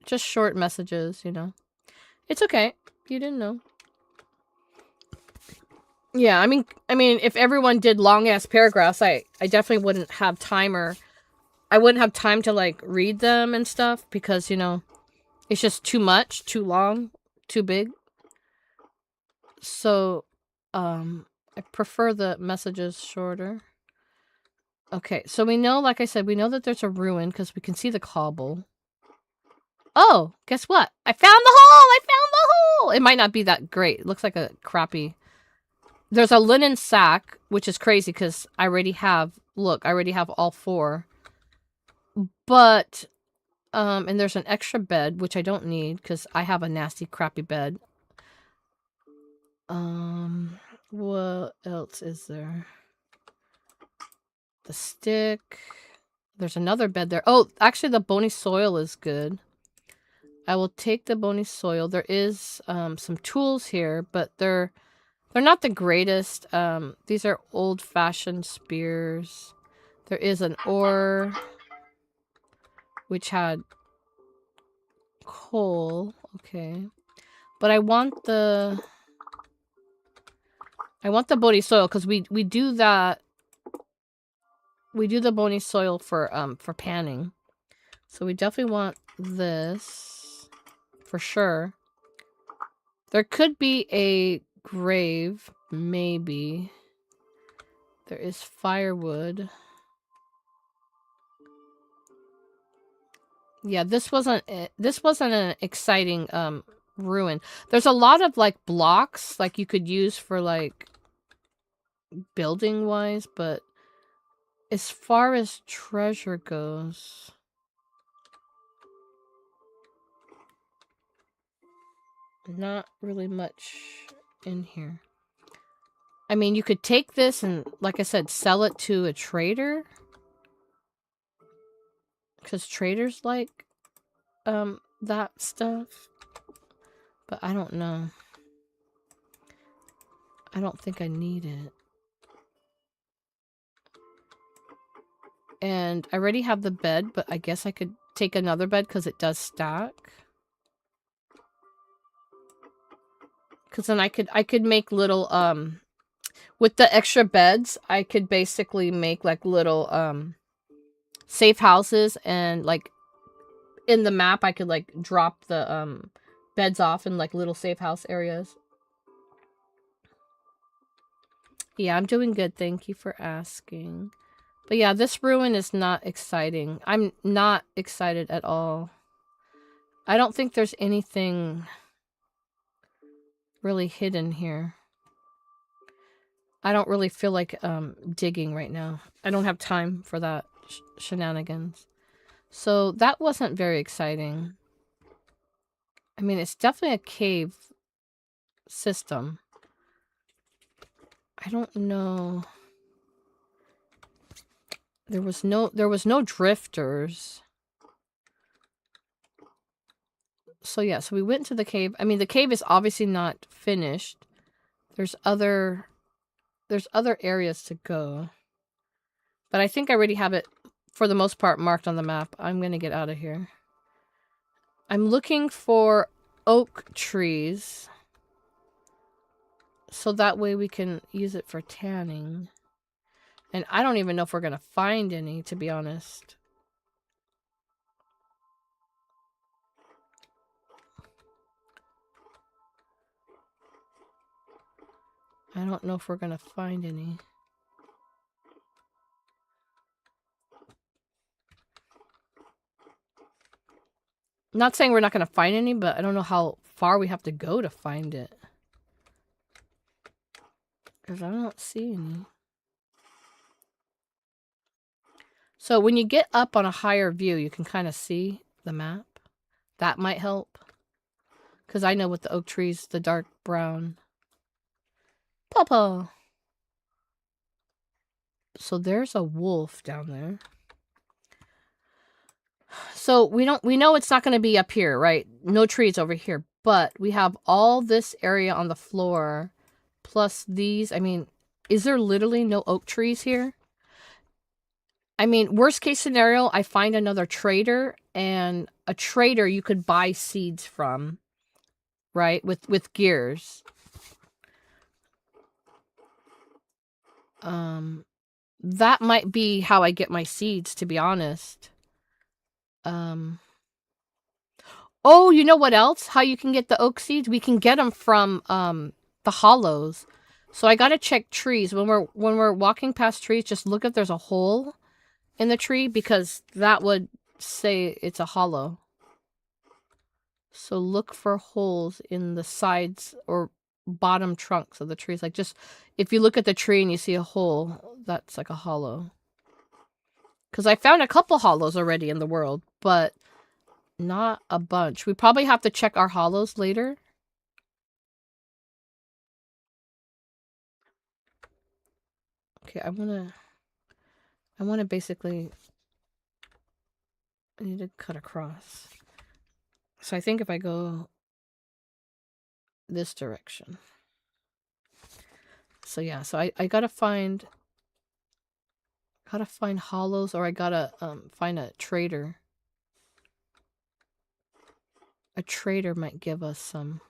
just short messages, you know. It's okay. You didn't know. Yeah, I mean, if everyone did long ass paragraphs, I definitely wouldn't have time, or I wouldn't have time to like read them and stuff, because, you know, it's just too much, too long, too big. So, I prefer the messages shorter. Okay, so we know, like I said, we know that there's a ruin because we can see the cobble. Oh, guess what? I found the hole! I found the hole! It might not be that great. It looks like a crappy... There's a linen sack, which is crazy because I already have... Look, I already have all 4. But, and there's an extra bed, which I don't need because I have a nasty, crappy bed. What else is there? The stick. There's another bed there. Oh, actually, the bony soil is good. I will take the bony soil. There is some tools here, but they're not the greatest. These are old-fashioned spears. There is an ore, which had coal. Okay, but I want the bony soil because we do that. We do the bony soil for panning. So we definitely want this for sure. There could be a grave, maybe. There is firewood. Yeah, this wasn't an exciting ruin. There's a lot of like blocks like you could use for like building wise, but as far as treasure goes, not really much in here. I mean, you could take this and, like I said, sell it to a trader. Because traders like, that stuff. But I don't know. I don't think I need it. And I already have the bed, but I guess I could take another bed because it does stack. Because then I could make little, with the extra beds, I could basically make like little, safe houses, and like in the map I could like drop the, beds off in like little safe house areas. Yeah, I'm doing good. Thank you for asking. But yeah, this ruin is not exciting. I'm not excited at all. I don't think there's anything really hidden here. I don't really feel like digging right now. I don't have time for that shenanigans. So that wasn't very exciting. I mean, it's definitely a cave system. I don't know. There was no drifters. So yeah, so we went to the cave. I mean, the cave is obviously not finished. There's other areas to go. But I think I already have it, for the most part, marked on the map. I'm gonna get out of here. I'm looking for oak trees. So that way we can use it for tanning. And I don't even know if we're gonna find any, to be honest. I don't know if we're gonna find any. Not saying we're not gonna find any, but I don't know how far we have to go to find it. Because I don't see any. So when you get up on a higher view, you can kind of see the map. That might help. Because I know with the oak trees, the dark brown. Papa! So there's a wolf down there. So we know it's not going to be up here, right? No trees over here. But we have all this area on the floor plus these. I mean, is there literally no oak trees here? I mean, worst case scenario, I find another trader, and a trader you could buy seeds from, right? With gears. That might be how I get my seeds, to be honest. Oh, you know what else? How you can get the oak seeds? We can get them from the hollows. So I gotta check trees when we're walking past trees. Just look if there's a hole in the tree, because that would say it's a hollow. So look for holes in the sides or bottom trunks of the trees. Like, just if you look at the tree and you see a hole, that's like a hollow. Because I found a couple hollows already in the world, but not a bunch. We probably have to check our hollows later. Okay, I wanna basically, I need to cut across. So I think if I go this direction. So yeah, so I gotta find hollows, or I gotta find a trader. A trader might give us some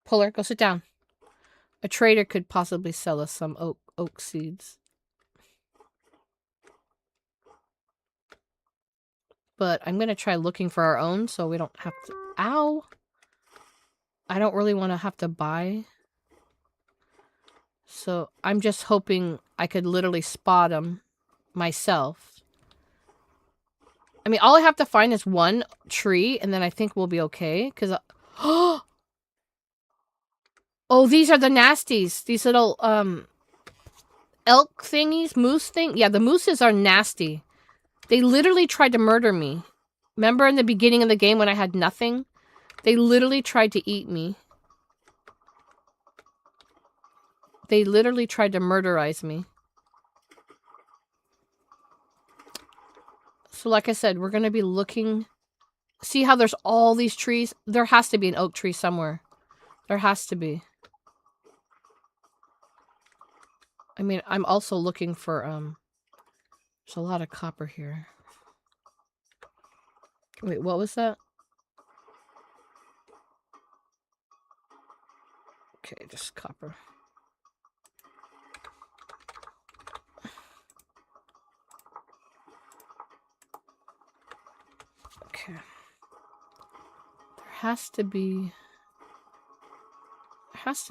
Puller, go sit down. A trader could possibly sell us some oak seeds. But I'm gonna try looking for our own so we don't have to. Ow! I don't really want to have to buy. So I'm just hoping I could literally spot them myself. I mean, all I have to find is one tree, and then I think we'll be okay. Because, oh, these are the nasties. These little elk thingies, moose thing. Yeah, the mooses are nasty. They literally tried to murder me. Remember in the beginning of the game when I had nothing? They literally tried to eat me. They literally tried to murderize me. So like I said, we're going to be looking. See how there's all these trees? There has to be an oak tree somewhere. There has to be. I mean, I'm also looking for, there's a lot of copper here. Wait, what was that? Okay, just copper. Okay. There has to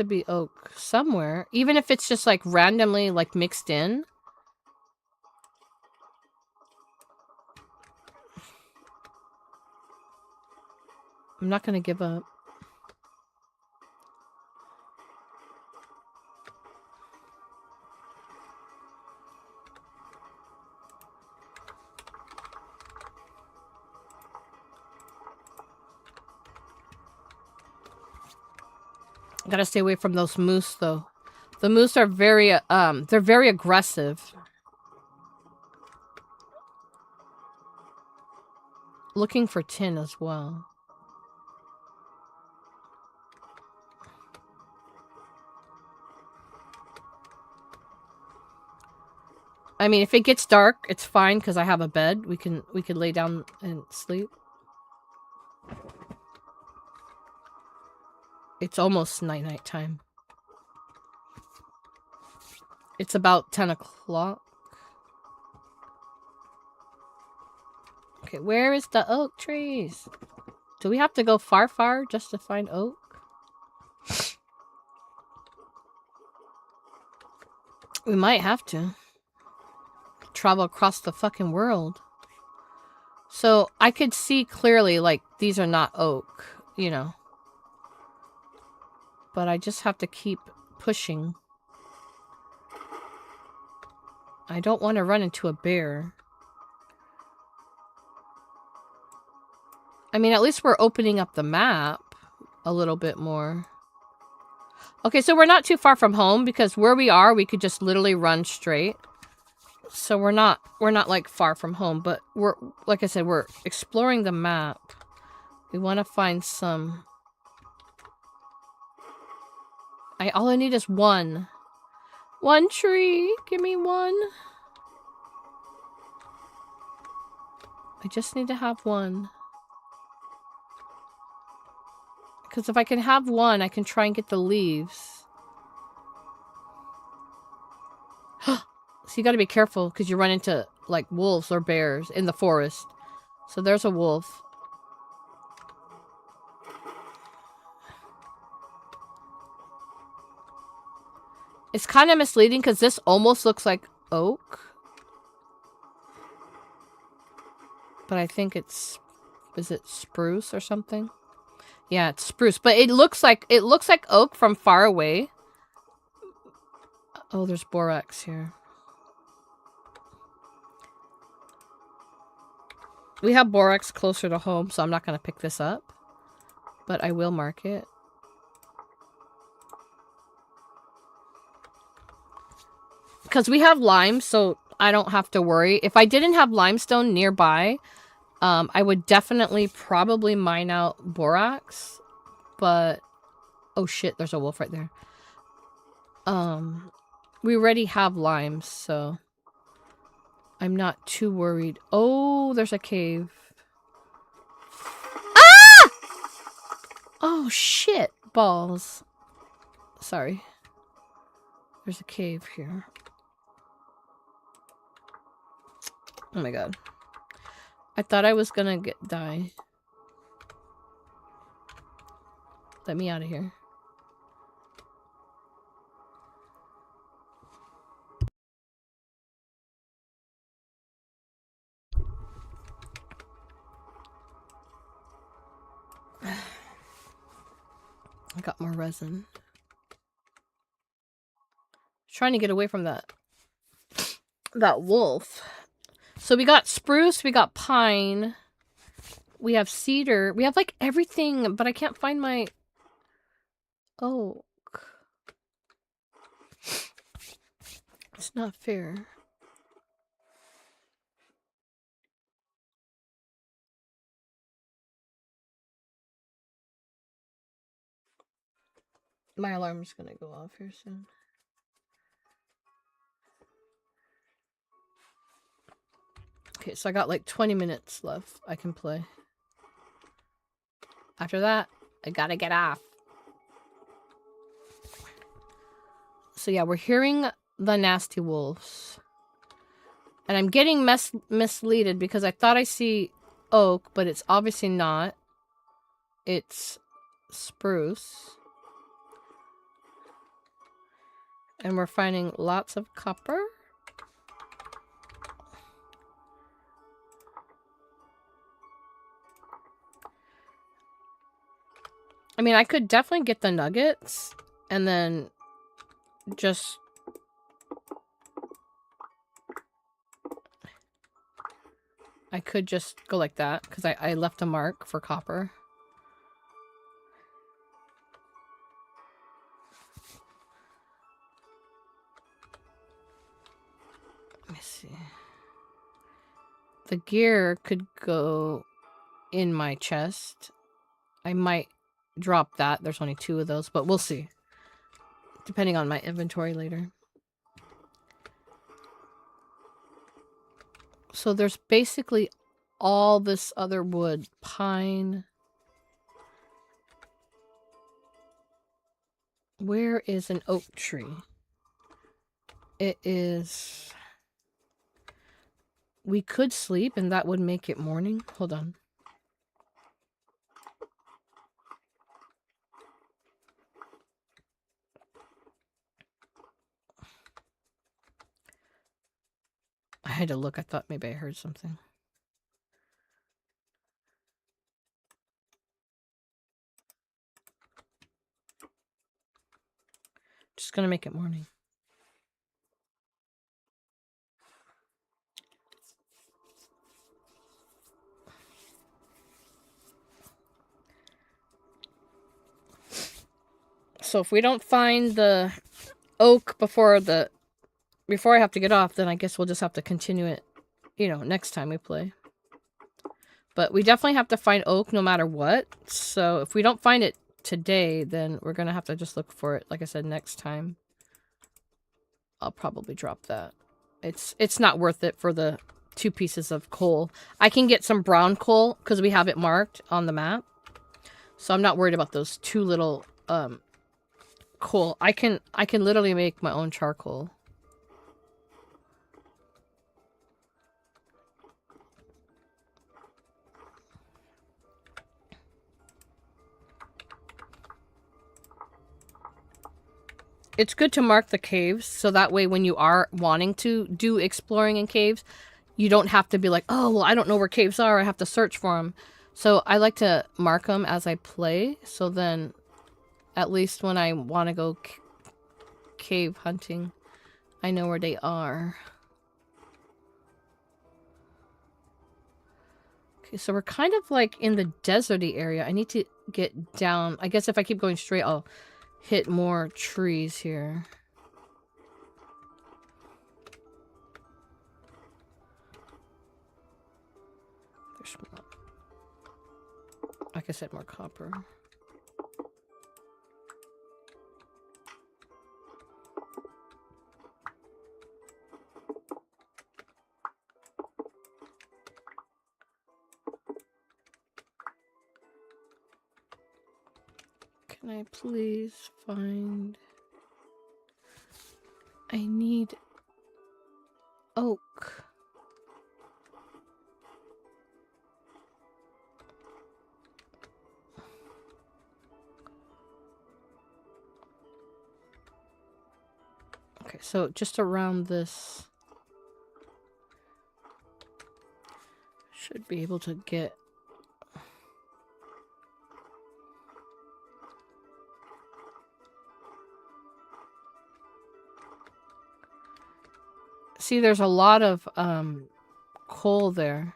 be oak somewhere, even if it's just like randomly like mixed in. I'm not gonna give up. Gotta stay away from those moose, though. The moose are very, they're very aggressive. Looking for tin as well. I mean, if it gets dark, it's fine because I have a bed. We could lay down and sleep. It's almost night time. It's about 10 o'clock. Okay, where is the oak trees? Do we have to go far just to find oak? We might have to. Travel across the fucking world. So I could see clearly, like, these are not oak, you know. But I just have to keep pushing. I don't want to run into a bear. I mean, at least we're opening up the map a little bit more. Okay, so we're not too far from home because where we are, we could just literally run straight. So we're not like far from home, but we're, like I said, we're exploring the map. We want to find some... all I need is one. One tree. Give me one. I just need to have one. Because if I can have one, I can try and get the leaves. So you gotta be careful because you run into, like, wolves or bears in the forest. So there's a wolf. It's kind of misleading because this almost looks like oak. But I think it's... Is it spruce or something? Yeah, it's spruce. But it looks like oak from far away. Oh, there's borax here. We have borax closer to home, so I'm not going to pick this up. But I will mark it. Because we have lime, so I don't have to worry. If I didn't have limestone nearby, I would definitely probably mine out borax. But... Oh shit, there's a wolf right there. We already have limes, so... I'm not too worried. Oh, there's a cave. Ah! Oh shit, balls. Sorry. There's a cave here. Oh my god. I thought I was gonna die. Let me out of here. I got more resin. Trying to get away from that wolf. So we got spruce, we got pine, we have cedar, we have like everything, but I can't find my oak. It's not fair. My alarm's gonna go off here soon. Okay, so I got like 20 minutes left I can play. After that, I gotta get off. So yeah, we're hearing the nasty wolves. And I'm getting misleaded because I thought I see oak, but it's obviously not. It's spruce. And we're finding lots of copper. I mean, I could definitely get the nuggets and then just... I could just go like that because I left a mark for copper. Let me see. The gear could go in my chest. I might drop that. There's only 2 of those, but we'll see. Depending on my inventory later. So there's basically all this other wood. Pine. Where is an oak tree? It is... We could sleep and that would make it morning. Hold on. I had to look. I thought maybe I heard something. Just gonna make it morning. So if we don't find the oak before I have to get off, then I guess we'll just have to continue it, you know, next time we play. But we definitely have to find oak no matter what. So if we don't find it today, then we're going to have to just look for it. Like I said, next time. I'll probably drop that. It's not worth it for the 2 pieces of coal. I can get some brown coal because we have it marked on the map. So I'm not worried about those 2 little coal. I can literally make my own charcoal. It's good to mark the caves, so that way when you are wanting to do exploring in caves, you don't have to be like, oh, well, I don't know where caves are, I have to search for them. So I like to mark them as I play, so then at least when I want to go cave hunting, I know where they are. Okay, so we're kind of like in the deserty area. I need to get down. I guess if I keep going straight, I'll hit more trees here. There's more. Like I said, more copper. Can I please find... I need oak. Okay, so just around this should be able to get... See, there's a lot of coal there.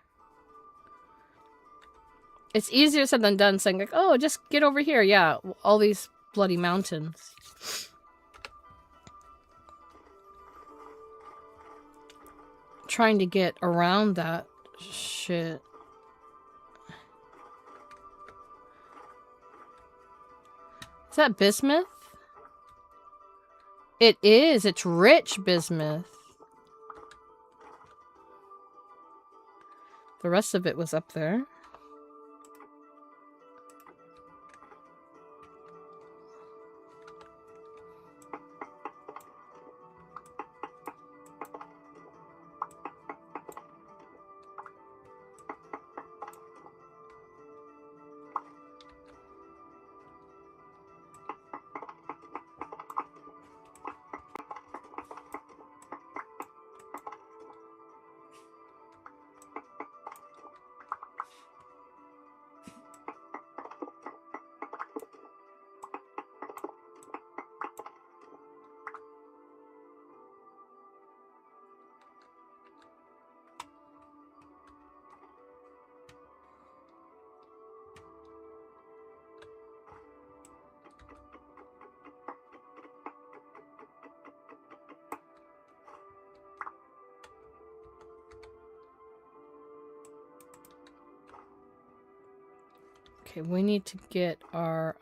It's easier said than done saying like, oh, just get over here. Yeah, all these bloody mountains. Trying to get around that shit. Is that bismuth? It is. It's rich bismuth. The rest of it was up there. Okay, we need to get our,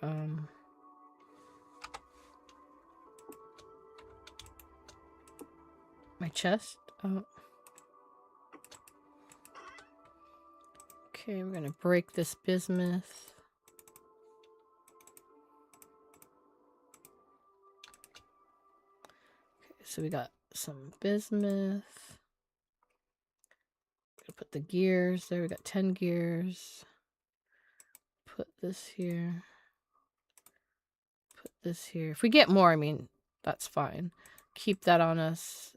my chest. Oh. Okay, we're gonna break this bismuth. Okay, so we got some bismuth. Put the gears there. We got 10 gears. Put this here. Put this here. If we get more, I mean, that's fine. Keep that on us.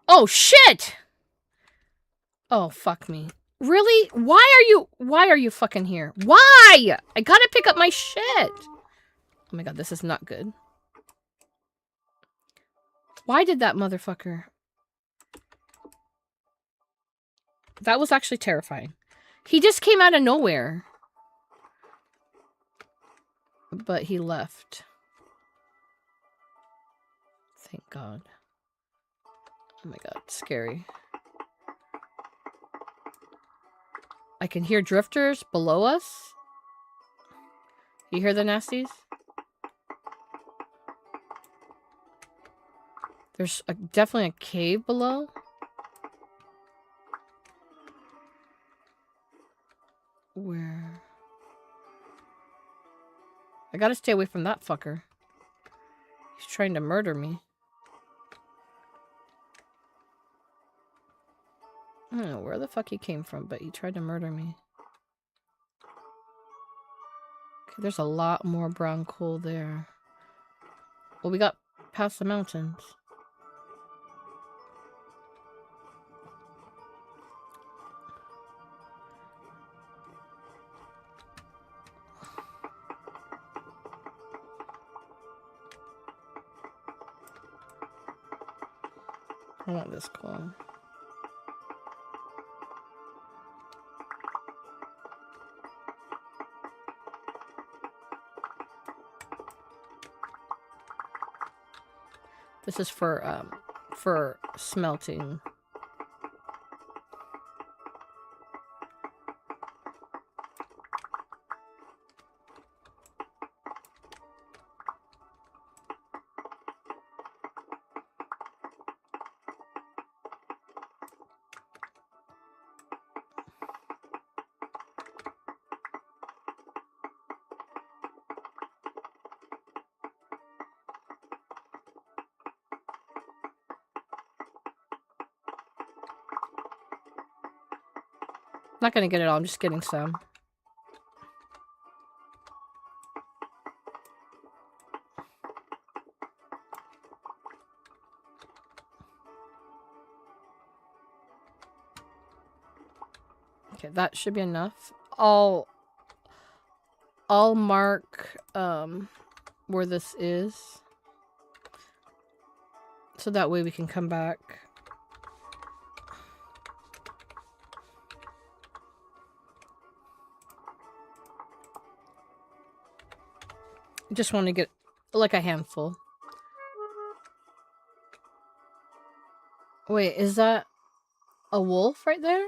Oh, shit! Oh, fuck me. Really? Why are you fucking here? Why? I gotta pick up my shit. Oh my god, this is not good. Why did that motherfucker? That was actually terrifying. He just came out of nowhere. But he left. Thank God. Oh my god, scary. I can hear drifters below us. You hear the nasties? There's definitely a cave below. Where? I gotta stay away from that fucker. He's trying to murder me. I don't know where the fuck he came from, but he tried to murder me. Okay, there's a lot more brown coal there. Well, we got past the mountains. I want this coal. This is for smelting. Not gonna get it all, I'm just getting some. Okay, that should be enough. I'll mark where this is. So that way we can come back. Just want to get like a handful. Wait, is that a wolf right there?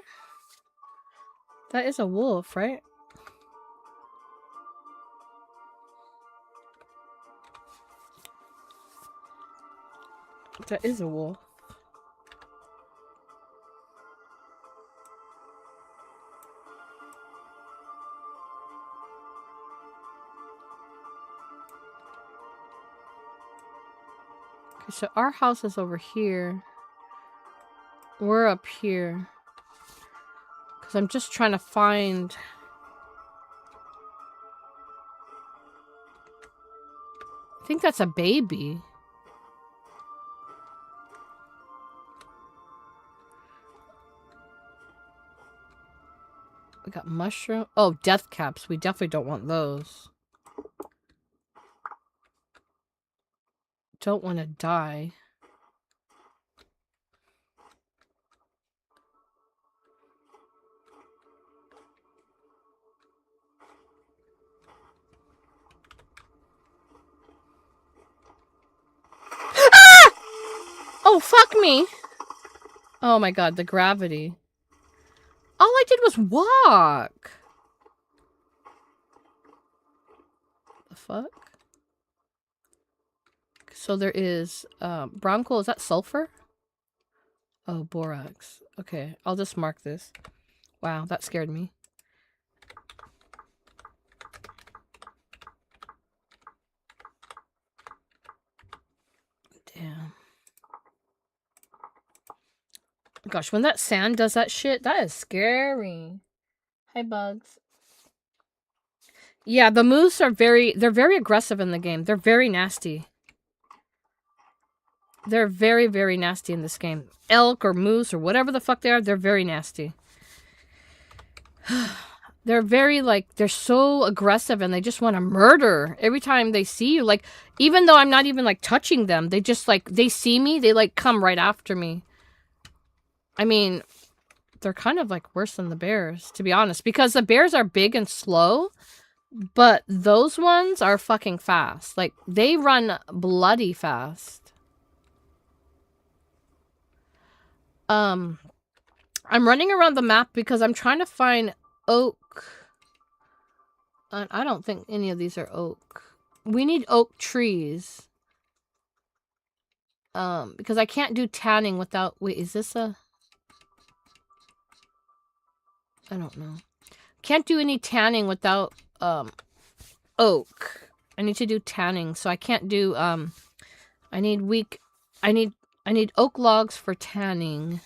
That is a wolf, right? That is a wolf. Okay, so our house is over here. We're up here. Because I'm just trying to find... I think that's a baby. We got mushroom. Oh, death caps. We definitely don't want those. Don't want to die. Ah! Oh, fuck me. Oh my god, the gravity. All I did was walk. The fuck? So there is brown coal. Is that sulfur? Oh, borax. Okay, I'll just mark this. Wow, that scared me. Damn. Gosh, when that sand does that shit, that is scary. Hi, bugs. Yeah, the moose are they're very aggressive in the game. They're very nasty. They're very, very nasty in this game. Elk or moose or whatever the fuck they are, they're very nasty. They're very, like, they're so aggressive and they just want to murder every time they see you. Like, even though I'm not even, like, touching them, they just, like, they see me, they, like, come right after me. I mean, they're kind of, like, worse than the bears, to be honest. Because the bears are big and slow, but those ones are fucking fast. Like, they run bloody fast. I'm running around the map because I'm trying to find oak. I don't think any of these are oak. We need oak trees. Because I can't do tanning without... Wait, is this a... I don't know. Can't do any tanning without, oak. I need to do tanning, so I can't do, I need oak logs for tanning.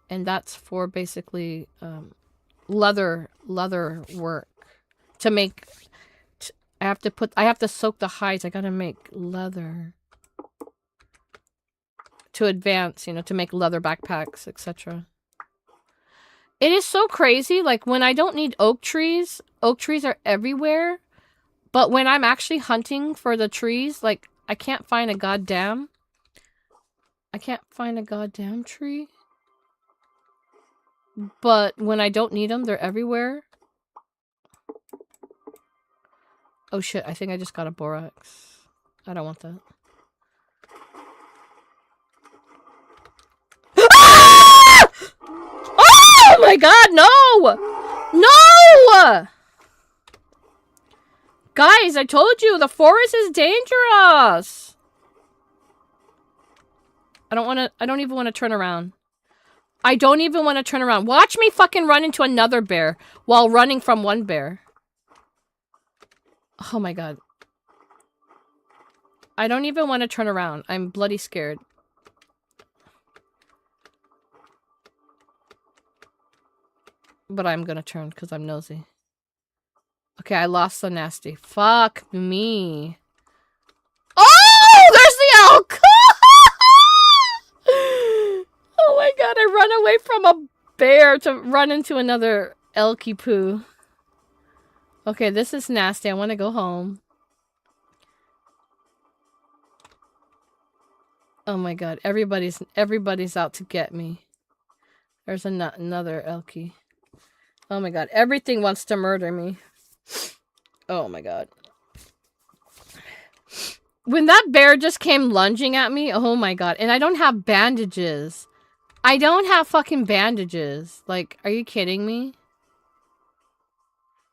And that's for basically, leather work. To make... I have to soak the hides. I gotta make leather. To advance, you know, to make leather backpacks, etc. It is so crazy, like, when I don't need oak trees are everywhere. But when I'm actually hunting for the trees, like, I can't find a goddamn tree. But when I don't need them, they're everywhere. Oh shit, I think I just got a borax. I don't want that. Oh my god, no! No! Guys, I told you, the forest is dangerous! I don't even want to turn around. I don't even want to turn around. Watch me fucking run into another bear while running from one bear. Oh my god. I don't even want to turn around. I'm bloody scared. But I'm gonna turn because I'm nosy. Okay, I lost the nasty. Fuck me. Oh! There's the elk! Oh my god, I run away from a bear to run into another elky poo. Okay, this is nasty. I want to go home. Oh my god, everybody's out to get me. There's another elky. Oh my god, everything wants to murder me. Oh my god. When that bear just came lunging at me, oh my god. And I don't have bandages. I don't have fucking bandages. Like, are you kidding me?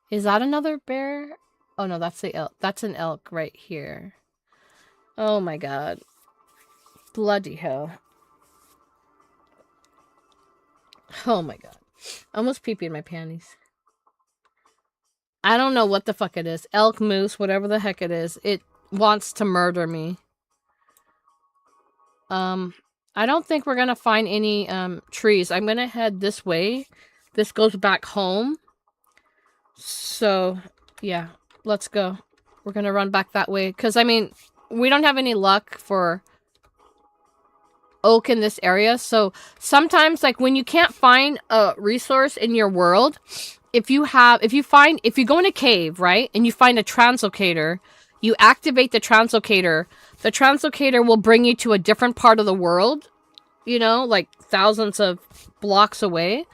Is that another bear? Oh no, that's the elk. That's an elk right here. Oh my god. Bloody hell. Oh my god. I almost pee-peed in my panties. I don't know what the fuck it is. Elk, moose, whatever the heck it is. It wants to murder me. I don't think we're gonna find any trees. I'm gonna head this way. This goes back home. So, yeah. Let's go. We're gonna run back that way. Because, I mean, we don't have any luck for oak in this area. So, sometimes, like, when you can't find a resource in your world, if you go in a cave, right, and you find a translocator, you activate the translocator will bring you to a different part of the world, you know, like thousands of blocks away.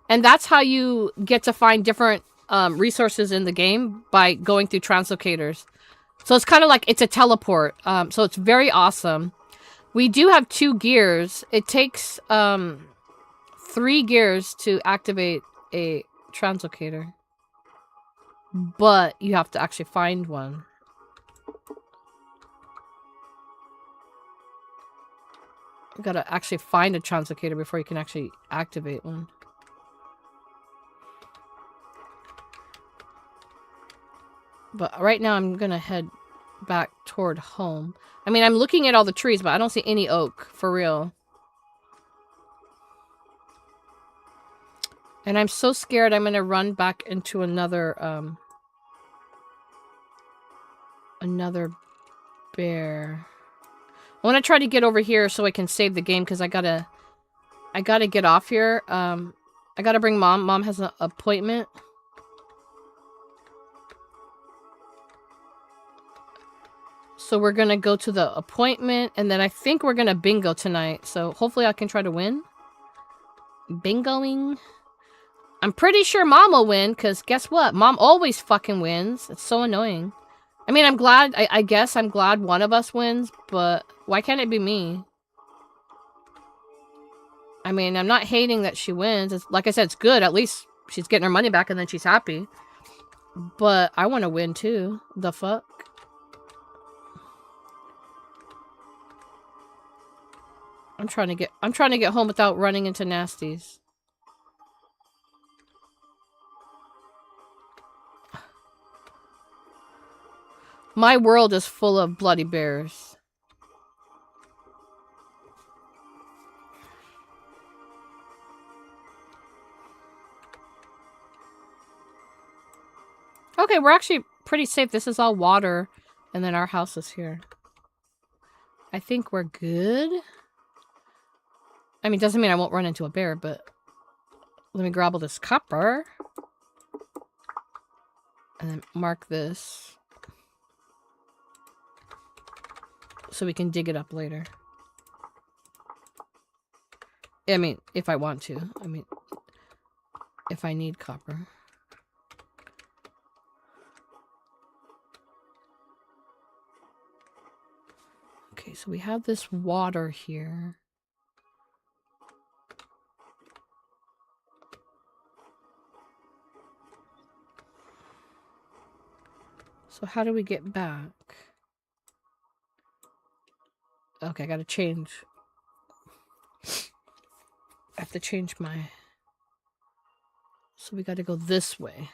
And that's how you get to find different resources in the game, by going through translocators. So it's kind of like, it's a teleport. So it's very awesome. We do have 2 gears. It takes 3 gears to activate a translocator. But you have to actually find one. You gotta actually find a translocator before you can actually activate one. But right now I'm gonna head back toward home. I mean, I'm looking at all the trees, but I don't see any oak, for real. And I'm so scared I'm gonna run back into another bear. I want to try to get over here so I can save the game, because I gotta get off here. I gotta bring mom. Mom has an appointment. So we're gonna go to the appointment, and then I think we're gonna bingo tonight. So hopefully I can try to win. Bingoing. I'm pretty sure mom will win, because guess what? Mom always fucking wins. It's so annoying. I mean, I'm glad, I guess I'm glad one of us wins, but why can't it be me? I mean, I'm not hating that she wins. It's, like I said, it's good. At least she's getting her money back and then she's happy. But I want to win too. The fuck? I'm trying to get home without running into nasties. My world is full of bloody bears. Okay, we're actually pretty safe. This is all water, and then our house is here. I think we're good. I mean, doesn't mean I won't run into a bear, but let me grab all this copper. And then mark this. So we can dig it up later. I mean, if I want to. I mean, if I need copper. Okay, so we have this water here. So how do we get back? Okay, I gotta change. I have to change my... So we gotta go this way.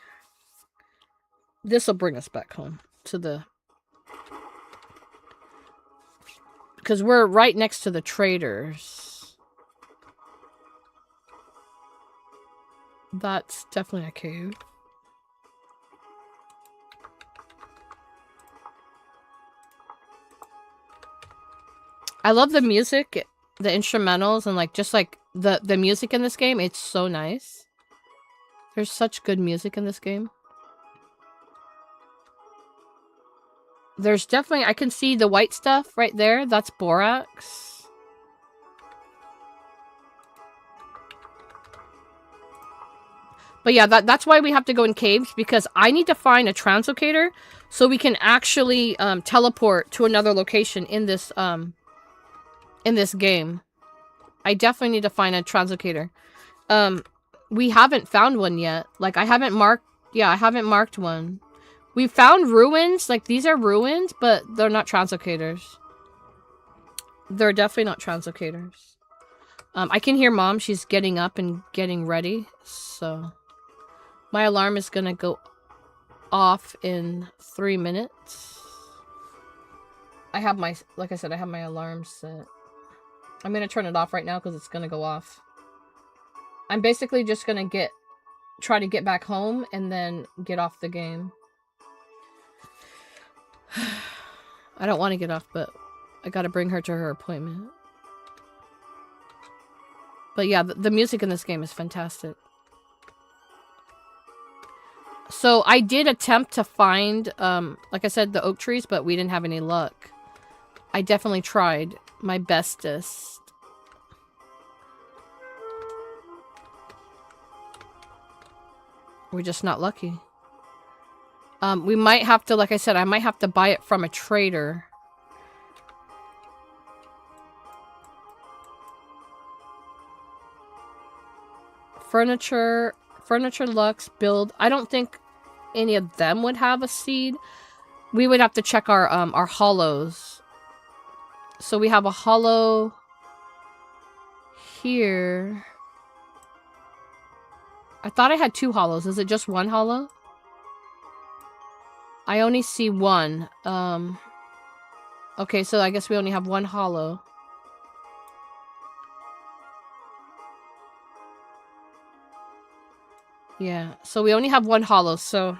This will bring us back home to the... Because we're right next to the traders. That's definitely a cave. I love the music, the instrumentals, and like just like the music in this game. It's so nice. There's such good music in this game. There's definitely, I can see the white stuff right there. That's borax. But yeah, that's why we have to go in caves, because I need to find a translocator so we can actually teleport to another location in this game. I definitely need to find a translocator. We haven't found one yet. Like, I haven't marked one. We found ruins. Like, these are ruins, but they're not translocators. They're definitely not translocators. I can hear Mom. She's getting up and getting ready. So, my alarm is gonna go off in 3 minutes. I have my, like I said, I have my alarm set. I'm gonna turn it off right now because it's gonna go off. I'm basically just gonna try to get back home and then get off the game. I don't want to get off, but I gotta bring her to her appointment. But yeah, the music in this game is fantastic. So I did attempt to find, like I said, the oak trees, but we didn't have any luck. I definitely tried my bestest. We're just not lucky. We might have to, like I said, I might have to buy it from a trader. Furniture, Lux, build. I don't think any of them would have a seed. We would have to check our hollows. So we have a hollow here. I thought I had 2 hollows. Is it just 1 hollow? I only see 1. Okay, so I guess we only have 1 hollow. Yeah, so we only have 1 hollow, so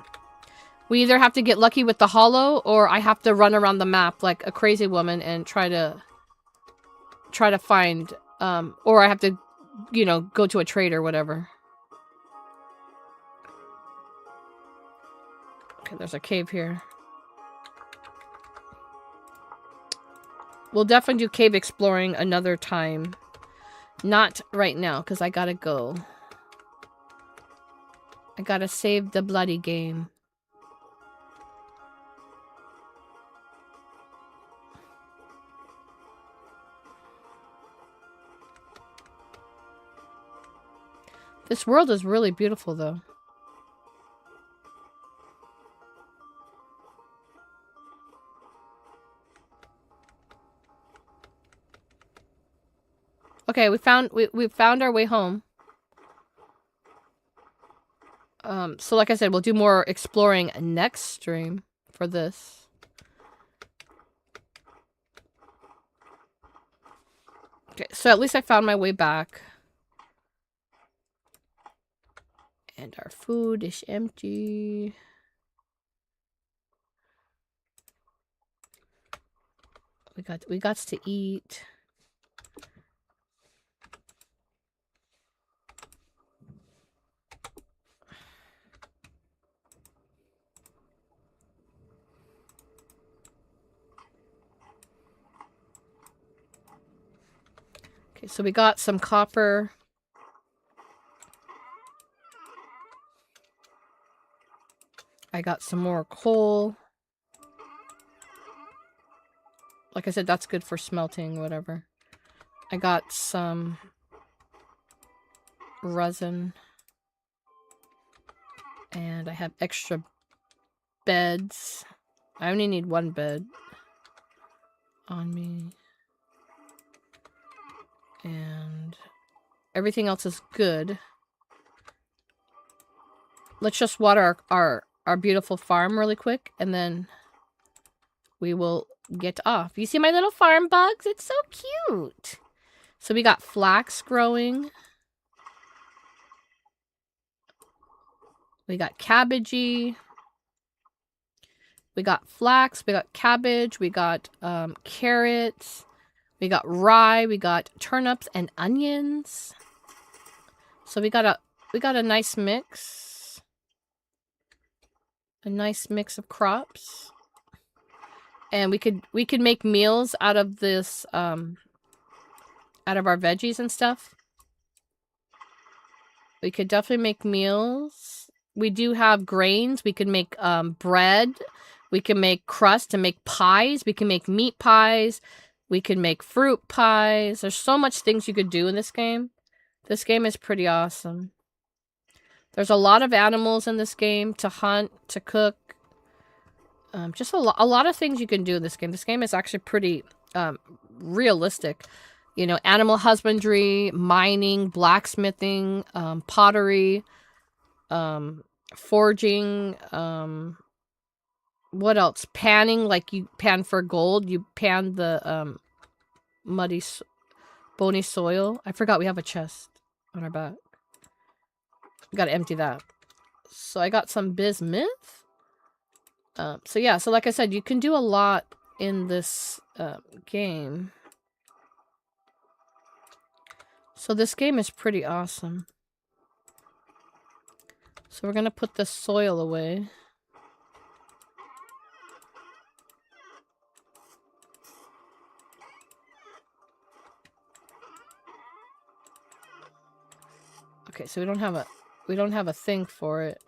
we either have to get lucky with the hollow, or I have to run around the map like a crazy woman and try to find, or I have to, you know, go to a trade or whatever. Okay, there's a cave here. We'll definitely do cave exploring another time. Not right now, because I gotta go. I gotta save the bloody game. This world is really beautiful, though. Okay, we found our way home. So like I said, we'll do more exploring next stream for this. Okay, so at least I found my way back. And our food is empty. We got to eat. Okay, so we got some copper. I got some more coal. Like I said, that's good for smelting, whatever. I got some resin. And I have extra beds. I only need one bed on me. And everything else is good. Let's just water our beautiful farm really quick, and then we will get off. You see my little farm bugs? It's so cute. So we got flax growing. We got cabbagey. We got flax. We got cabbage. We got carrots. We got rye. We got turnips and onions. So we got a nice mix. A nice mix of crops. And we could make meals out of this out of our veggies and stuff. We could definitely make meals. We do have grains. We could make bread. We can make crust and make pies. We can make meat pies. We can make fruit pies. There's so much things you could do in this game. This game is pretty awesome. There's a lot of animals in this game to hunt, to cook. Just a lot of things you can do in this game. This game is actually pretty realistic. You know, animal husbandry, mining, blacksmithing, pottery, forging, what else? Panning, like you pan for gold. You pan the muddy, bony soil. I forgot we have a chest on our back. We gotta empty that. So I got some bismuth. So yeah, so like I said, you can do a lot in this game. So this game is pretty awesome. So we're gonna put the soil away. Okay, so we don't have a thing for it.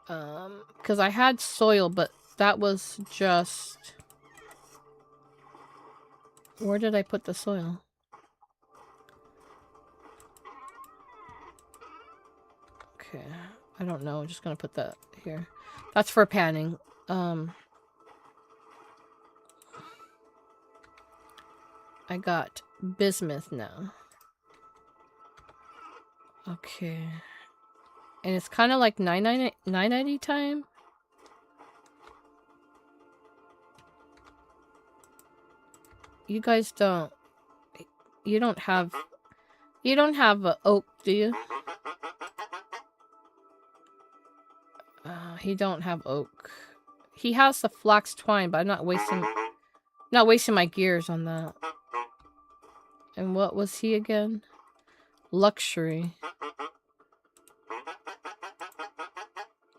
Because I had soil, but that was just... Where did I put the soil? Okay, I don't know. I'm just gonna put that here. That's for panning. I got bismuth now. Okay. And it's kind of like 990 time. You guys don't... You don't have oak, do you? He don't have oak. He has the flax twine, but I'm not wasting my gears on that. And what was he again? Luxury.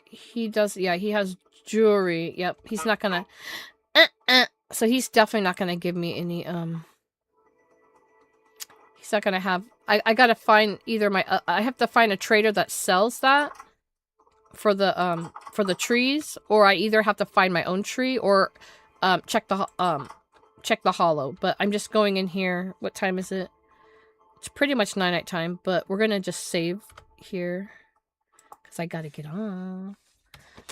He does, yeah, he has jewelry. Yep, he's not gonna... So he's definitely not gonna give me any, He's not gonna have... I gotta find either my... I have to find a trader that sells that for the trees, or I either have to find my own tree, or, check the hollow. But I'm just going in here. What time is it? It's pretty much night time, but we're gonna just save here because I gotta get on.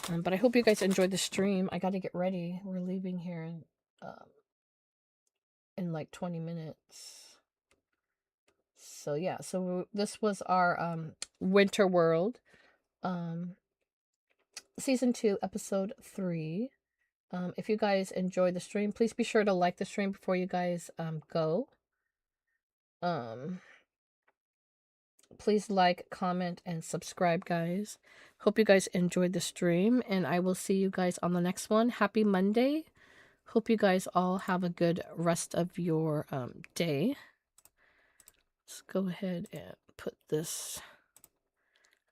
But I hope you guys enjoyed the stream. I gotta get ready. We're leaving here in like 20 minutes. So yeah, so this was our Winter World season 2 episode 3. If you guys enjoyed the stream, please be sure to like the stream before you guys go. Please like, comment, and subscribe, guys. Hope you guys enjoyed the stream, and I will see you guys on the next one. Happy Monday. Hope you guys all have a good rest of your day. Let's go ahead and put this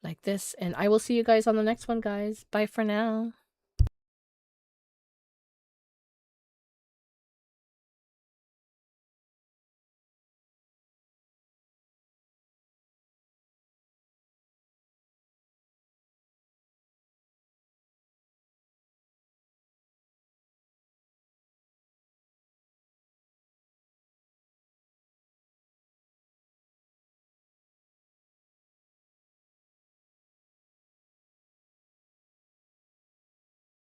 like this, and I will see you guys on the next one, guys. Bye for now.